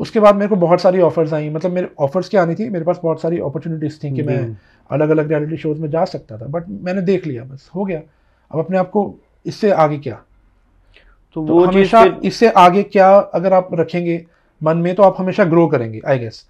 उसके बाद मेरे को बहुत सारी ऑफर्स आई, मतलब मेरे ऑफर्स क्या आनी थी, मेरे पास बहुत सारी अपॉर्चुनिटीज थी कि जी। मैं अलग अलग रियलिटी शोज में जा सकता था, बट मैंने देख लिया, बस हो गया। अब अपने आप को इससे आगे क्या, तो तो वो चीज़ हमेशा फिर इससे आगे क्या अगर आप रखेंगे मन में, तो आप हमेशा ग्रो करेंगे आई गेस।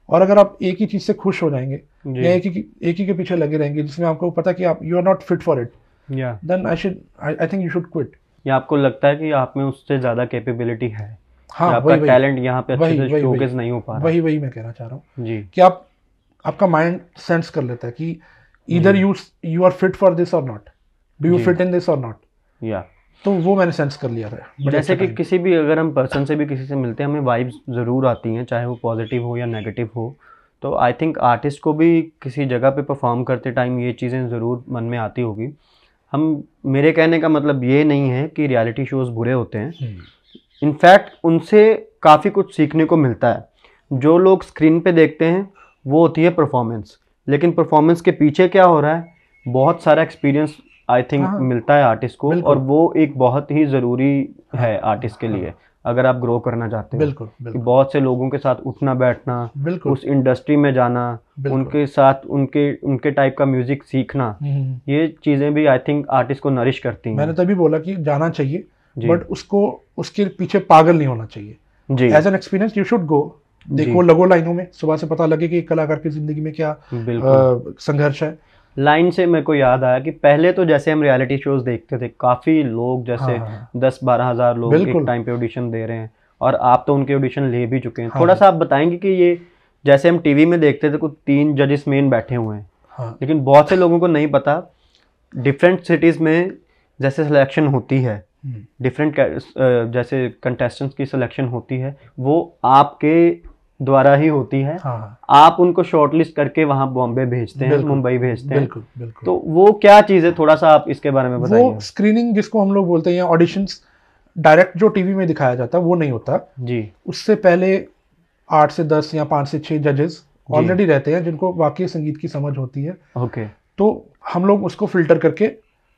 और अगर आप एक ही चीज़ से खुश हो जाएंगे जी, या एक ही के पीछे लगे रहेंगे जिसमें आपको पता कि आप you are not fit for it, या then I think you should quit. या आपको लगता है कि आप में उससे ज़्यादा कैपेबिलिटी है हाँ, या आपका वही वही टैलेंट यहाँ पे अच्छे वही से वही शोकेस वही नहीं हो पा रहा। वही वही मैं कहना चाह रहा हूँ जी, कि आपका माइंड सेंस कर लेता है कि इधर you are fit for this or not, do you जी, fit in this or not. या तो वो मैंने सेंस कर लिया था बड़े जैसे अच्छे कि टाइम। किसी भी अगर हम पर्सन से भी किसी से मिलते हैं हमें वाइब्स ज़रूर आती हैं, चाहे वो पॉजिटिव हो या नेगेटिव हो। तो आई थिंक आर्टिस्ट को भी किसी जगह पे परफॉर्म करते टाइम ये चीज़ें ज़रूर मन में आती होगी। हम मेरे कहने का मतलब ये नहीं है कि रियलिटी शोज़ बुरे होते हैं। इनफैक्ट उनसे काफ़ी कुछ सीखने को मिलता है। जो लोग स्क्रीन पे देखते हैं वो होती है परफॉर्मेंस, लेकिन परफॉर्मेंस के पीछे क्या हो रहा है बहुत सारा एक्सपीरियंस आई थिंक हाँ, मिलता है आर्टिस्ट को, बिल्कुल। और वो एक बहुत ही ज़रूरी है हाँ, आर्टिस्ट के हाँ, लिए अगर आप ग्रो करना चाहते हो। बिल्कुल कि बिल्कुल बहुत से लोगों के साथ उठना बैठना, बिल्कुल उस इंडस्ट्री में जाना, बिल्कुल। उनके साथ उनके टाइप का म्यूज़िक सीखना, ये चीज़ें भी आई थिंक आर्टिस्ट को नरिश करती मैंने हैं। तभी बोला कि जाना चाहिए, जी, बट उसको उसके पीछे पागल नहीं होना चाहिए। जी, as an experience you should go, देखो लगो लाइनों में, सुबह से पता लगे कि एक कलाकार की जिंदगी में क्या बिल्कुल। संघर्ष है। लाइन से मेरे को याद आया कि पहले तो जैसे हम रियलिटी शोज देखते थे काफ़ी लोग जैसे हाँ, हाँ, 10-12 हज़ार लोग एक बिल्कुल। टाइम पे ऑडिशन दे रहे हैं, और आप तो उनके ऑडिशन ले भी चुके हैं। हाँ, थोड़ा सा आप बताएंगे कि ये जैसे हम टीवी में देखते थे कुछ 3 जजेस मेन बैठे हुए हैं, हाँ, लेकिन बहुत से लोगों को नहीं पता डिफरेंट सिटीज़ में जैसे सिलेक्शन होती है, डिफरेंट जैसे कंटेस्टेंट्स की सिलेक्शन होती है वो आपके द्वारा ही होती है। हाँ, आप उनको शॉर्टलिस्ट करके वहाँ बॉम्बे भेजते हैं, बिल्कुल, मुंबई भेजते हैं। बिल्कुल बिल्कुल। तो वो क्या चीज़ है, थोड़ा सा आप इसके बारे में बताइए। वो स्क्रीनिंग जिसको हम लोग बोलते हैं, या ऑडिशंस डायरेक्ट जो टीवी में दिखाया जाता है वो नहीं होता। जी, उससे पहले 8 से 10 या 5 से 6 जजेस ऑलरेडी रहते हैं जिनको वाकई संगीत की समझ होती है। ओके, तो हम लोग उसको फिल्टर करके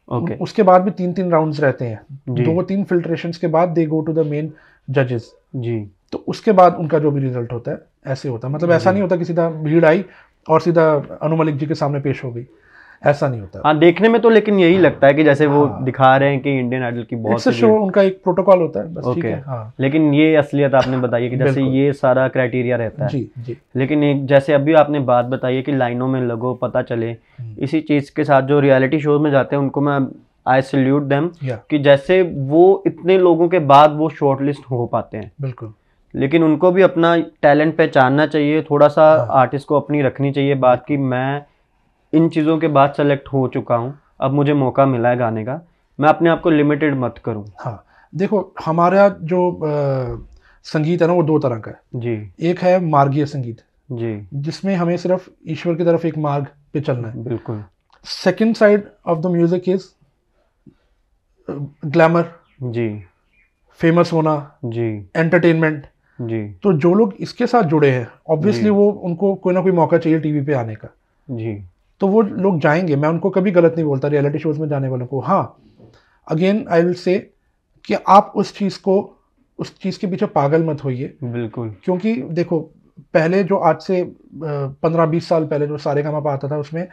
ओके, उसके बाद भी 3-3 राउंड्स रहते हैं, जी, 2-3 फिल्ट्रेशंस के बाद दे गो टू द मेन जजेस। जी, तो उसके बाद उनका जो भी रिजल्ट होता है ऐसे होता है। मतलब ऐसा नहीं होता कि सीधा भीड़ आई और सीधा अनु मलिक जी के सामने पेश हो गई, ऐसा नहीं होता। हाँ देखने में तो लेकिन यही लगता है कि जैसे वो हाँ, दिखा रहे हैं कि इंडियन आइडल की बहुत इट्स अ सी शो, भीड़। उनका एक प्रोटोकॉल होता है बस, ठीक ओके, है। हाँ, लेकिन ये असलियत आपने बताई कि जैसे बिल्कुल। ये सारा क्राइटेरिया रहता है। जी जी लेकिन एक जैसे अभी आपने बात बताई है कि लाइनों में लगो पता चले, इसी चीज़ के साथ जो रियलिटी शोज में जाते हैं उनको मैं आई सल्यूट देम या कि जैसे वो इतने लोगों के बाद वो शॉर्टलिस्ट हो पाते हैं, बिल्कुल लेकिन उनको भी अपना टैलेंट पहचानना चाहिए। थोड़ा सा आर्टिस्ट को अपनी रखनी चाहिए बात कि मैं इन चीज़ों के बाद सेलेक्ट हो चुका हूँ, अब मुझे मौका मिला है गाने का, मैं अपने आप को लिमिटेड मत करूँ। हाँ, देखो हमारा जो संगीत है ना वो दो तरह का है। जी, एक है मार्गीय संगीत, जी, जिसमें हमें सिर्फ ईश्वर की तरफ एक मार्ग पे चलना है। बिल्कुल, second side of the music is glamour, जी, फेमस होना, जी, एंटरटेनमेंट। जी, तो जो लोग इसके साथ जुड़े हैं ऑब्वियसली वो उनको कोई ना कोई मौका चाहिए टीवी पे आने का, जी, तो वो लोग जाएंगे। मैं उनको कभी गलत नहीं बोलता रियलिटी शोज में जाने वालों को। हाँ, अगेन आई विल से कि आप उस चीज़ के पीछे पागल मत होइए, बिल्कुल, क्योंकि देखो पहले जो आज से 15-20 साल पहले जो सारेगामा आता था उसमें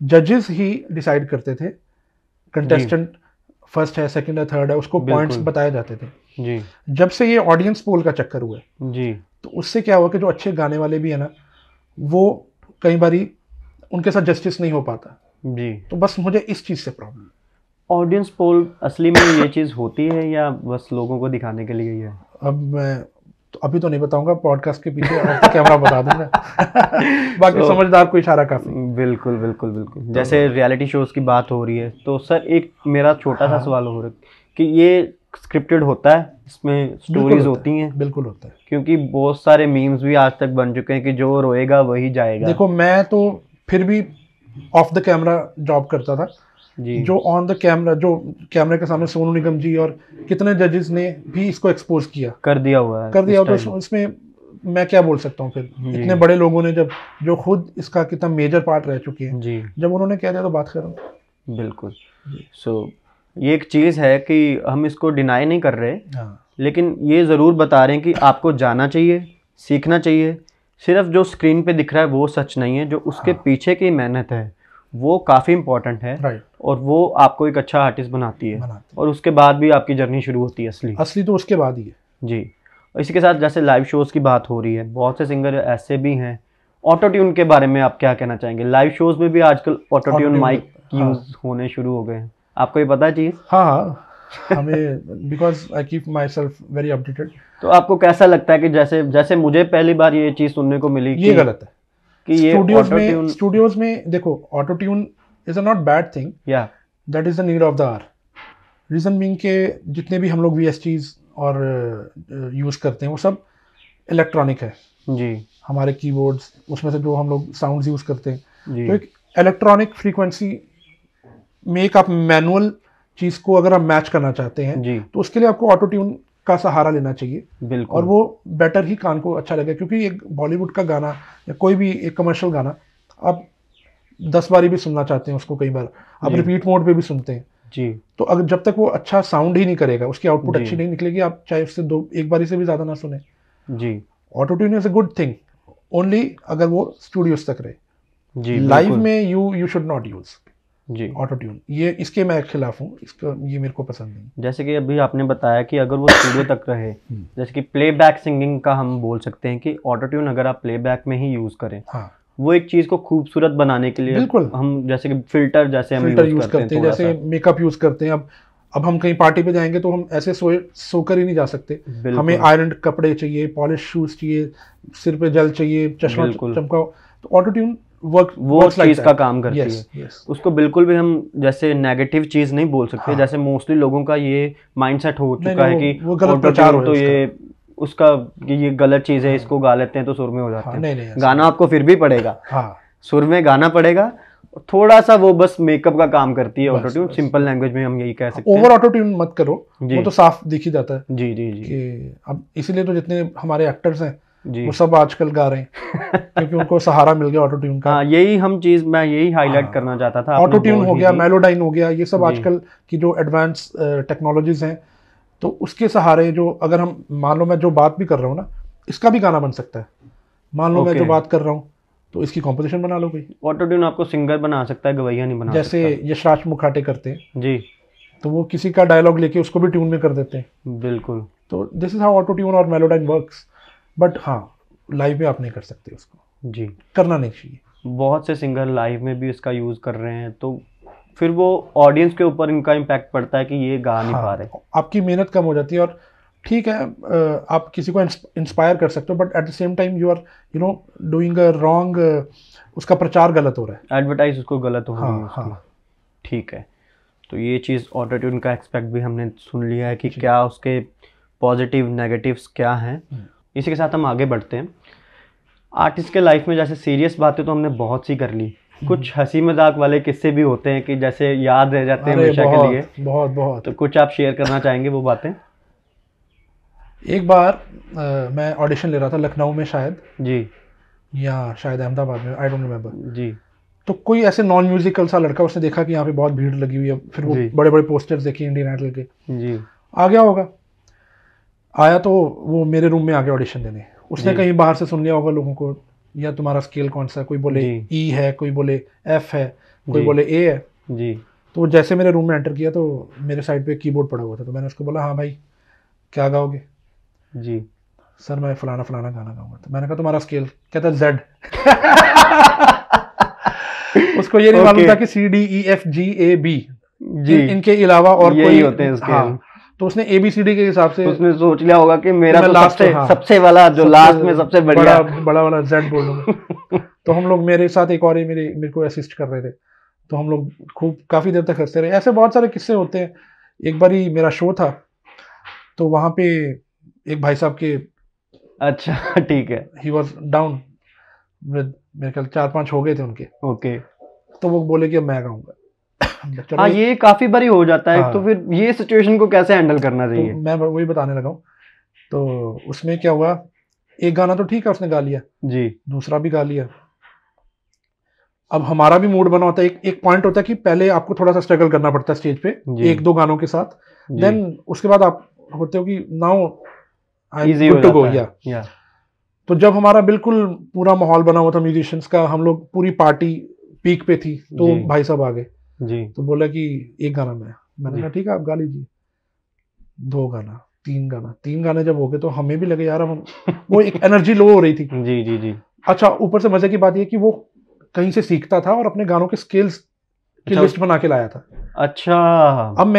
जजेस ही डिसाइड करते थे कंटेस्टेंट फर्स्ट है, सेकंड है, थर्ड है, उसको पॉइंट्स बिल्कुल, बताए जाते थे। जी, जब से ये ऑडियंस पोल का चक्कर हुआ है जी, तो उससे क्या हुआ कि जो अच्छे गाने वाले भी है ना वो कई बारी उनके साथ जस्टिस नहीं हो पाता। जी। तो बस मुझे इस चीज़ से प्रॉब्लम। ऑडियंस पोल असली में ये चीज़ होती है या बस लोगों को दिखाने के लिए ही है? अब मैं तो अभी तो नहीं बताऊंगा, पॉडकास्ट के पीछे ऑफ द कैमरा बता दूंगा। बाकी समझदार को इशारा काफी। बिल्कुल बिल्कुल बिल्कुल। जैसे रियलिटी शोज की बात हो रही है तो सर एक मेरा छोटा सा सवाल हो रहा है कि ये स्क्रिप्टेड होता है, इसमें स्टोरीज होती हैं? बिल्कुल होता है, क्योंकि बहुत सारे मीम्स भी आज तक बन चुके हैं कि जो रोएगा वही जाएगा। देखो मैं तो फिर भी ऑफ द कैमरा जॉब करता था जी। जो ऑन द कैमरा, जो कैमरे के सामने सोनू निगम जी और कितने जजेस ने भी इसको एक्सपोज किया, कर दिया हुआ है, तो इसमें मैं क्या बोल सकता हूँ फिर। इतने बड़े लोगों ने जब, जो खुद इसका कितना मेजर पार्ट रह चुके हैं जी, जब उन्होंने कह दिया तो बात करो। बिल्कुल। सो ये एक चीज़ है कि हम इसको डिनाई नहीं कर रहे, लेकिन ये ज़रूर बता रहे हैं कि आपको जाना चाहिए, सीखना चाहिए। सिर्फ जो स्क्रीन पे दिख रहा है वो सच नहीं है, जो उसके पीछे की मेहनत है वो काफ़ी इम्पोर्टेंट है। और वो आपको एक अच्छा आर्टिस्ट बनाती है। और उसके बाद भी आपकी जर्नी शुरू होती है असली तो उसके बाद ही है जी। और इसी के साथ जैसे लाइव शोज़ की बात हो रही है, बहुत से सिंगर ऐसे भी हैं। ऑटो ट्यून के बारे में आप क्या कहना चाहेंगे? लाइव शोज़ में भी आजकल ऑटो ट्यून माइक यूज़ होने शुरू हो गए हैं, आपको ये पता है चीज़? हाँ, हमें because I keep my self very updated. तो आपको कैसा लगता है कि जैसे मुझे पहली बार ये चीज़ सुनने को मिली ये गलत है कि ये स्टूडियोज में देखो auto tune is a not bad thing, या that is the need of the hour. Reason being के जितने भी हम लोग VSTs और यूज़ करते हैं वो सब इलेक्ट्रॉनिक है जी। हमारे कीबोर्ड्स, उसमें से जो हम लोग साउंड्स यूज़ करते हैं जी। तो एक इलेक्ट्रॉनिक फ्रीक्वेंसी में एक आप मैनुअल चीज़ को अगर आप मैच करना चाहते हैं जी। तो उसके लिए आपको ऑटो ट्यून का सहारा लेना चाहिए। बिल्कुल। और वो बेटर ही कान को अच्छा लगे, क्योंकि एक बॉलीवुड का गाना या कोई भी एक कमर्शियल गाना आप 10 बारी भी सुनना चाहते हैं उसको, कई बार आप रिपीट मोड पे भी सुनते हैं जी। तो अगर जब तक वो अच्छा साउंड ही नहीं करेगा, उसकी आउटपुट अच्छी नहीं निकलेगी, आप चाहे उससे एक बारी से भी ज़्यादा ना सुने जी। Auto tune is a good thing only अगर वो स्टूडियोज तक रहे जी। लाइव में यू शुड नॉट यूज जी ऑटो ट्यून, ये इसके मैं खिलाफ हूँ, इसका ये मेरे को पसंद नहीं। जैसे कि अभी आपने बताया कि अगर वो स्टूडियो तक रहे, जैसे कि प्लेबैक सिंगिंग का हम बोल सकते हैं कि ऑटो ट्यून अगर आप प्लेबैक में ही यूज़ करें, हाँ, वो एक चीज़ को खूबसूरत बनाने के लिए बिल्कुल हम जैसे कि फिल्टर जैसे हम यूज़ करते हैं, जैसे मेकअप यूज़ करते हैं। अब हम कहीं पार्टी पे जाएंगे तो हम ऐसे सोकर ही नहीं जा सकते, हमें आयरन कपड़े चाहिए, पॉलिश शूज चाहिए, सिर पे जल चाहिए, चश्मा चमकाओ, तो ऑटो ट्यून वो चीज का काम करती है। उसको बिल्कुल भी हम जैसे नेगेटिव चीज नहीं बोल सकते। हाँ। जैसे मोस्टली लोगों का ये माइंडसेट हो चुका है कि ऑटो ट्यून तो ये उसका ये गलत चीज है, इसको गा लेते हैं तो सुर में हो जाते हैं। गाना आपको फिर भी पड़ेगा, सुर में गाना पड़ेगा, थोड़ा सा वो बस मेकअप का काम करती है ऑटो ट्यून। सिंपल लैंग्वेज में हम यही कह सकते हैं। ओवर ऑटो ट्यून मत करो, वो तो साफ दिख ही जाता है जी जी जी कि अब इसीलिए तो जितने हमारे एक्टर्स हैं वो सब आजकल गा रहे हैं क्योंकि उनको सहारा मिल गया ऑटो ट्यून का। हाँ, यही हम चीज मैं यही हाईलाइट करना चाहता था। ऑटो ट्यून हो गया, मेलोडाइन हो गया, ये सब आजकल की जो एडवांस टेक्नोलॉजीज हैं, तो उसके सहारे जो अगर हम मान लो मैं जो बात भी कर रहा हूँ ना, इसका भी गाना बन सकता है। मान लो मैं जो बात कर रहा हूँ तो इसकी कॉम्पोजिशन बना लो कोई। ऑटो ट्यून आपको सिंगर बना सकता है, गवैया नहीं बना सकता। जैसे यशराज मुखाटे करते हैं जी, तो वो किसी का डायलॉग लेके उसको भी ट्यून में कर देते हैं। बिल्कुल। तो this is how auto tune और मेलोडाइन वर्क्स। बट हाँ, लाइव में आप नहीं कर सकते उसको जी, करना नहीं चाहिए। बहुत से सिंगर लाइव में भी इसका यूज कर रहे हैं, तो फिर वो ऑडियंस के ऊपर इनका इम्पैक्ट पड़ता है कि ये गा नहीं पा रहे। आपकी मेहनत कम हो जाती है। और ठीक है, आप किसी को इंस्पायर कर सकते हो, but at the same time you are doing a wrong, उसका प्रचार गलत हो रहा है, एडवर्टाइज उसको गलत हो रही है। हाँ, ठीक है। तो ये चीज़ ऑटो ट्यून का एक्सपेक्ट भी हमने सुन लिया है कि क्या उसके पॉजिटिव नेगेटिव्स क्या हैं। इसी के साथ हम आगे बढ़ते हैं। आर्टिस्ट के लाइफ में जैसे सीरियस बातें तो हमने बहुत सी कर ली, कुछ हंसी मजाक वाले किस्से भी होते हैं कि जैसे याद रह जाते हैं हमेशा के लिए। बहुत। तो कुछ आप शेयर करना चाहेंगे वो बातें? एक बार मैं ऑडिशन ले रहा था लखनऊ में शायद जी, या शायद अहमदाबाद में, आई डोंट रिमेम्बर जी। तो कोई ऐसे नॉन म्यूजिकल सा लड़का, उसने देखा कि यहाँ पे बहुत भीड़ लगी हुई है, फिर वो बड़े बड़े पोस्टर्स देखे इंडियन आइडल के जी, आ गया होगा। आया तो वो मेरे रूम में आ गया ऑडिशन देने। उसने कहीं बाहर से सुन लिया होगा लोगों को, या तुम्हारा स्केल कौन सा, कोई बोले ई है, कोई बोले एफ है, कोई बोले ए है जी। तो जैसे मेरे रूम में एंटर किया तो मेरे साइड पे कीबोर्ड पड़ा हुआ था, तो मैंने उसको बोला हाँ भाई क्या गाओगे जी। सर मैं फलाना फलाना गाना गाऊंगा। तो मैंने कहा तुम्हारा स्केल? कहता जेड। उसको ये नहीं मालूम था कि CDEFGAB इनके अलावा और कोई होते हैं स्केल। हाँ, तो उसने ABCD के हिसाब से उसने सोच लिया होगा कि मेरा तो लास्ट सबसे वाला जो लास्ट में सबसे बढ़िया बड़ा वाला जेड बोल दूंगा। तो हम लोग, मेरे साथ एक और मेरे को असिस्ट कर रहे थे, तो हम लोग खूब काफी देर तक हंसते रहे। ऐसे बहुत सारे किस्से होते हैं। एक बार ही मेरा शो था, तो वहां पे एक भाई साहब के, अच्छा ठीक है, ही वॉज डाउन विद, मेरे ख्याल 4-5 हो गए थे उनके। ओके। तो वो बोले कि अब मैं गाऊंगा। हाँ, ये काफी बारी हो जाता है। तो फिर ये सिचुएशन को कैसे हैंडल करना चाहिए? तो मैं वही बताने लगा हूँ। तो उसमें क्या हुआ, एक गाना तो ठीक है उसने गा लिया जी, दूसरा भी गा लिया। अब हमारा भी मूड बना होता है, एक पॉइंट होता है कि पहले आपको थोड़ा सा स्ट्रगल करना पड़ता है स्टेज पे 1-2 गानों के साथ, देन उसके बाद आप होते हो कि now I am good to go. या तो जब हमारा बिल्कुल पूरा माहौल बना हुआ था म्यूजिशियंस का, हम लोग पूरी पार्टी पीक पे थी, तो भाई साहब आ गए जी। तो बोला कि एक गाना मैंने कहा ठीक है आप गा लीजिए। 2 गाना, 3 गाना, 3 गाने जब हो गए तो हमें भी लगे यार हम वो एक एनर्जी लो हो रही थी। जी जी जी। अच्छा, ऊपर से मजे की बात ये कि वो कहीं से सीखता था और अपने गानों के स्किल्स की लिस्ट बना के लाया था। अच्छा, अब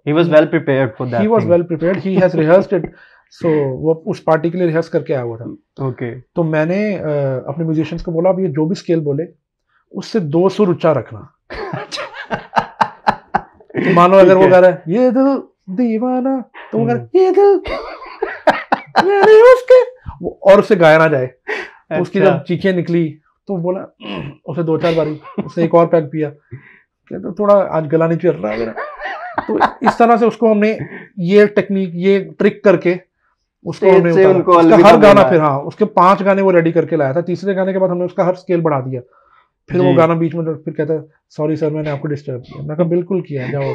he was well prepared for that. He was well prepared. He has rehearsed it. So वो उस पार्टी के लिए रिहर्स करके आया हुआ था। ओके। तो मैंने अपने म्यूजिशियंस को बोला अब ये जो भी स्केल बोले उससे 2 सुर ऊंचा रखना। तो मानो अगर वो कह रहा है ये दिल दीवाना, तो वो कह रहा है ये दिल मैंने उसके, और उससे गाया ना जाए। तो उसकी जब चीखें निकली तो बोला उसे 2-4 बारी, उसने एक और पैक पिया, कहता थोड़ा आज गला नहीं चल रहा मेरा। तो इस तरह से उसको हमने ये टेक्निक, ये ट्रिक करके उसको हमने उसका हर गाना, फिर हाँ उसके 5 गाने वो रेडी करके लाया था। तीसरे गाने के बाद हमने उसका हर स्केल बढ़ा दिया। फिर वो गाना बीच में फिर कहता है सॉरी सर मैंने आपको डिस्टर्ब किया। मैं कहा बिल्कुल किया, जाओ।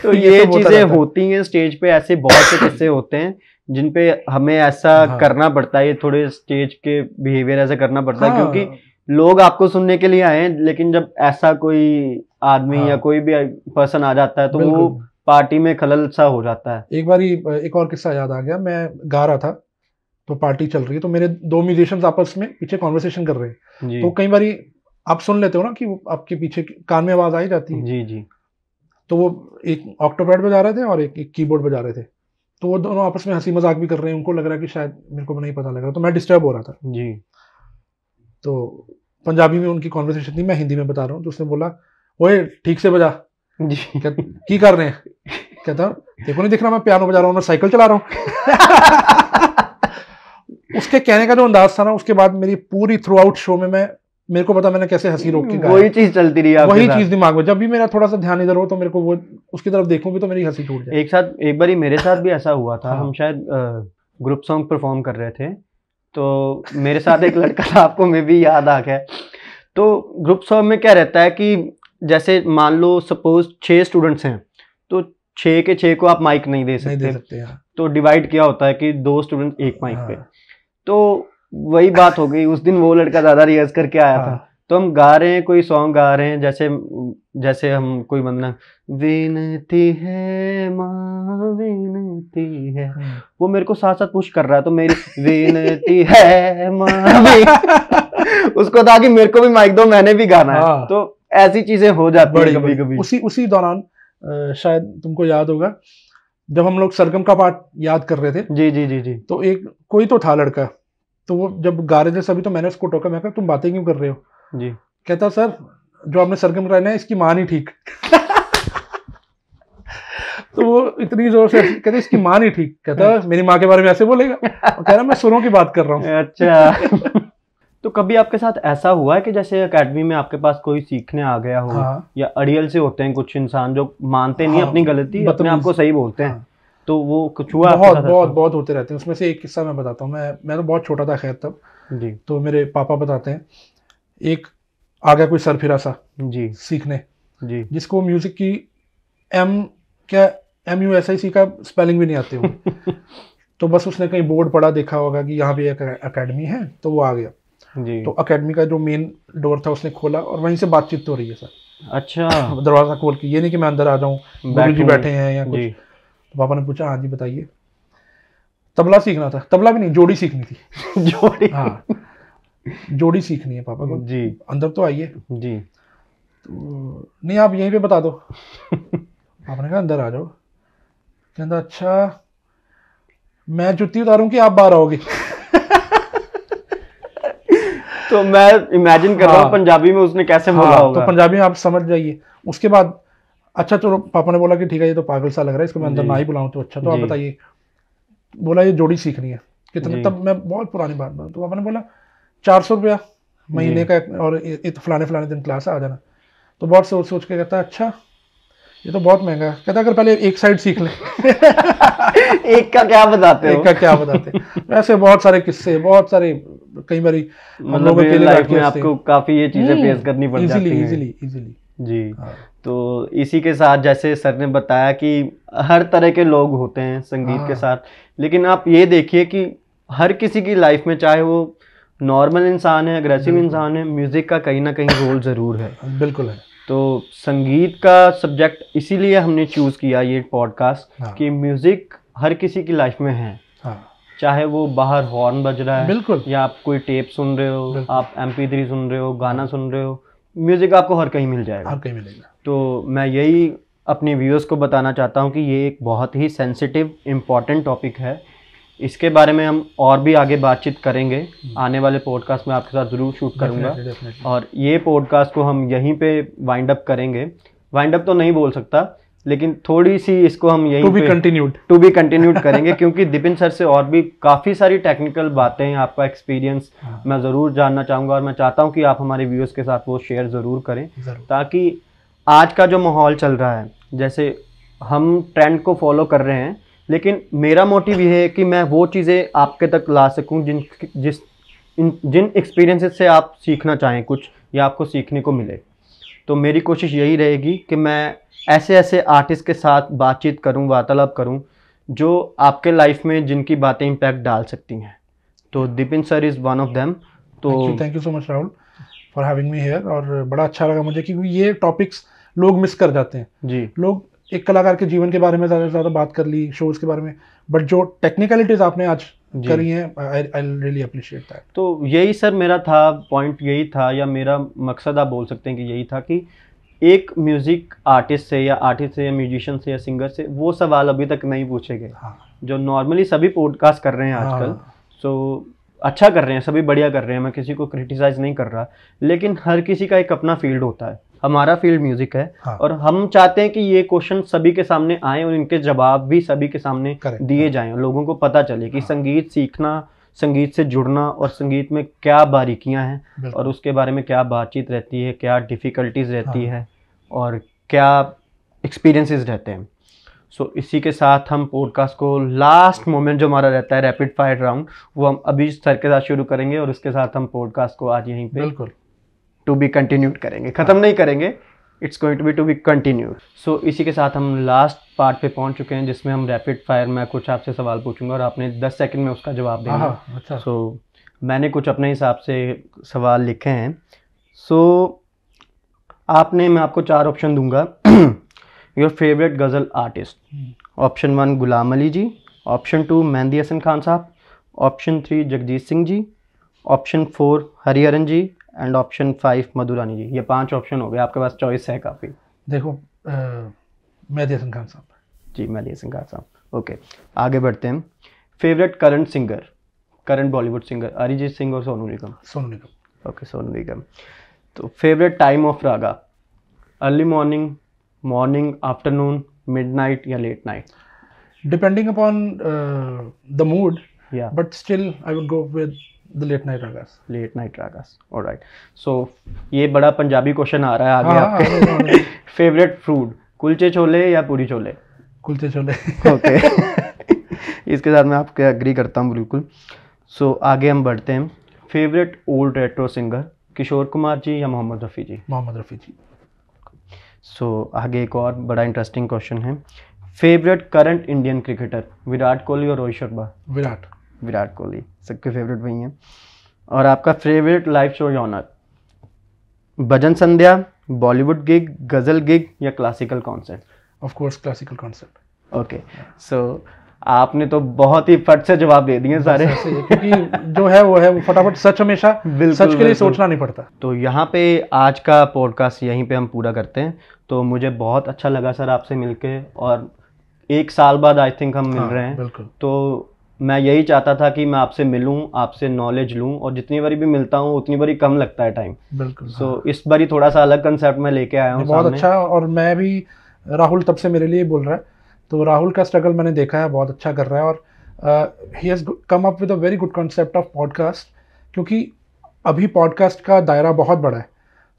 तो ये चीजें होती हैं स्टेज पे, ऐसे बहुत से किस्से होते हैं जिन पे हमें ऐसा करना पड़ता है, ये थोड़े स्टेज के बिहेवियर ऐसे करना पड़ता है क्योंकि लोग आपको सुनने के लिए आए हैं, लेकिन जब ऐसा कोई आदमी या कोई भी पर्सन आ जाता है तो वो पार्टी में खलल सा हो जाता है। एक बार एक और किस्सा याद आ गया। मैं गा रहा था तो पार्टी चल रही है, तो मेरे 2 म्यूजिशियंस आपस में पीछे कॉन्वर्सेशन कर रहे हैं। तो कई बार आप सुन लेते हो ना कि वो आपके पीछे कान में आवाज आई जाती है। जी जी। तो वो एक ऑक्टोपैड बजा रहे थे और एक कीबोर्ड बजा रहे थे, तो वो दोनों आपस में हंसी मजाक भी कर रहे हैं। उनको लग रहा है कि शायद मेरे को नहीं पता लग रहा, तो मैं डिस्टर्ब हो रहा था जी। तो पंजाबी में उनकी कॉन्वर्सेशन थी, मैं हिंदी में बता रहा हूँ। तो उसने बोला ओए ठीक से बजा जी। की कर रहे हैं? कहता देखो नहीं दिख रहा मैं पियानो बजा रहा हूँ, मैं साइकिल चला रहा हूँ। उसके कहने का जो अंदाज था ना, उसके बाद मेरी पूरी थ्रू आउट शो में मेरे को पता मैंने कैसे हंसी रोक के गाया। वही चीज चलती रही, वही चीज दिमाग में। जब भी मेरा थोड़ा सा ध्यान इधर हो तो मेरे को वो उसकी तरफ देखूंगी तो मेरी हंसी टूट जाए। एक बार मेरे साथ भी ऐसा हुआ था। हम शायद ग्रुप सॉन्ग परफॉर्म कर रहे थे, तो मेरे साथ एक लड़का था, आपको मे भी याद आ गया। तो ग्रुप सॉन्ग में क्या रहता है कि जैसे मान लो सपोज 6 स्टूडेंट्स हैं, तो 6 के 6 को आप माइक नहीं दे सकते। तो डिवाइड किया होता है कि 2 स्टूडेंट एक माइक पे। तो वही बात हो गई, उस दिन वो लड़का ज्यादा रिहर्स करके आया था। तो हम गा रहे हैं, कोई सॉन्ग गा रहे हैं, जैसे हम कोई बंदा विनती है माँ विनती है, वो मेरे को साथ साथ पुश कर रहा है, तो मेरी विनती है माँ उसको था कि मेरे को भी माइक दो, मैंने भी गाना है। तो ऐसी चीजें हो जाती है कभी कभी। उसी दौरान शायद तुमको याद होगा जब हम लोग सरगम का पार्ट याद कर रहे थे। जी जी जी जी। तो एक कोई तो था लड़का, तो वो जब गा रहे थे सभी, तो मैंने उसको टोका, मैं कहा तुम बातें क्यों कर रहे हो जी। कहता सर जो आपने सरगम कराना है इसकी माँ नहीं ठीक। तो वो इतनी जोर से कहते इसकी माँ नहीं ठीक। कहता मेरी माँ के बारे में ऐसे बोलेगा? कह रहा मैं सुरों की बात कर रहा हूँ। अच्छा। तो कभी आपके साथ ऐसा हुआ है कि जैसे एकेडमी में आपके पास कोई सीखने आ गया हो? या अड़ियल से होते हैं कुछ इंसान जो मानते नहीं अपनी गलती, अपने आप को सही बोलते हैं, तो वो कुछ हुआ? बहुत होते रहते हैं। उसमें से एक किस्सा मैं बताता हूँ। मैं तो बहुत छोटा था खैर तब जी। तो मेरे पापा बताते हैं, एक आ गया कोई सरफिरा सा जी सीखने जी, जिसको म्यूजिक की MUSIC का स्पेलिंग भी नहीं आते हो। तो बस उसने कहीं बोर्ड पढ़ा, देखा होगा कि यहाँ पे एक अकेडमी है, तो वो आ गया जी। तो अकेडमी का जो मेन डोर था उसने खोला और वहीं से बातचीत हो रही है सर। अच्छा। दरवाजा खोल के, ये नहीं कि मैं अंदर आ जाऊं, गुरु जी बैठे हैं या कुछ। तो पापा ने पूछा हाँ जी बताइए। तबला सीखना था, तबला भी नहीं, जोड़ी सीखनी थी। जोड़ी? हाँ, जोड़ी सीखनी है पापा को जी। अंदर तो आइए जी। तो नहीं आप यहीं पे बता दो। आपने कहा अंदर आ जाओ। कहता अच्छा मैं जुत्ती उतारूं कि आप बाहर आओगे? तो मैं इमेजिन कर रहा हूँ पंजाबी में उसने कैसे बोला होगा। तो पंजाबी में आप समझ जाइए। उसके बाद अच्छा चलो पापा ने बोला कि ठीक है ये तो पागल सा लग रहा है, इसको मैं अंदर ना ही बुलाऊं तो अच्छा। तो आप बताइए, बोला ये जोड़ी सीखनी है कितने, तब मैं बहुत पुरानी बात बता, तो पापा ने बोला 400 रुपया महीने का, और फलाने फलाने दिन क्लास आ जाना। तो बहुत सोच सोच के कहता अच्छा ये तो बहुत महंगा है। कहता अगर पहले एक साइड सीख ले। एक का क्या बताते हो? एक का क्या बताते। वैसे बहुत सारे किस्से, बहुत सारे, कई बार हम लोग अकेले लाइफ में आपको काफी ये चीजें फेस करनी पड़ जाती हैं। इजीली जी। तो इसी के साथ जैसे सर ने बताया कि हर तरह के लोग होते हैं संगीत के साथ, लेकिन आप ये देखिए कि हर किसी की लाइफ में, चाहे वो नॉर्मल इंसान है, अग्रेसिव इंसान है, म्यूजिक का कहीं ना कहीं रोल जरूर है। बिल्कुल है। तो संगीत का सब्जेक्ट इसीलिए हमने चूज किया ये पॉडकास्ट कि म्यूजिक हर किसी की लाइफ में है। चाहे वो बाहर हॉर्न बज रहा है, बिल्कुल, या आप कोई टेप सुन रहे हो, आप MP3 सुन रहे हो, गाना सुन रहे हो, म्यूजिक आपको हर कहीं मिल जाएगा, हर कहीं मिलेगा। तो मैं यही अपने व्यूअर्स को बताना चाहता हूँ कि ये एक बहुत ही सेंसिटिव इम्पॉर्टेंट टॉपिक है। इसके बारे में हम और भी आगे बातचीत करेंगे, आने वाले पॉडकास्ट में आपके साथ ज़रूर शूट करूँगा। और ये पॉडकास्ट को हम यहीं पे वाइंड अप करेंगे। वाइंड अप तो नहीं बोल सकता, लेकिन थोड़ी सी इसको हम यहीं टू बी कंटिन्यूड करेंगे, क्योंकि दिपिन सर से और भी काफ़ी सारी टेक्निकल बातें, आपका एक्सपीरियंस मैं ज़रूर जानना चाहूँगा, और मैं चाहता हूँ कि आप हमारे व्यूअर्स के साथ वो शेयर ज़रूर करें, ताकि आज का जो माहौल चल रहा है, जैसे हम ट्रेंड को फॉलो कर रहे हैं, लेकिन मेरा मोटिव ये है कि मैं वो चीज़ें आपके तक ला सकूं जिन एक्सपीरियंसेस से आप सीखना चाहें कुछ, या आपको सीखने को मिले। तो मेरी कोशिश यही रहेगी कि मैं ऐसे ऐसे आर्टिस्ट के साथ बातचीत करूं, वार्तालाप करूं, जो आपके लाइफ में जिनकी बातें इम्पैक्ट डाल सकती हैं। तो Dipin sir is one of them. तो thank you so much Rahul for having me here, और बड़ा अच्छा लगा मुझे, क्योंकि ये टॉपिक्स लोग मिस कर जाते हैं। जी। लोग एक कलाकार के जीवन के बारे में ज़्यादा से ज़्यादा बात कर ली, शोज़ के बारे में, बट जो टेक्निकलिटीज़ आपने आज करी हैं, आई रियली अप्रिशिएट दैट। तो यही सर मेरा था, पॉइंट यही था, या मेरा मकसद आप बोल सकते हैं कि यही था कि एक म्यूज़िक आर्टिस्ट से या म्यूजिशियन से या सिंगर से वो सवाल अभी तक नहीं पूछे गए जो नॉर्मली सभी पॉडकास्ट कर रहे हैं आजकल। सो अच्छा कर रहे हैं, सभी बढ़िया कर रहे हैं, मैं किसी को क्रिटिसाइज़ नहीं कर रहा, लेकिन हर किसी का एक अपना फील्ड होता है। हमारा फील्ड म्यूजिक है, और हम चाहते हैं कि ये क्वेश्चन सभी के सामने आए और इनके जवाब भी सभी के सामने दिए जाएं, लोगों को पता चले कि संगीत सीखना, संगीत से जुड़ना, और संगीत में क्या बारीकियां हैं, और उसके बारे में क्या बातचीत रहती है, क्या डिफ़िकल्टीज रहती है, और क्या एक्सपीरियंसेस रहते हैं। सो इसी के साथ हम पॉडकास्ट को लास्ट मोमेंट जो हमारा रहता है रैपिड फायर राउंड, वो हम अभी सर के साथ शुरू करेंगे, और उसके साथ हम पॉडकास्ट को आज यहीं पे बिल्कुल टू बी कंटिन्यूड करेंगे, ख़त्म नहीं करेंगे, it's going to be continued. So इसी के साथ हम लास्ट पार्ट पे पहुंच चुके हैं, जिसमें हम रैपिड फायर में कुछ आपसे सवाल पूछूंगा और आपने 10 सेकंड में उसका जवाब देना। अच्छा। सो मैंने कुछ अपने हिसाब से सवाल लिखे हैं। सो मैं आपको 4 ऑप्शन दूंगा। Your favourite ghazal artist. Option 1 Ghulam Ali ji, option 2 Mehdi Hassan Khan Sahab, option 3 Jagjit Singh ji, option 4 Hariharan ji, and option 5 Madhurani ji. ये 5 ऑप्शन हो गए, आपके पास चॉइस है काफ़ी। देखो मेहंदी हसन खान साहब जी, मेहंदी हसन खान साहब। ओके, आगे बढ़ते हैं। Favourite current singer, current Bollywood singer, Arijit Singh और सोनू निगम। सोनू निगम। ओके, सोनू निगम। तो favourite time of raga, early morning, morning, afternoon, midnight या late night? Depending upon the mood, but still I would go with the late night ragas. Late night ragas, alright. So ये बड़ा Punjabi question आ रहा है आगे आपके। Favourite fruit, कुलचे छोले या पूरी छोले? कुलचे छोले। ओके। इसके साथ मैं आपके एग्री करता हूँ बिल्कुल। सो आगे हम बढ़ते हैं। Favourite old retro singer, Kishore Kumar ji या मोहम्मद रफ़ी जी? मोहम्मद रफ़ी जी। सो आगे एक और बड़ा इंटरेस्टिंग क्वेश्चन है। Favourite current Indian cricketer, Virat Kohli और रोहित शर्मा? विराट कोहली, सबके फेवरेट वही हैं। और आपका favourite live show genre, bhajan sandhya, Bollywood gig, ghazal gig या classical concert? Of course classical concert. Okay, so आपने तो बहुत ही फट से जवाब दे दिए सारे। क्योंकि जो है वो फटाफट सच हमेशा सच के लिए सोचना नहीं पड़ता। तो यहाँ पे आज का पॉडकास्ट यहीं पे हम पूरा करते हैं। तो मुझे बहुत अच्छा लगा सर आपसे मिलके, और 1 साल बाद आई थिंक हम मिल रहे हैं। बिल्कुल। तो मैं यही चाहता था कि मैं आपसे मिलूं, आपसे नॉलेज लूं, और जितनी बारी भी मिलता हूं उतनी बारी कम लगता है टाइम। बिल्कुल। सो इस बारी थोड़ा सा अलग कंसेप्ट में लेके आया हूं बहुत सामने। अच्छा। और मैं भी, राहुल तब से मेरे लिए बोल रहा है, तो राहुल का स्ट्रगल मैंने देखा है, बहुत अच्छा कर रहा है। और he has come up with a very good concept of podcast, क्योंकि अभी पॉडकास्ट का दायरा बहुत बड़ा है।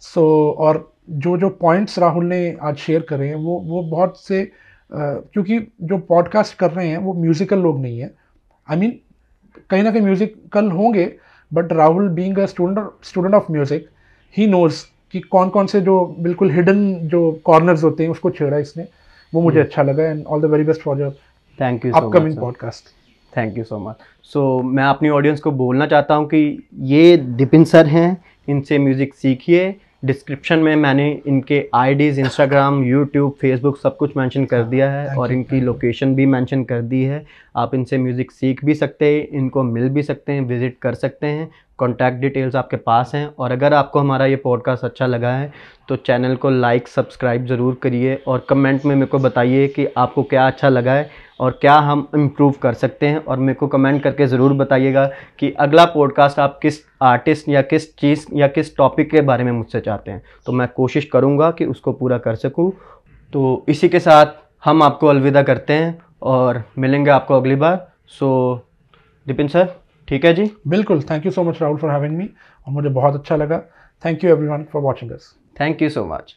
और जो पॉइंट्स राहुल ने आज शेयर करे हैं वो बहुत से, क्योंकि जो पॉडकास्ट कर रहे हैं वो म्यूज़िकल लोग नहीं है। आई मीन कहीं ना कहीं म्यूज़िकल होंगे, but Rahul being a student of music, he knows कि कौन कौन से जो बिल्कुल हिडन जो कॉर्नर्स होते हैं उसको छेड़ा इसने। वो मुझे अच्छा लगा। And all the very best for your thank you so much upcoming podcast. Thank you so much. So मैं अपनी ऑडियंस को बोलना चाहता हूँ कि ये दिपिन सर हैं, इनसे म्यूज़िक सीखिए। डिस्क्रिप्शन में मैंने इनके आईडीज़ इंस्टाग्राम, यूट्यूब, फेसबुक सब कुछ मेंशन कर दिया है, और इनकी लोकेशन भी मेंशन कर दी है। आप इनसे म्यूज़िक सीख भी सकते हैं, इनको मिल भी सकते हैं, विज़िट कर सकते हैं। कॉन्टैक्ट डिटेल्स आपके पास हैं। और अगर आपको हमारा ये पॉडकास्ट अच्छा लगा है तो चैनल को लाइक सब्सक्राइब ज़रूर करिए, और कमेंट में मेरे को बताइए कि आपको क्या अच्छा लगा है और क्या हम इम्प्रूव कर सकते हैं। और मेरे को कमेंट करके ज़रूर बताइएगा कि अगला पॉडकास्ट आप किस आर्टिस्ट या किस चीज़ या किस टॉपिक के बारे में मुझसे चाहते हैं, तो मैं कोशिश करूँगा कि उसको पूरा कर सकूँ। तो इसी के साथ हम आपको अलविदा करते हैं और मिलेंगे आपको अगली बार। सो दिपिन सर, ठीक है जी? बिल्कुल। Thank you so much Rahul for having मी, और मुझे बहुत अच्छा लगा। Thank you everyone for watching us. Thank you so much.